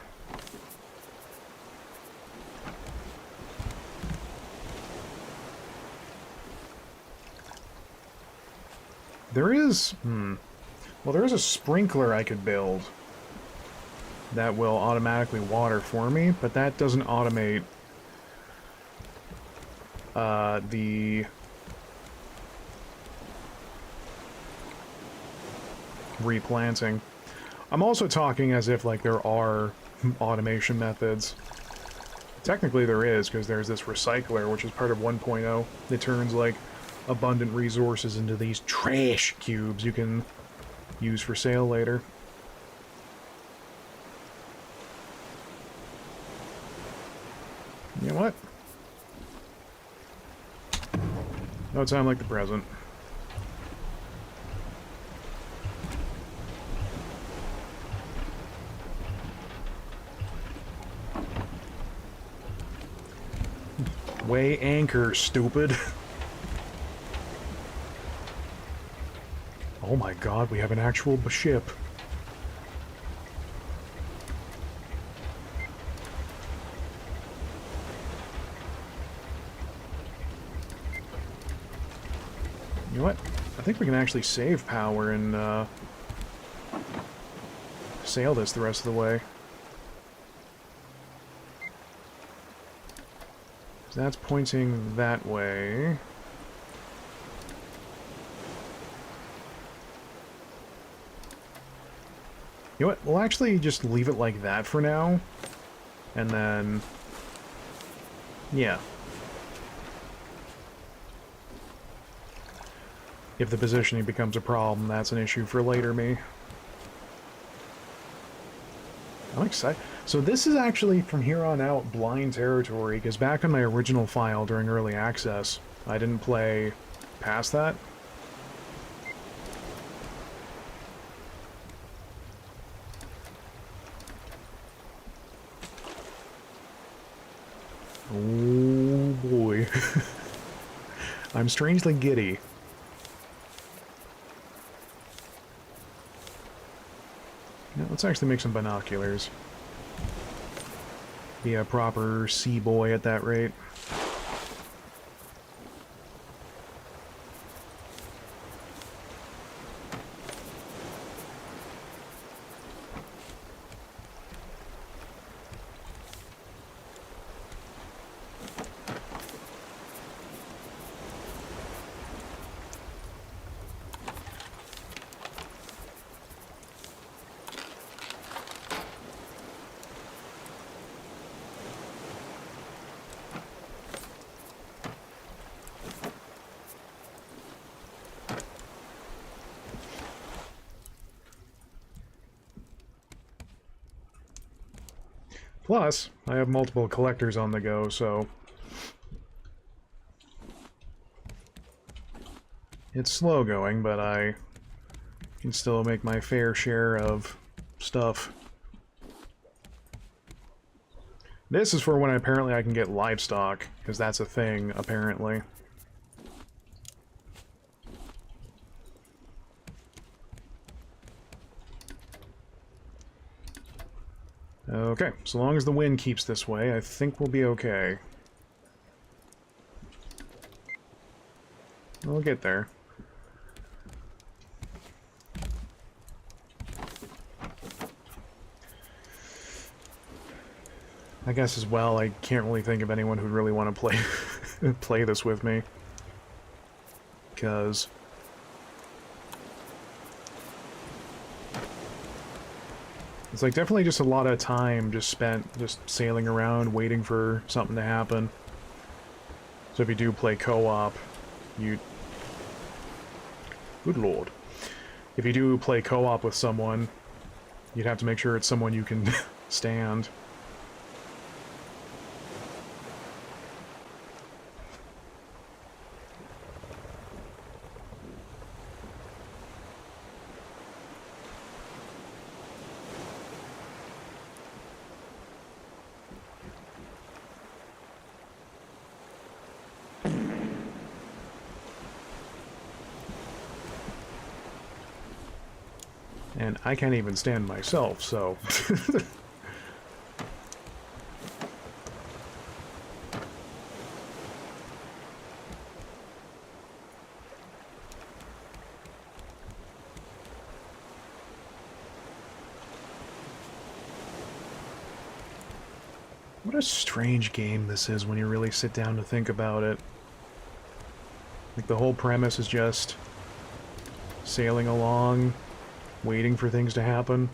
[SPEAKER 1] There is... well, there is a sprinkler I could build that will automatically water for me, but that doesn't automate the replanting. I'm also talking as if, like, there are automation methods. Technically there is, because there's this recycler, which is part of 1.0. It turns, like, abundant resources into these trash cubes you can use for sale later. You know what? No time like the present. Weigh anchor, stupid. Oh my God, we have an actual ship. You know what? I think we can actually save power and sail this the rest of the way. That's pointing that way. You know what? We'll actually just leave it like that for now. And then... yeah. If the positioning becomes a problem, that's an issue for later me. I'm excited. So this is actually, from here on out, blind territory, because back on my original file during early access, I didn't play past that. Oh boy. I'm strangely giddy. Yeah, let's actually make some binoculars. Be a proper sea boy at that rate. Plus, I have multiple collectors on the go, so it's slow going, but I can still make my fair share of stuff. This is for when apparently I can get livestock, because that's a thing, apparently. Okay, so long as the wind keeps this way, I think we'll be okay. We'll get there. I guess as well, I can't really think of anyone who'd really want to play play this with me. Because it's like definitely just a lot of time just spent just sailing around waiting for something to happen. So if you do play co-op, you... Good lord. If you do play co-op with someone, you'd have to make sure it's someone you can stand. And I can't even stand myself, so... What a strange game this is when you really sit down to think about it. Like, the whole premise is just sailing along, waiting for things to happen.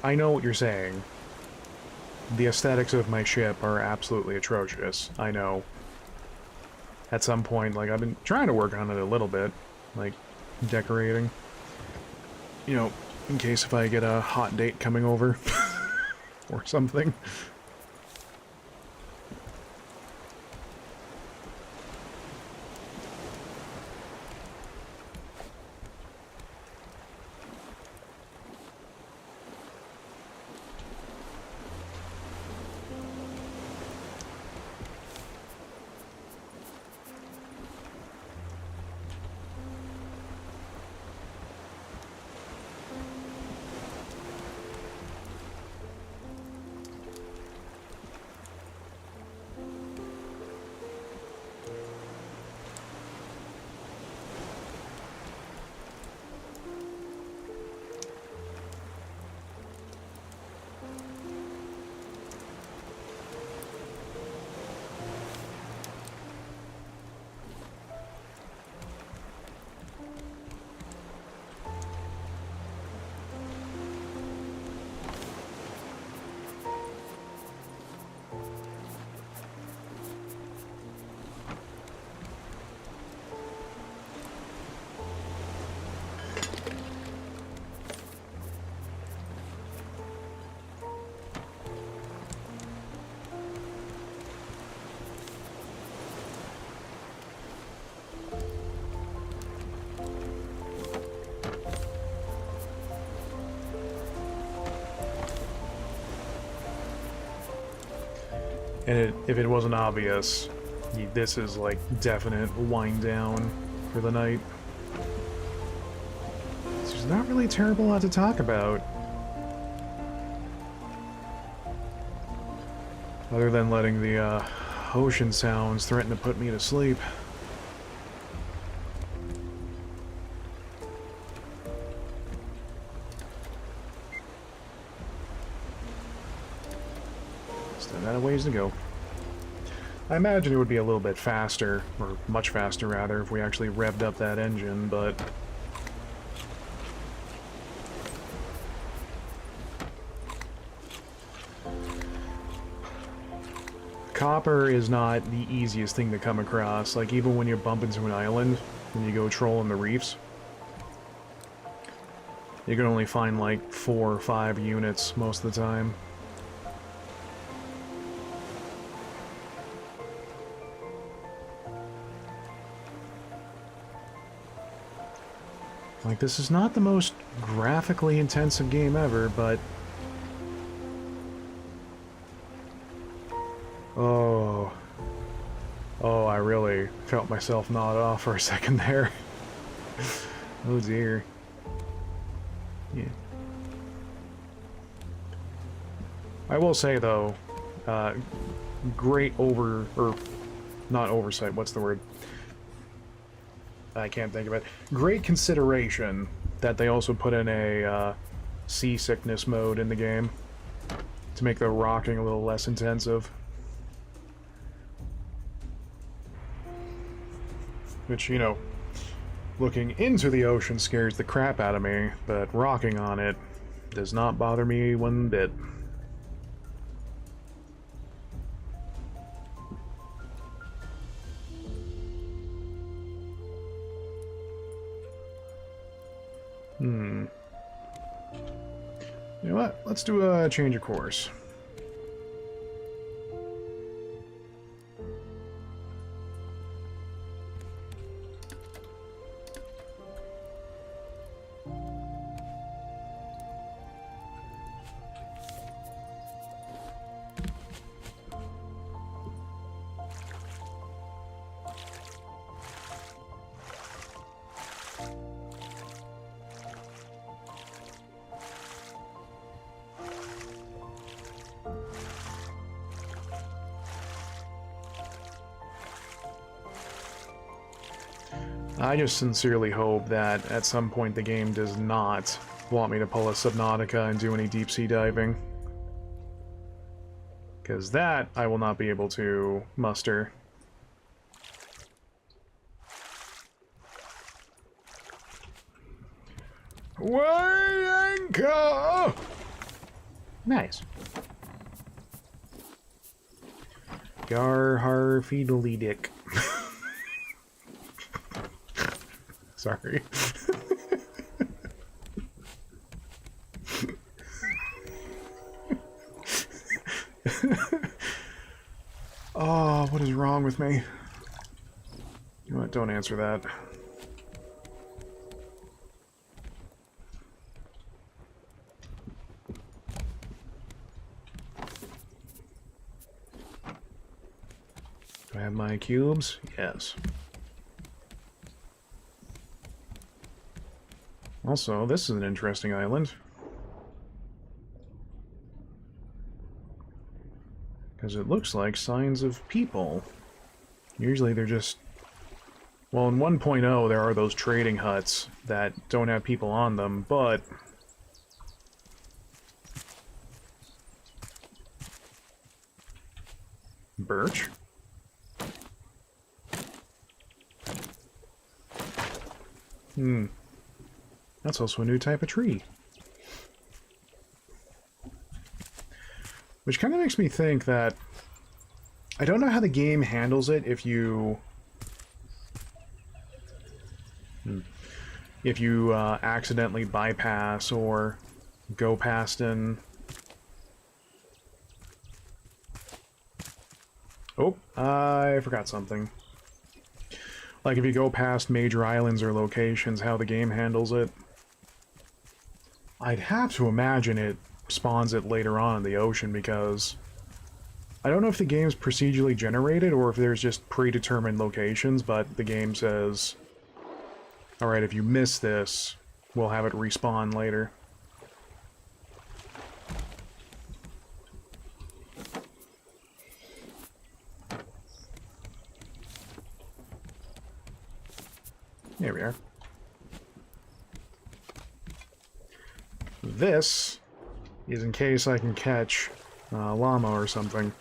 [SPEAKER 1] I know what you're saying. The aesthetics of my ship are absolutely atrocious. I know. At some point, like, I've been trying to work on it a little bit. Like, decorating. You know, in case if I get a hot date coming over. Or something. And if it wasn't obvious, this is like definite wind down for the night. There's not really a terrible lot to talk about. Other than letting the ocean sounds threaten to put me to sleep. Still got a ways to go. I imagine it would be a little bit faster, or much faster rather, if we actually revved up that engine, but... Copper is not the easiest thing to come across, like even when you bump into an island, when you go trolling the reefs. You can only find like 4 or 5 units most of the time. Like, this is not the most graphically intensive game ever, but... Oh... Oh, I really felt myself nod off for a second there. Oh dear. Yeah. I will say, though, great not oversight, what's the word? I can't think of it. Great consideration that they also put in a seasickness mode in the game to make the rocking a little less intensive. Which, you know, looking into the ocean scares the crap out of me, but rocking on it does not bother me one bit. You know what? Let's do a change of course. I just sincerely hope that at some point the game does not want me to pull a Subnautica and do any deep-sea diving. Because that I will not be able to muster. Weigh anchor! Nice. Gar har fiddly dick. Sorry. Oh, what is wrong with me? You know what? Don't answer that. Do I have my cubes? Yes. Also, this is an interesting island. Because it looks like signs of people. Usually they're just... Well, in 1.0 there are those trading huts that don't have people on them, but... Birch? That's also a new type of tree. Which kind of makes me think that... I don't know how the game handles it if you... If you accidentally bypass or go past an... Oh, I forgot something. Like if you go past major islands or locations, how the game handles it. I'd have to imagine it spawns it later on in the ocean because I don't know if the game's procedurally generated or if there's just predetermined locations, but the game says, alright, if you miss this, we'll have it respawn later. There we are. This is in case I can catch llama or something.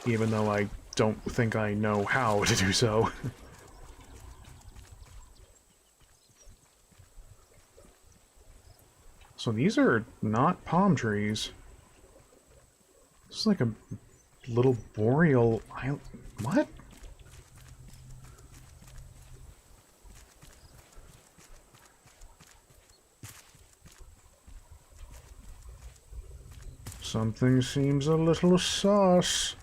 [SPEAKER 1] Even though I don't think I know how to do so. So these are not palm trees. It's like a little boreal island. What? Something seems a little sus.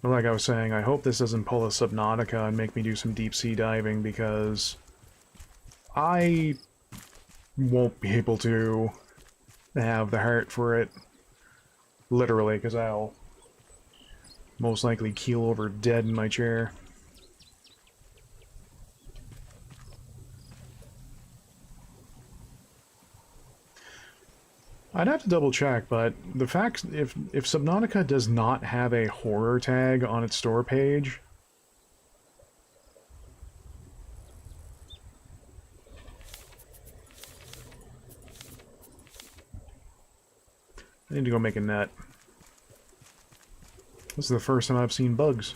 [SPEAKER 1] But like I was saying, I hope this doesn't pull a Subnautica and make me do some deep sea diving, because I won't be able to have the heart for it. Literally, because I'll most likely keel over dead in my chair. I'd have to double check, but the fact, if Subnautica does not have a horror tag on its store page, I need to go make a net. This is the first time I've seen bugs.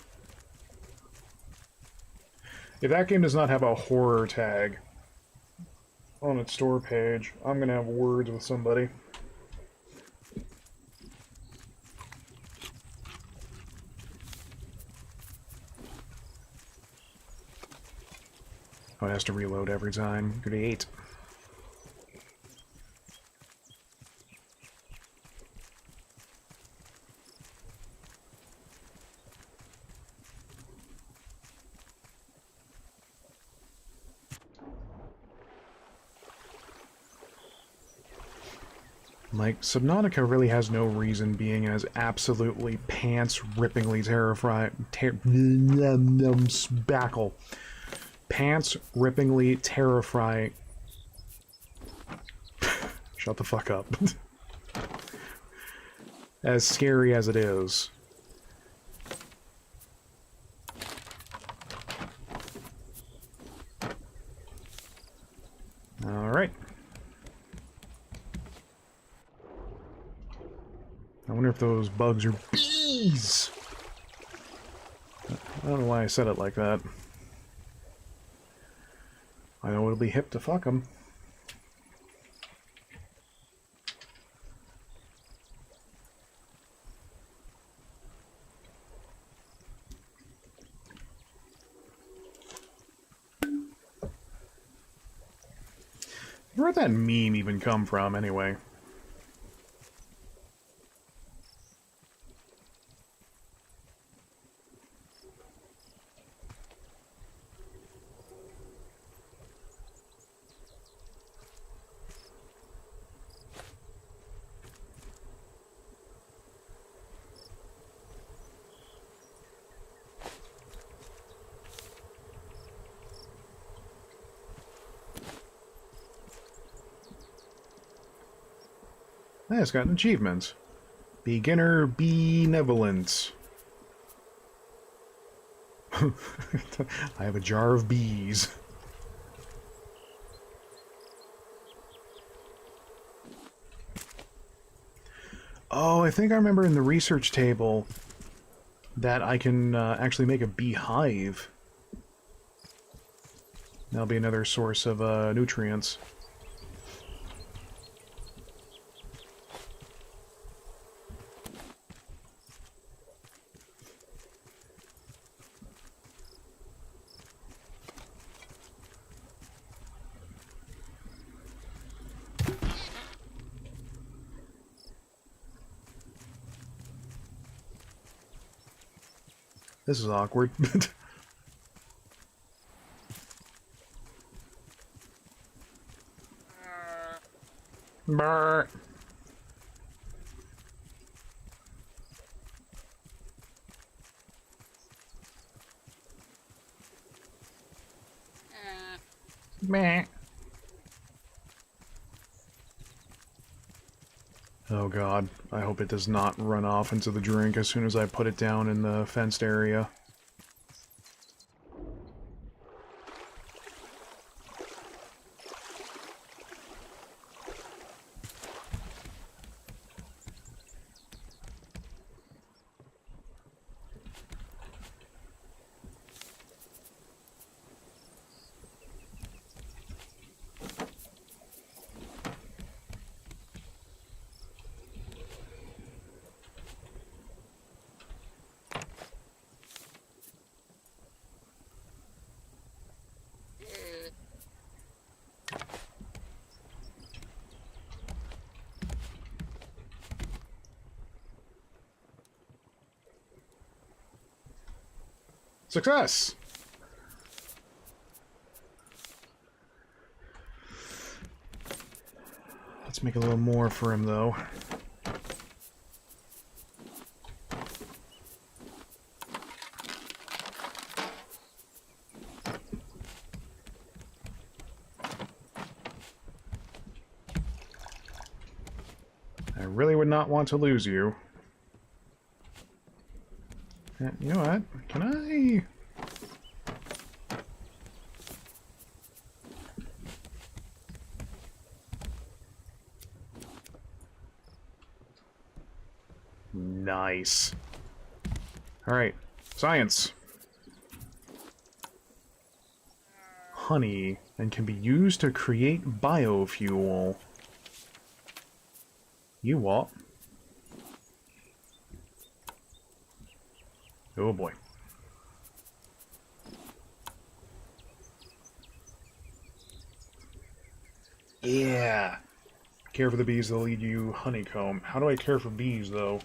[SPEAKER 1] If that game does not have a horror tag on its store page, I'm gonna have words with somebody. Oh, it has to reload every time. Great. Like, Subnautica really has no reason being as absolutely pants-rippingly spackle. Pants-rippingly terrifying. Shut the fuck up. As scary as it is. Alright. I wonder if those bugs are bees! I don't know why I said it like that. I know it'll be hip to fuck them. Where'd that meme even come from, anyway? Hey, it's got an achievement. Beginner Benevolence. I have a jar of bees. Oh, I think I remember in the research table that I can actually make a beehive. That'll be another source of nutrients. This is awkward. Brr. Meh. Oh god, I hope it does not run off into the drink as soon as I put it down in the fenced area. Success! Let's make a little more for him, though. I really would not want to lose you. You know what? Can I... Nice. Alright. Science. Honey, and can be used to create biofuel. You what? Oh boy. Yeah. Care for the bees, they'll lead you honeycomb. How do I care for bees, though?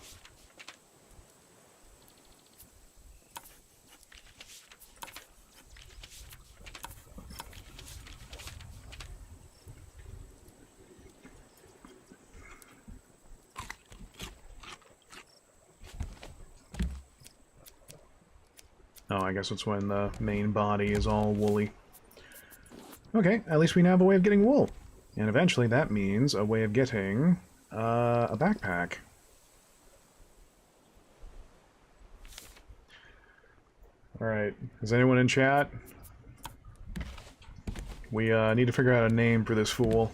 [SPEAKER 1] Oh, I guess it's when the main body is all woolly. Okay, at least we now have a way of getting wool. And eventually that means a way of getting a backpack. Alright, is anyone in chat? We need to figure out a name for this fool.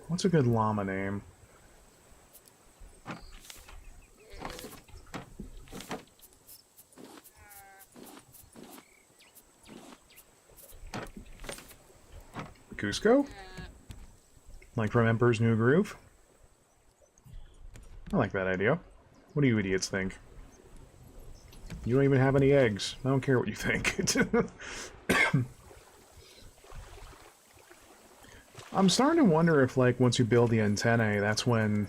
[SPEAKER 1] What's a good llama name? Cusco? Like from Emperor's New Groove? I like that idea. What do you idiots think? You don't even have any eggs. I don't care what you think. I'm starting to wonder if, like, once you build the antennae, that's when,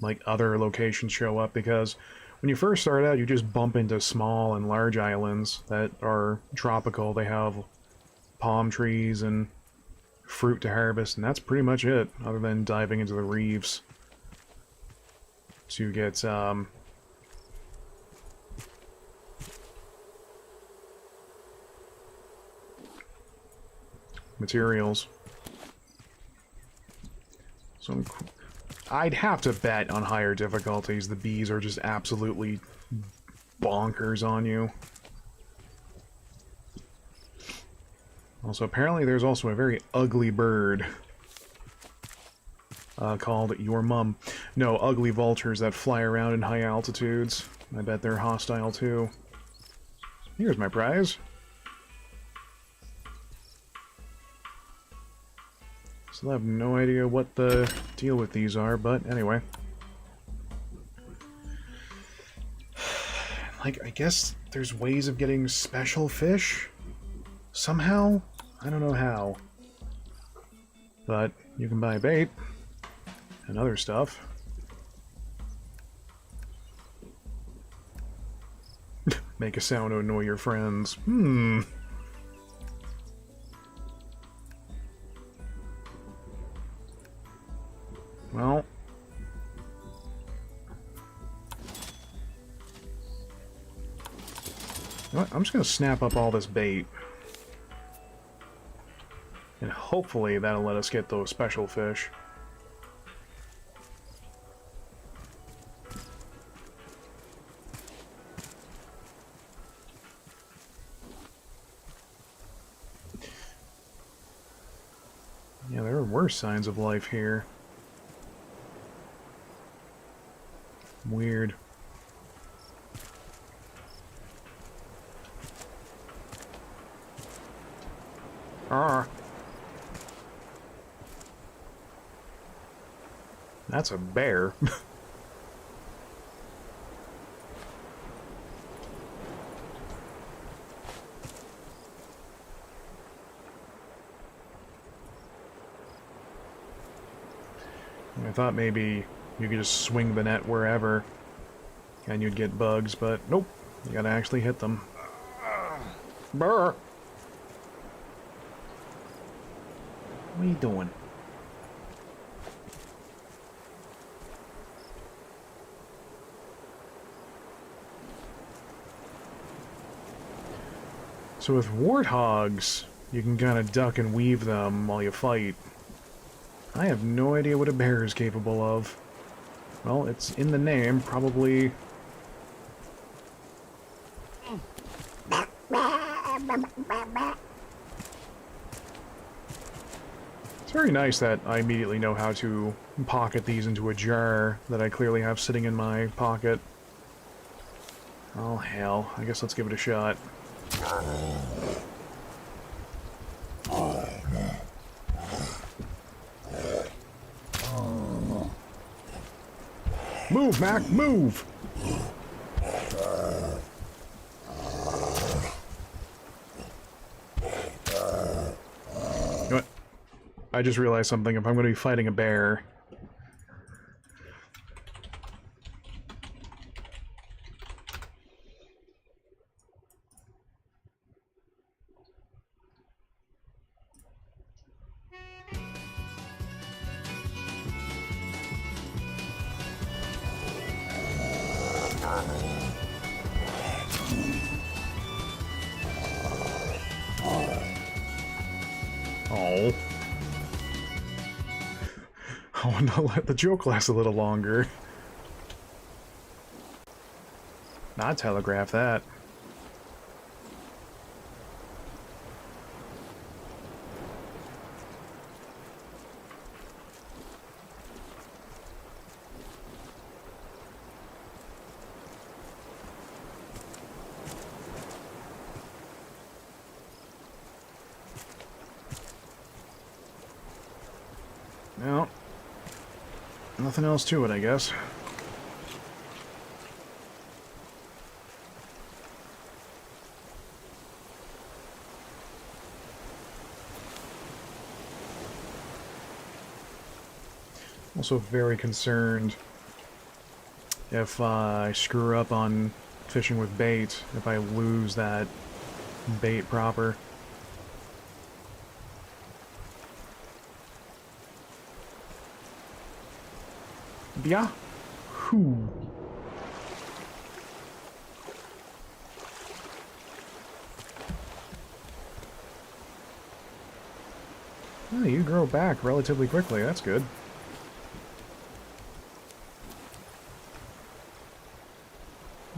[SPEAKER 1] like, other locations show up, because when you first start out, you just bump into small and large islands that are tropical. They have palm trees and fruit to harvest, and that's pretty much it, other than diving into the reefs to get, materials. So I'd have to bet on higher difficulties the bees are just absolutely bonkers on you. Also, apparently there's also a very ugly bird called your mum. No, ugly vultures that fly around in high altitudes. I bet they're hostile too. Here's my prize. Still have no idea what the deal with these are, but anyway. Like, I guess there's ways of getting special fish? Somehow? I don't know how. But you can buy bait and other stuff. Make a sound to annoy your friends. Well, you know what? I'm just going to snap up all this bait. And hopefully that'll let us get those special fish. Yeah, there are worse signs of life here. Weird. Ah. That's a bear. I thought maybe you could just swing the net wherever and you'd get bugs, but nope. You gotta actually hit them. Brr! What are you doing? So with warthogs, you can kind of duck and weave them while you fight. I have no idea what a bear is capable of. Well, it's in the name, probably... It's very nice that I immediately know how to pocket these into a jar that I clearly have sitting in my pocket. Oh hell, I guess let's give it a shot. Move, Mac, move! You know what? I just realized something. If I'm going to be fighting a bear... Oh. I want to let the joke last a little longer. Not telegraph that. No. Nothing else to it, I guess. Also very concerned if I screw up on fishing with bait, if I lose that bait proper. Yeah. Whew. Oh, you grow back relatively quickly. That's good.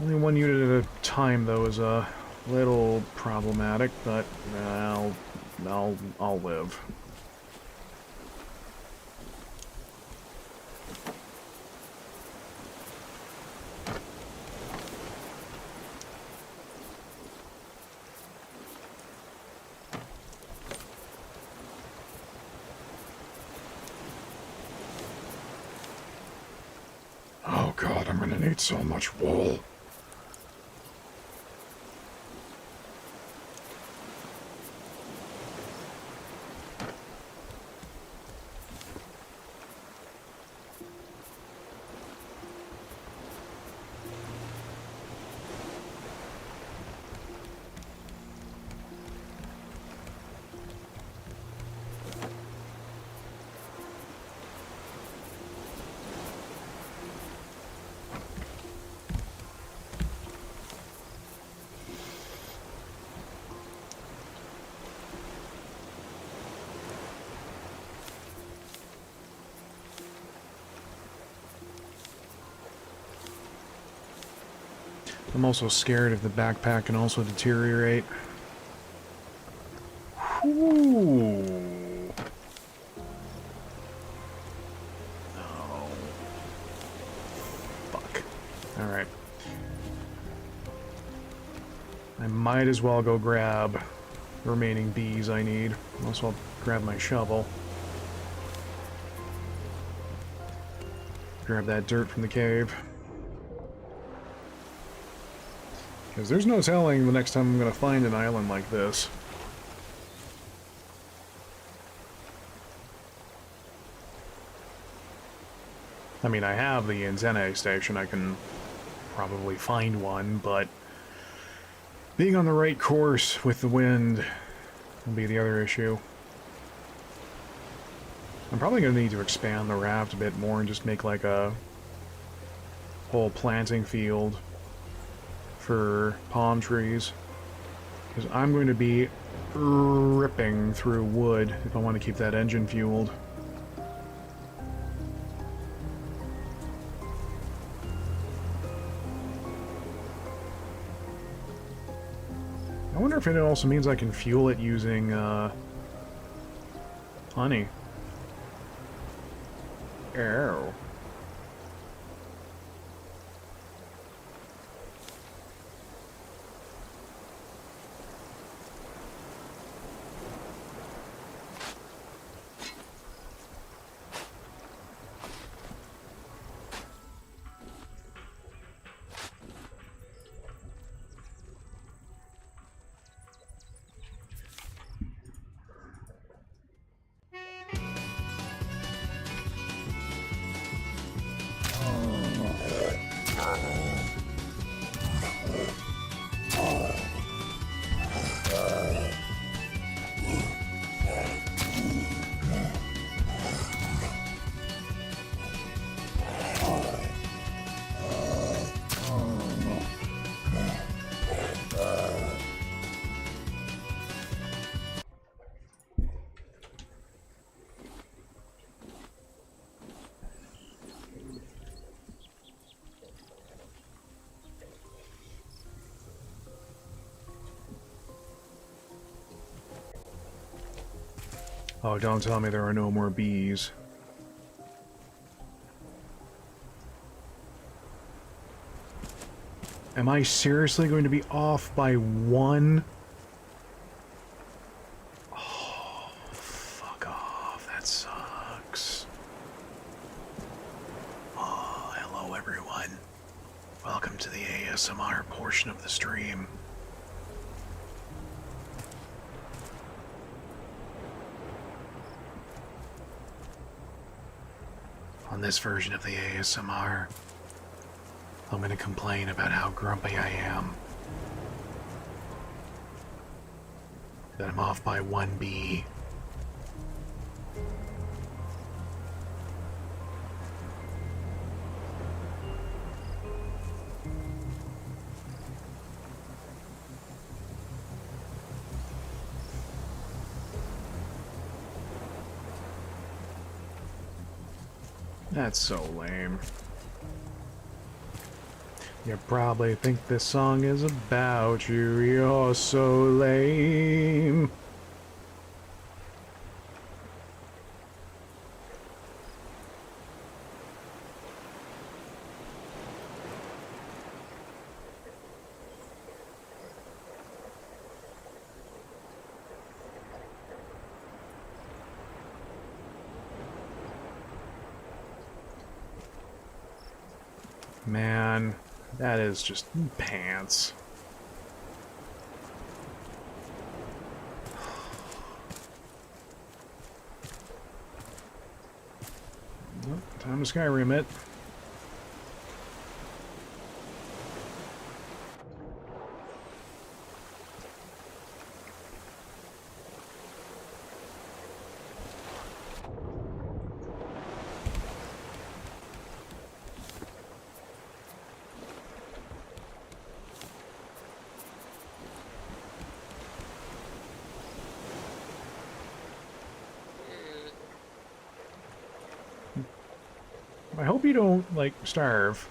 [SPEAKER 1] Only one unit at a time, though, is a little problematic, but I'll live. Oh god, I'm gonna need so much wool. I'm also scared if the backpack can also deteriorate. Ooh. Oh. Fuck. Alright. I might as well go grab the remaining bees I need. Also, I'll grab my shovel. Grab that dirt from the cave. Because there's no telling the next time I'm going to find an island like this. I mean, I have the antennae station, I can probably find one, but being on the right course with the wind will be the other issue. I'm probably going to need to expand the raft a bit more and just make like a whole planting field for palm trees. Because I'm going to be ripping through wood if I want to keep that engine fueled. I wonder if it also means I can fuel it using honey. Ow. Oh, don't tell me there are no more bees. Am I seriously going to be off by one? Oh, fuck off. That sucks. Oh, hello everyone. Welcome to the ASMR portion of the stream. On this version of the ASMR, I'm going to complain about how grumpy I am. That I'm off by one bee. That's so lame. You probably think this song is about you, you're so lame. Man, that is just pants. Time to Skyrim it. I hope you don't, like, starve.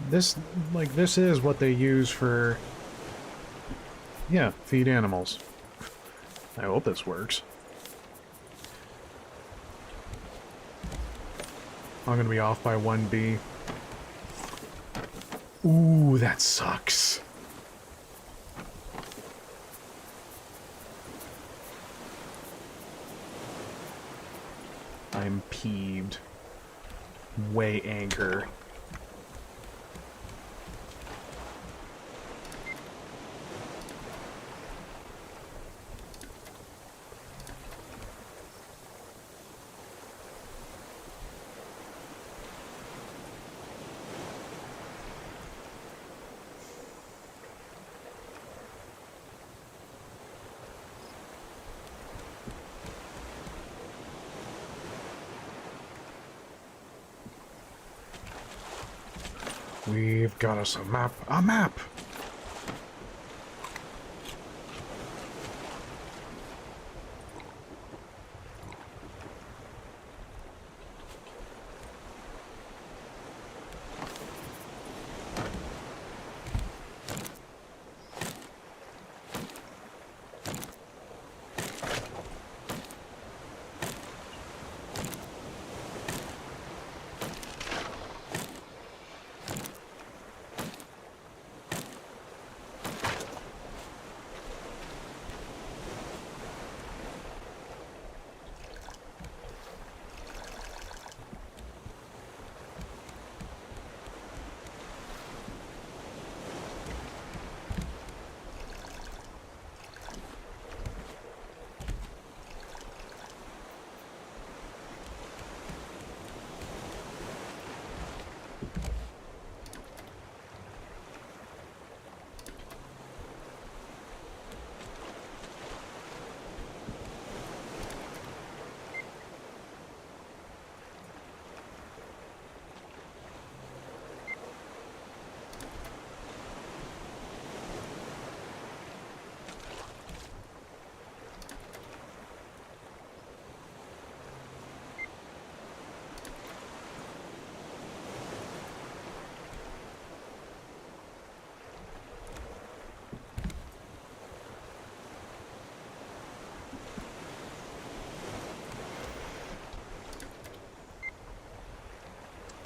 [SPEAKER 1] This is what they use for, yeah, feed animals. I hope this works. I'm gonna be off by one bee. Ooh, that sucks. I'm peeved. Way anchor. We've got us a map. A map!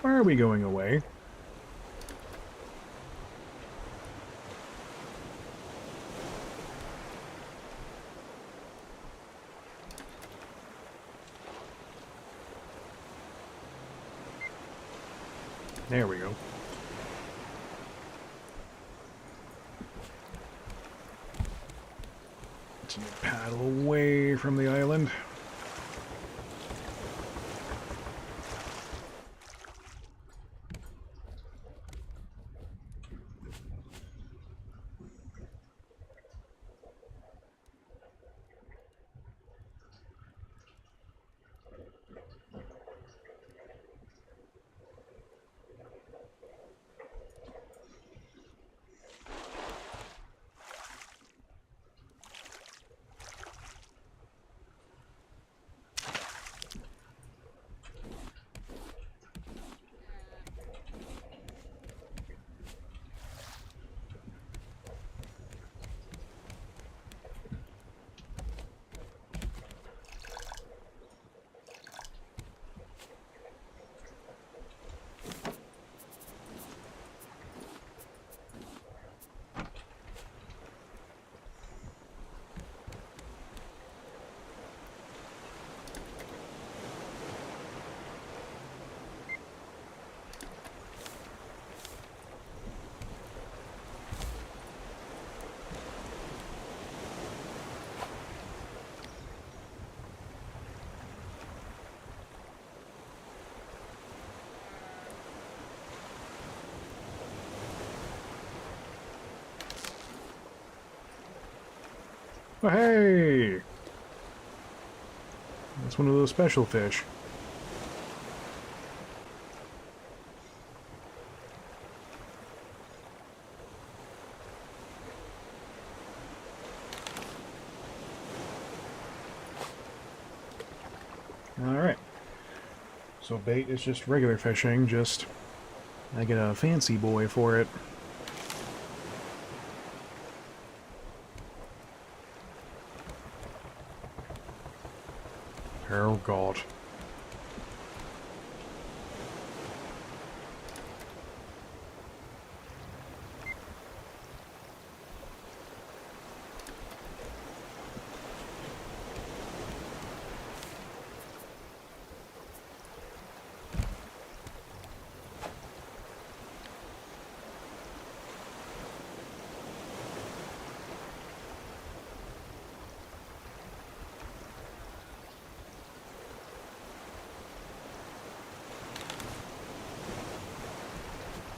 [SPEAKER 1] Why are we going away? There we go. Let's paddle away from the island. Oh, hey! That's one of those special fish. Alright. So bait is just regular fishing, just I get a fancy boy for it. Oh god.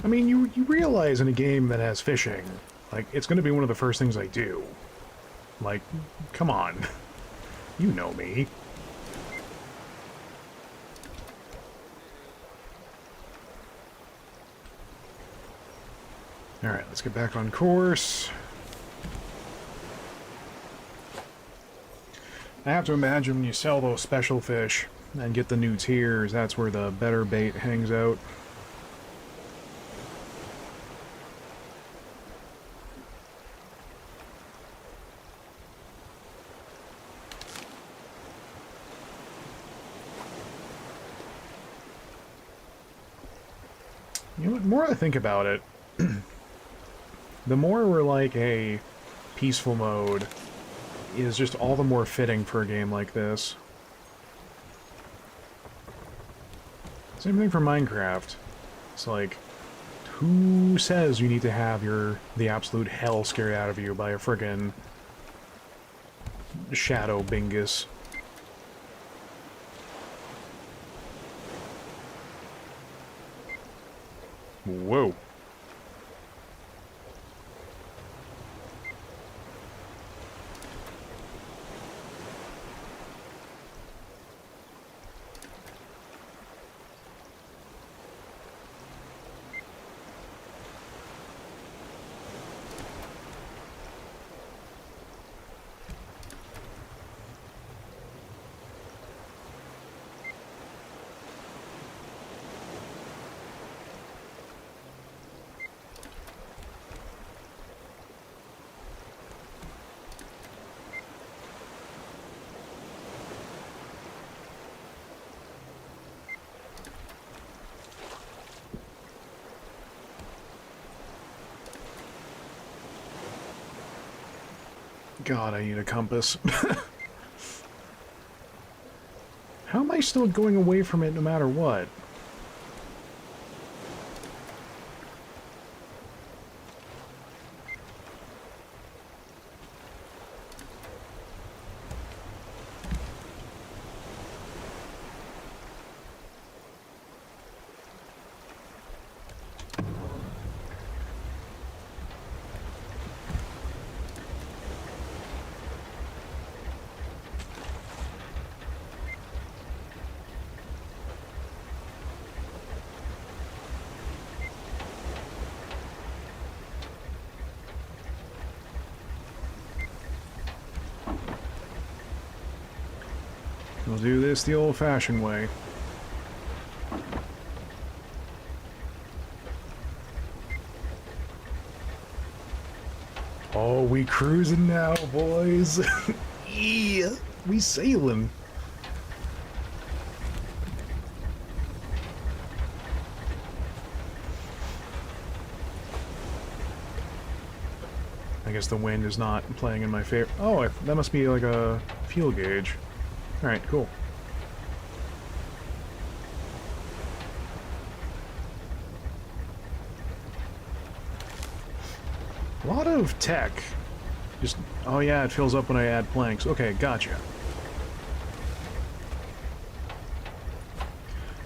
[SPEAKER 1] I mean, you realize in a game that has fishing, like, it's going to be one of the first things I do. Like, come on. You know me. Alright, let's get back on course. I have to imagine when you sell those special fish and get the new tiers, that's where the better bait hangs out. You know what, the more I think about it, the more we're like a peaceful mode is just all the more fitting for a game like this. Same thing for Minecraft. It's like, who says you need to have the absolute hell scared out of you by a friggin' shadow bingus? Whoa. God, I need a compass. How am I still going away from it no matter what? We'll do this the old-fashioned way. Oh, we cruising now, boys. Yeah, we sailing. I guess the wind is not playing in my favor. Oh, that must be like a fuel gauge. Alright, cool. A lot of tech. Just, oh yeah, it fills up when I add planks. Okay, gotcha.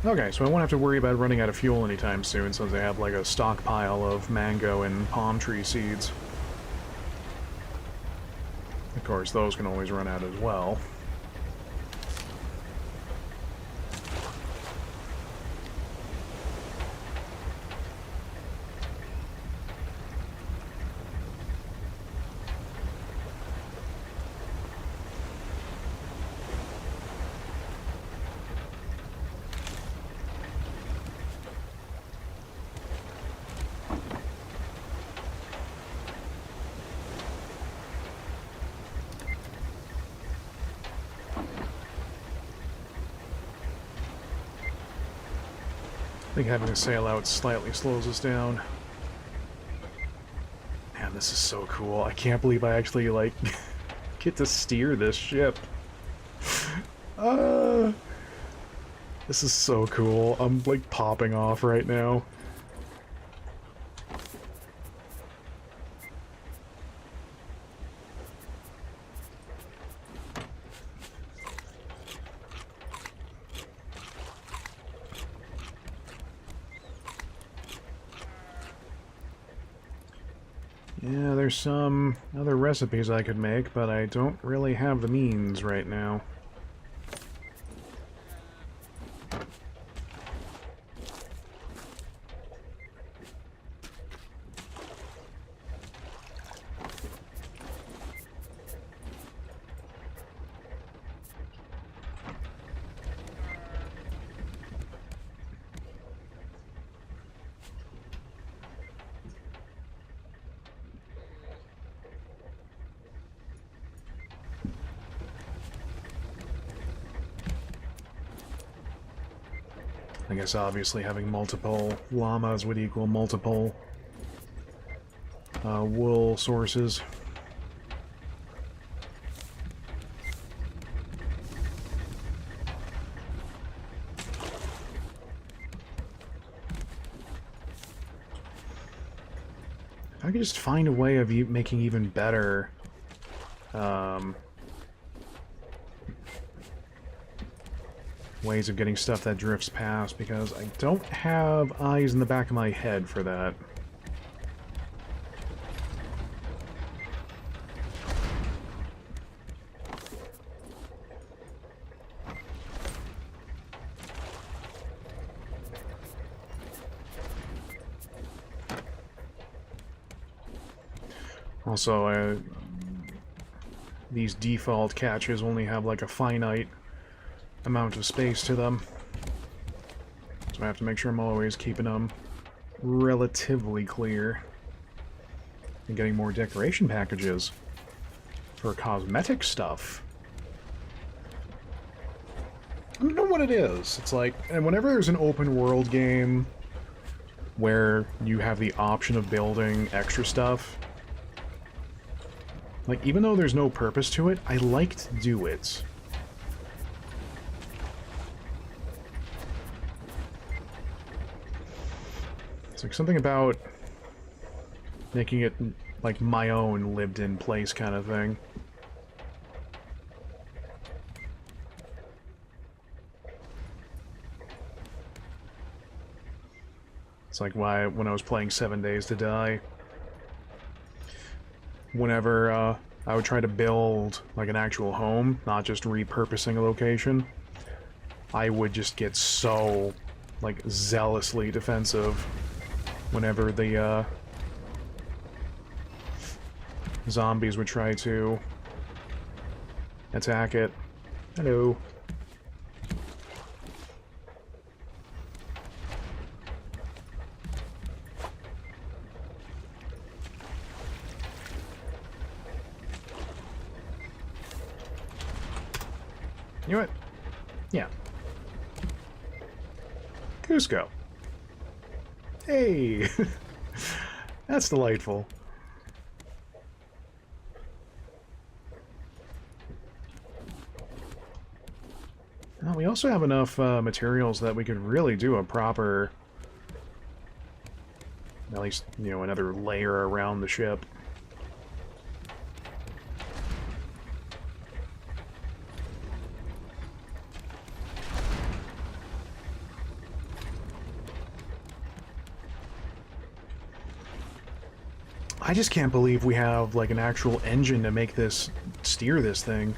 [SPEAKER 1] Okay, so I won't have to worry about running out of fuel anytime soon, since I have like a stockpile of mango and palm tree seeds. Of course, those can always run out as well. I think having to sail out slightly slows us down. Man, this is so cool. I can't believe I actually, like, get to steer this ship. This is so cool. I'm, like, popping off right now. Yeah, there's some other recipes I could make, but I don't really have the means right now. I guess obviously having multiple llamas would equal multiple wool sources. If I could just find a way of making even better ways of getting stuff that drifts past, because I don't have eyes in the back of my head for that. Also, these default catches only have like a finite amount of space to them, so I have to make sure I'm always keeping them relatively clear. And getting more decoration packages for cosmetic stuff. I don't know what it is. It's like, and whenever there's an open world game where you have the option of building extra stuff, like, even though there's no purpose to it, I like to do it. It's like something about making it like my own lived-in place kind of thing. It's like why when I was playing 7 Days to Die, whenever I would try to build like an actual home, not just repurposing a location, I would just get so like zealously defensive whenever the zombies would try to attack it. Hello. You know what? Yeah. Cusco. Hey! That's delightful. Well, we also have enough materials that we could really do a proper, at least, you know, another layer around the ship. I just can't believe we have, like, an actual engine to make this, steer this thing.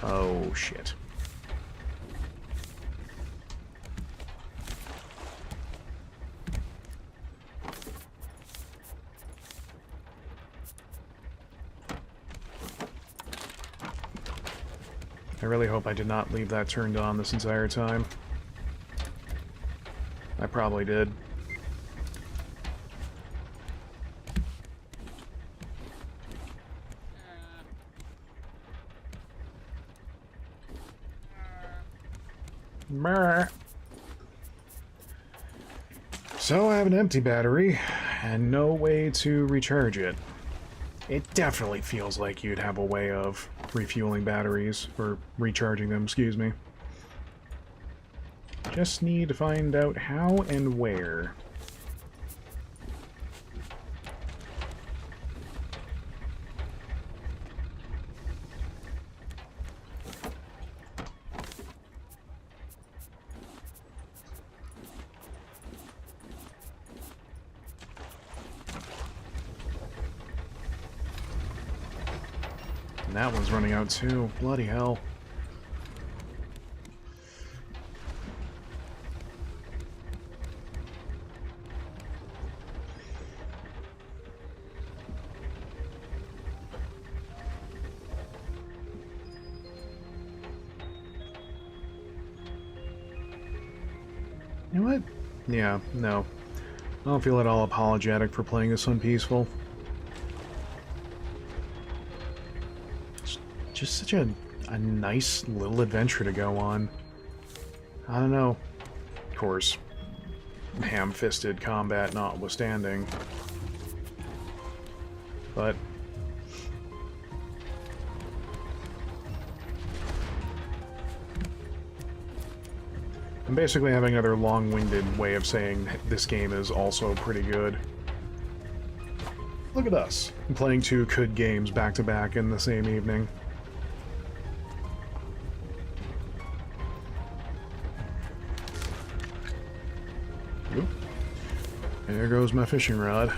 [SPEAKER 1] Oh, shit. I really hope I did not leave that turned on this entire time. I probably did. So I have an empty battery and no way to recharge it. It definitely feels like you'd have a way of refueling batteries, or recharging them, excuse me. Just need to find out how and where. And that one's running out too. Bloody hell. You know what? Yeah, no. I don't feel at all apologetic for playing this on peaceful. It's just such a nice little adventure to go on. I don't know. Of course, ham-fisted combat notwithstanding. But I'm basically having another long-winded way of saying this game is also pretty good. Look at us, playing two good games back-to-back in the same evening. Oop. There goes my fishing rod.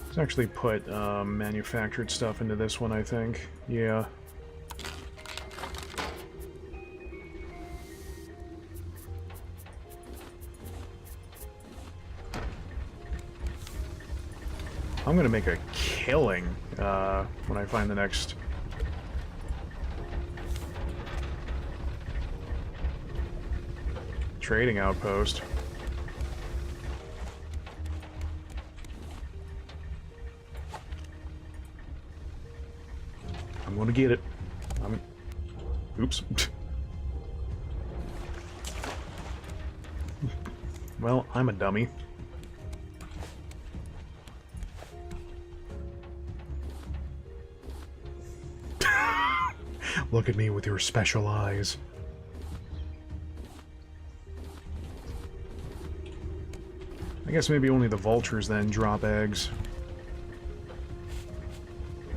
[SPEAKER 1] Let's actually put manufactured stuff into this one, I think. Yeah. I'm gonna make a killing when I find the next trading outpost. I'm gonna get it. Oops. Well, I'm a dummy. Look at me with your special eyes. I guess maybe only the vultures then drop eggs.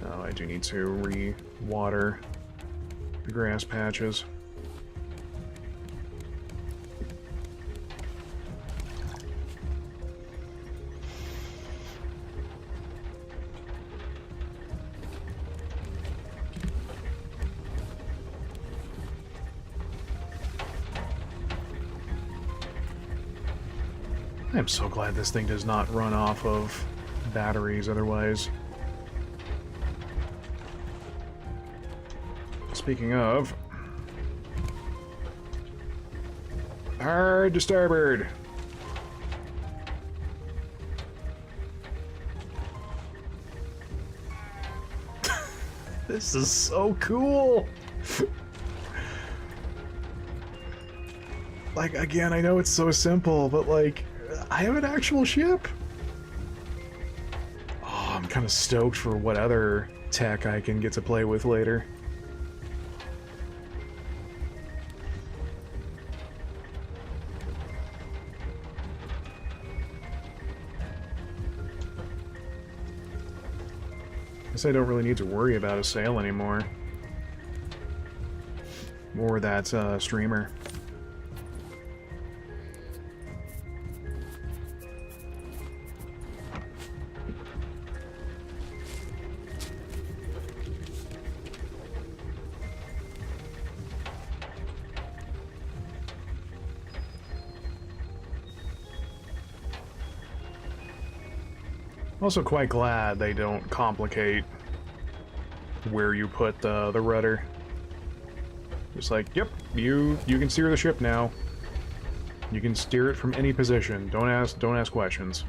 [SPEAKER 1] Oh, I do need to re-water the grass patches. I'm so glad this thing does not run off of batteries otherwise. Speaking of... Hard to starboard! This is so cool! Like, again, I know it's so simple, but like, I have an actual ship! Oh, I'm kind of stoked for what other tech I can get to play with later. Guess I don't really need to worry about a sail anymore. Or that streamer. Also quite glad they don't complicate where you put the rudder. Just like, yep, you can steer the ship now. You can steer it from any position. Don't ask questions.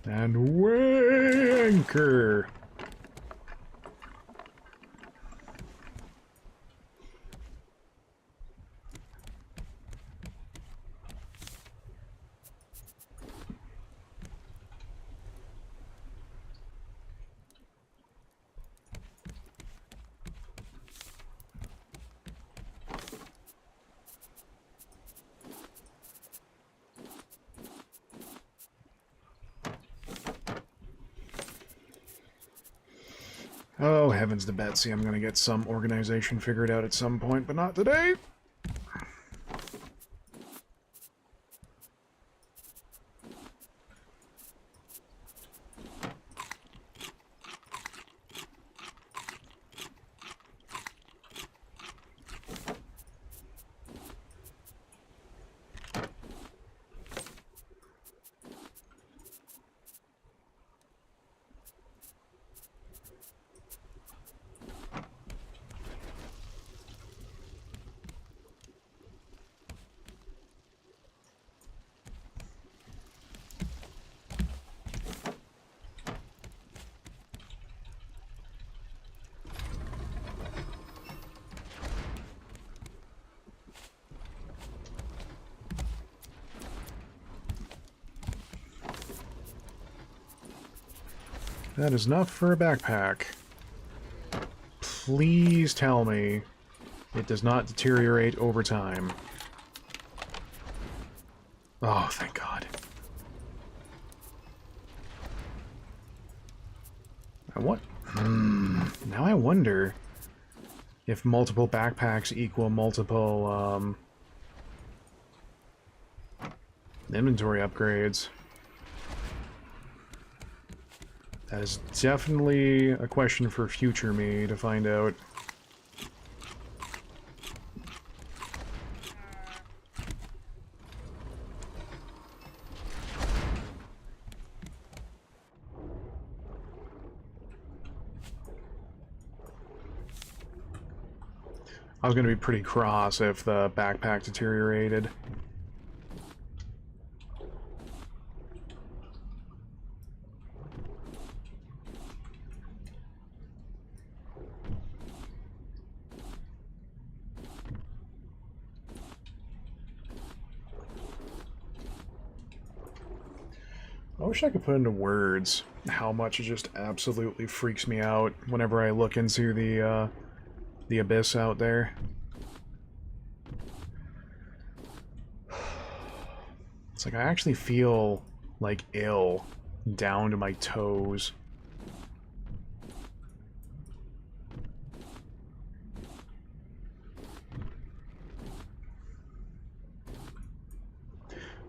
[SPEAKER 1] And weigh anchor! Oh, heavens to Betsy, I'm gonna get some organization figured out at some point, but not today! That is enough for a backpack. Please tell me it does not deteriorate over time. Oh, thank God. What? Now I wonder if multiple backpacks equal multiple inventory upgrades. That is definitely a question for future me to find out. I was going to be pretty cross if the backpack deteriorated. I wish I could put into words how much it just absolutely freaks me out whenever I look into the abyss out there. It's like I actually feel like ill down to my toes.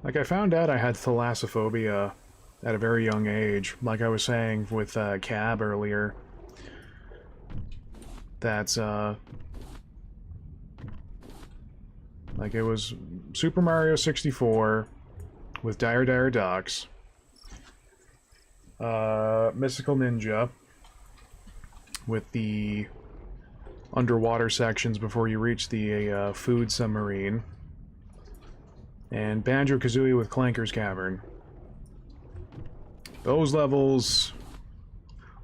[SPEAKER 1] Like I found out I had thalassophobia at a very young age, like I was saying with Cab earlier. That's like it was Super Mario 64 with Dire Dire Ducks, Mystical Ninja with the underwater sections before you reach the food submarine, and Banjo-Kazooie with Clanker's Cavern. Those levels,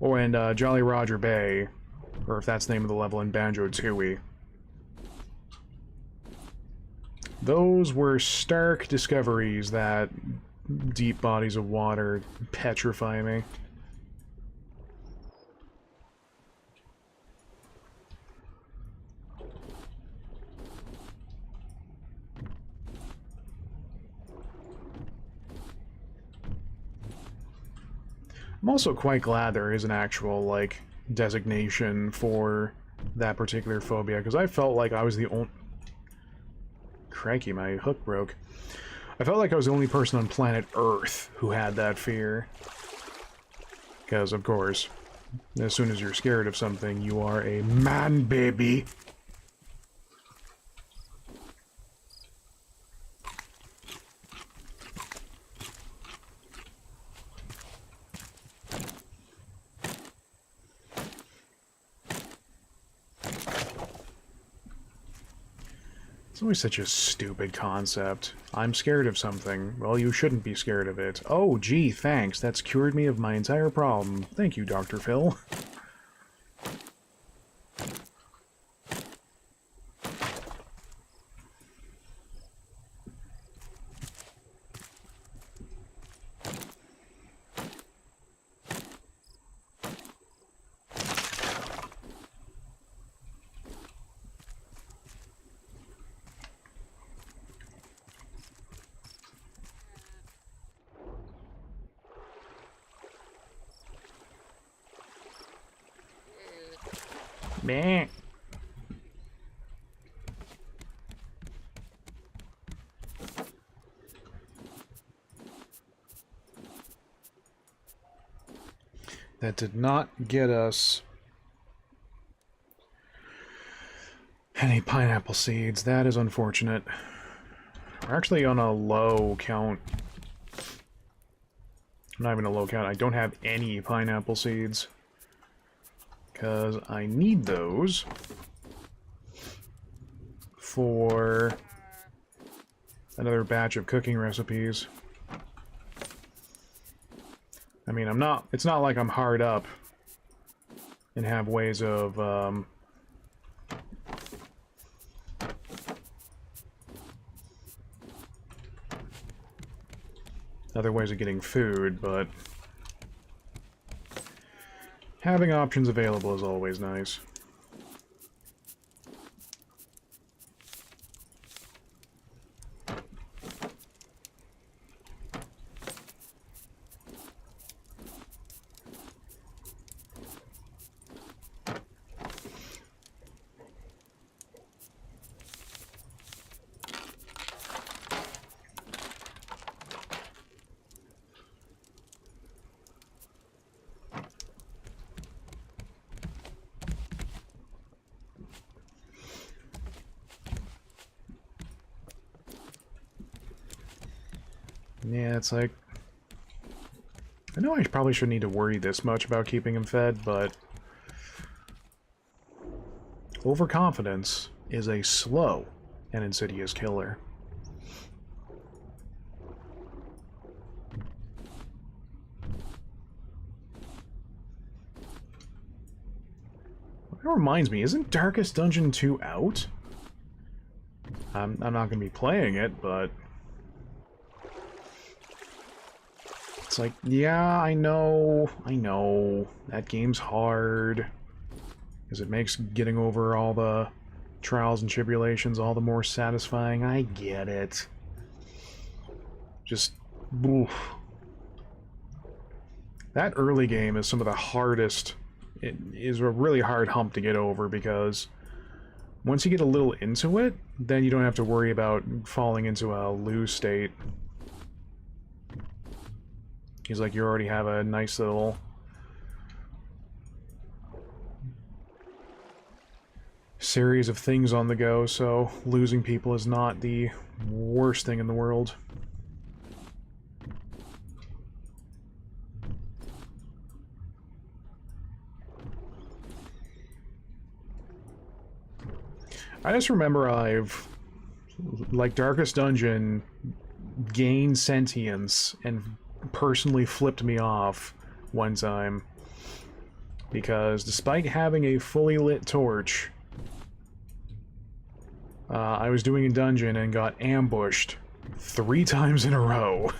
[SPEAKER 1] oh, and Jolly Roger Bay, or if that's the name of the level in Banjo-Tooie. Those were stark discoveries that deep bodies of water petrify me. I'm also quite glad there is an actual, like, designation for that particular phobia, because I felt like I was the only... Crikey, my hook broke. I felt like I was the only person on planet Earth who had that fear. Because, of course, as soon as you're scared of something, you are a man, baby. It's always such a stupid concept. I'm scared of something. Well, you shouldn't be scared of it. Oh, gee, thanks. That's cured me of my entire problem. Thank you, Dr. Phil. Meh. That did not get us any pineapple seeds. That is unfortunate. We're actually on a low count. Not even a low count. I don't have any pineapple seeds, because I need those for another batch of cooking recipes. I mean, it's not like I'm hard up and have ways of, other ways of getting food, but Having options available is always nice. Yeah, it's like... I know I probably shouldn't need to worry this much about keeping him fed, but... overconfidence is a slow and insidious killer. That reminds me, isn't Darkest Dungeon 2 out? I'm not going to be playing it, but... It's like, yeah, I know, that game's hard. Because it makes getting over all the trials and tribulations all the more satisfying. I get it. Just, oof. That early game is some of the hardest. It is a really hard hump to get over, because once you get a little into it, then you don't have to worry about falling into a lose state. He's like, you already have a nice little series of things on the go, so losing people is not the worst thing in the world. I just remember I've, like, Darkest Dungeon gained sentience and personally flipped me off one time, because despite having a fully lit torch, I was doing a dungeon and got ambushed 3 times in a row.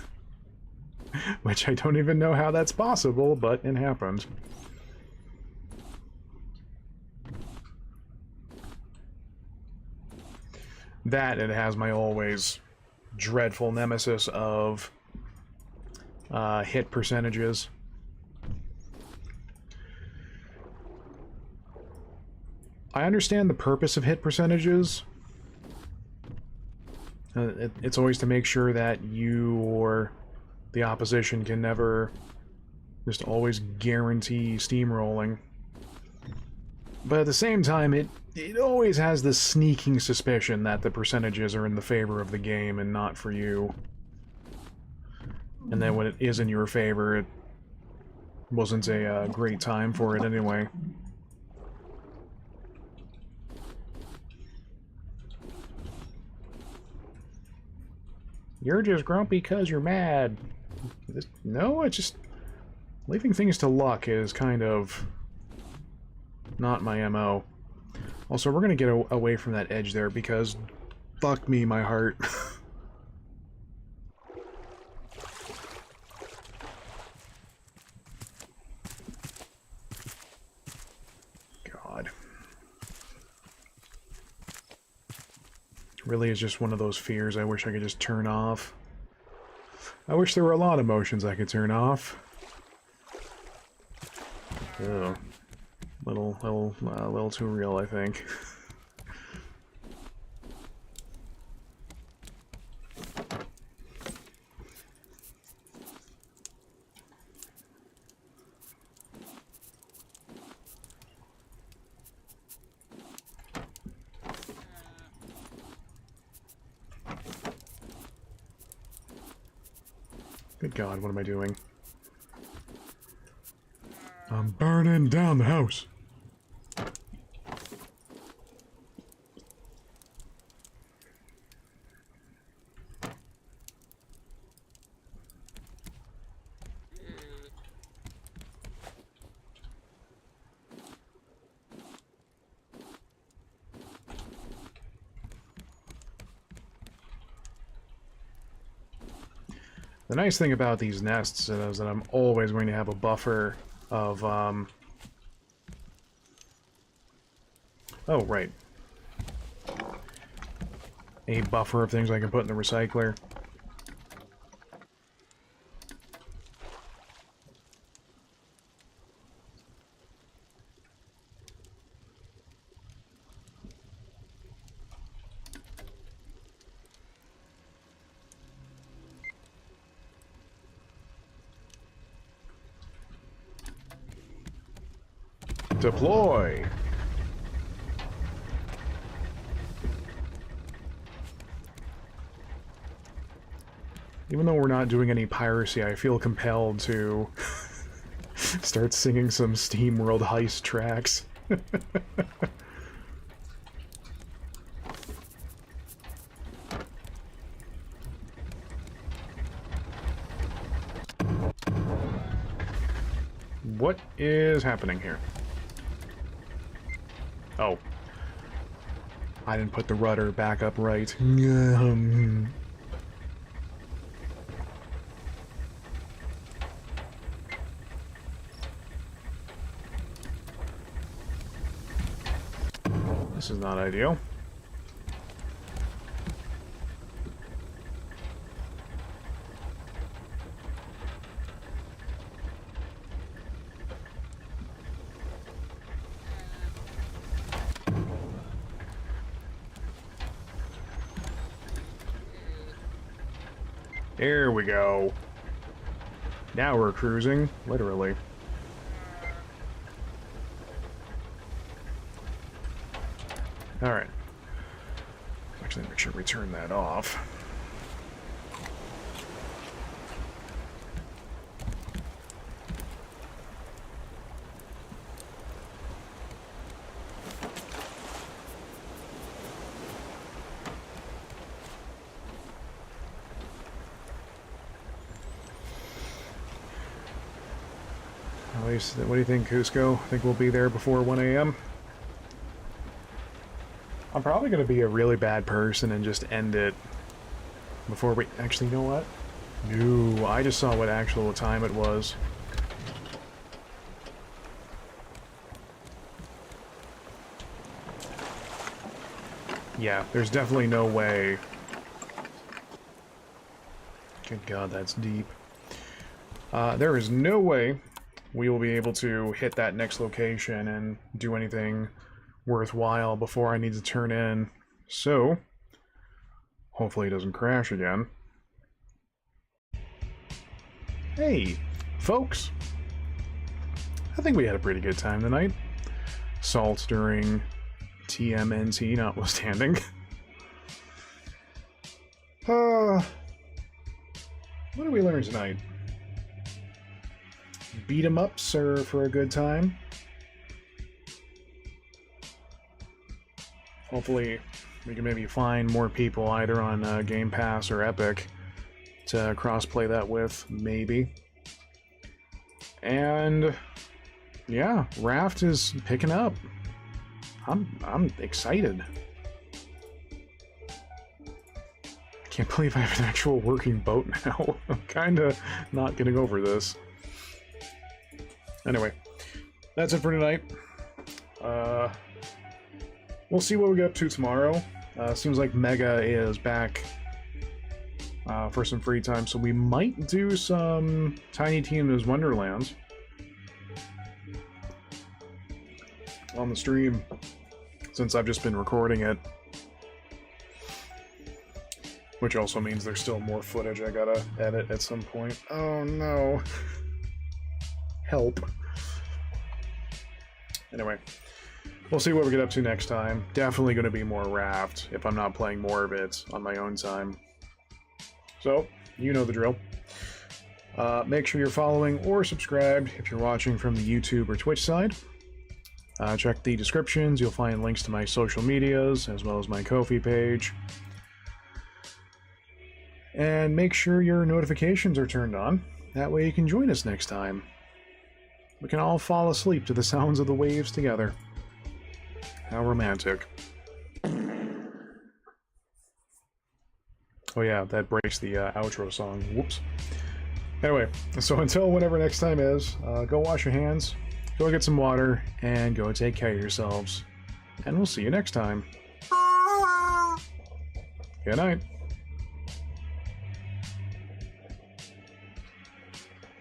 [SPEAKER 1] Which I don't even know how that's possible, but it happened. That, it has my always dreadful nemesis of hit percentages. I understand the purpose of hit percentages. It's always to make sure that you or the opposition can never just always guarantee steamrolling. But at the same time, it always has this sneaking suspicion that the percentages are in the favor of the game and not for you. And then when it is in your favor, it wasn't a great time for it anyway. You're just grumpy because you're mad. No, it's just... leaving things to luck is kind of not my MO. Also, we're gonna get away from that edge there, because fuck me, my heart. God. Really is just one of those fears I wish I could just turn off. I wish there were a lot of emotions I could turn off. Oh. Little too real, I think. Good God, what am I doing? I'm burning down the house. The nice thing about these nests is that I'm always going to have a buffer of Oh, right. A buffer of things I can put in the recycler. Deploy! Even though we're not doing any piracy, I feel compelled to start singing some SteamWorld heist tracks. What is happening here? Oh. I didn't put the rudder back up right. This is not ideal. There we go. Now we're cruising, literally. Alright. Actually, make sure we turn that off. At least, what do you think, Cusco? Think we'll be there before 1 a.m.? I'm probably going to be a really bad person and just end it before we... Actually, you know what? No, I just saw what actual time it was. Yeah, there's definitely no way. Good God, that's deep. There is no way we will be able to hit that next location and do anything worthwhile before I need to turn in. So, hopefully it doesn't crash again. Hey, folks. I think we had a pretty good time tonight. Salt during TMNT notwithstanding. What did we learn tonight? Beat 'em ups are for a good time. Hopefully we can maybe find more people either on Game Pass or Epic to cross-play that with, maybe. And yeah, Raft is picking up. I'm excited. Can't believe I have an actual working boat now. I'm kinda not getting over this. Anyway, that's it for tonight. We'll see what we get up to tomorrow. Seems like Mega is back for some free time, so we might do some Tiny Tina's Wonderlands on the stream, since I've just been recording it. Which also means there's still more footage I gotta edit at some point. Oh no. Help. Anyway. We'll see what we get up to next time. Definitely going to be more Raft, if I'm not playing more of it on my own time. So, you know the drill. Make sure you're following or subscribed if you're watching from the YouTube or Twitch side. Check the descriptions, you'll find links to my social medias, as well as my Ko-fi page. And make sure your notifications are turned on. That way you can join us next time. We can all fall asleep to the sounds of the waves together. How romantic. Oh yeah, that breaks the outro song. Whoops. Anyway, so until whenever next time is, go wash your hands, go get some water, and go take care of yourselves. and we'll see you next time. Good night.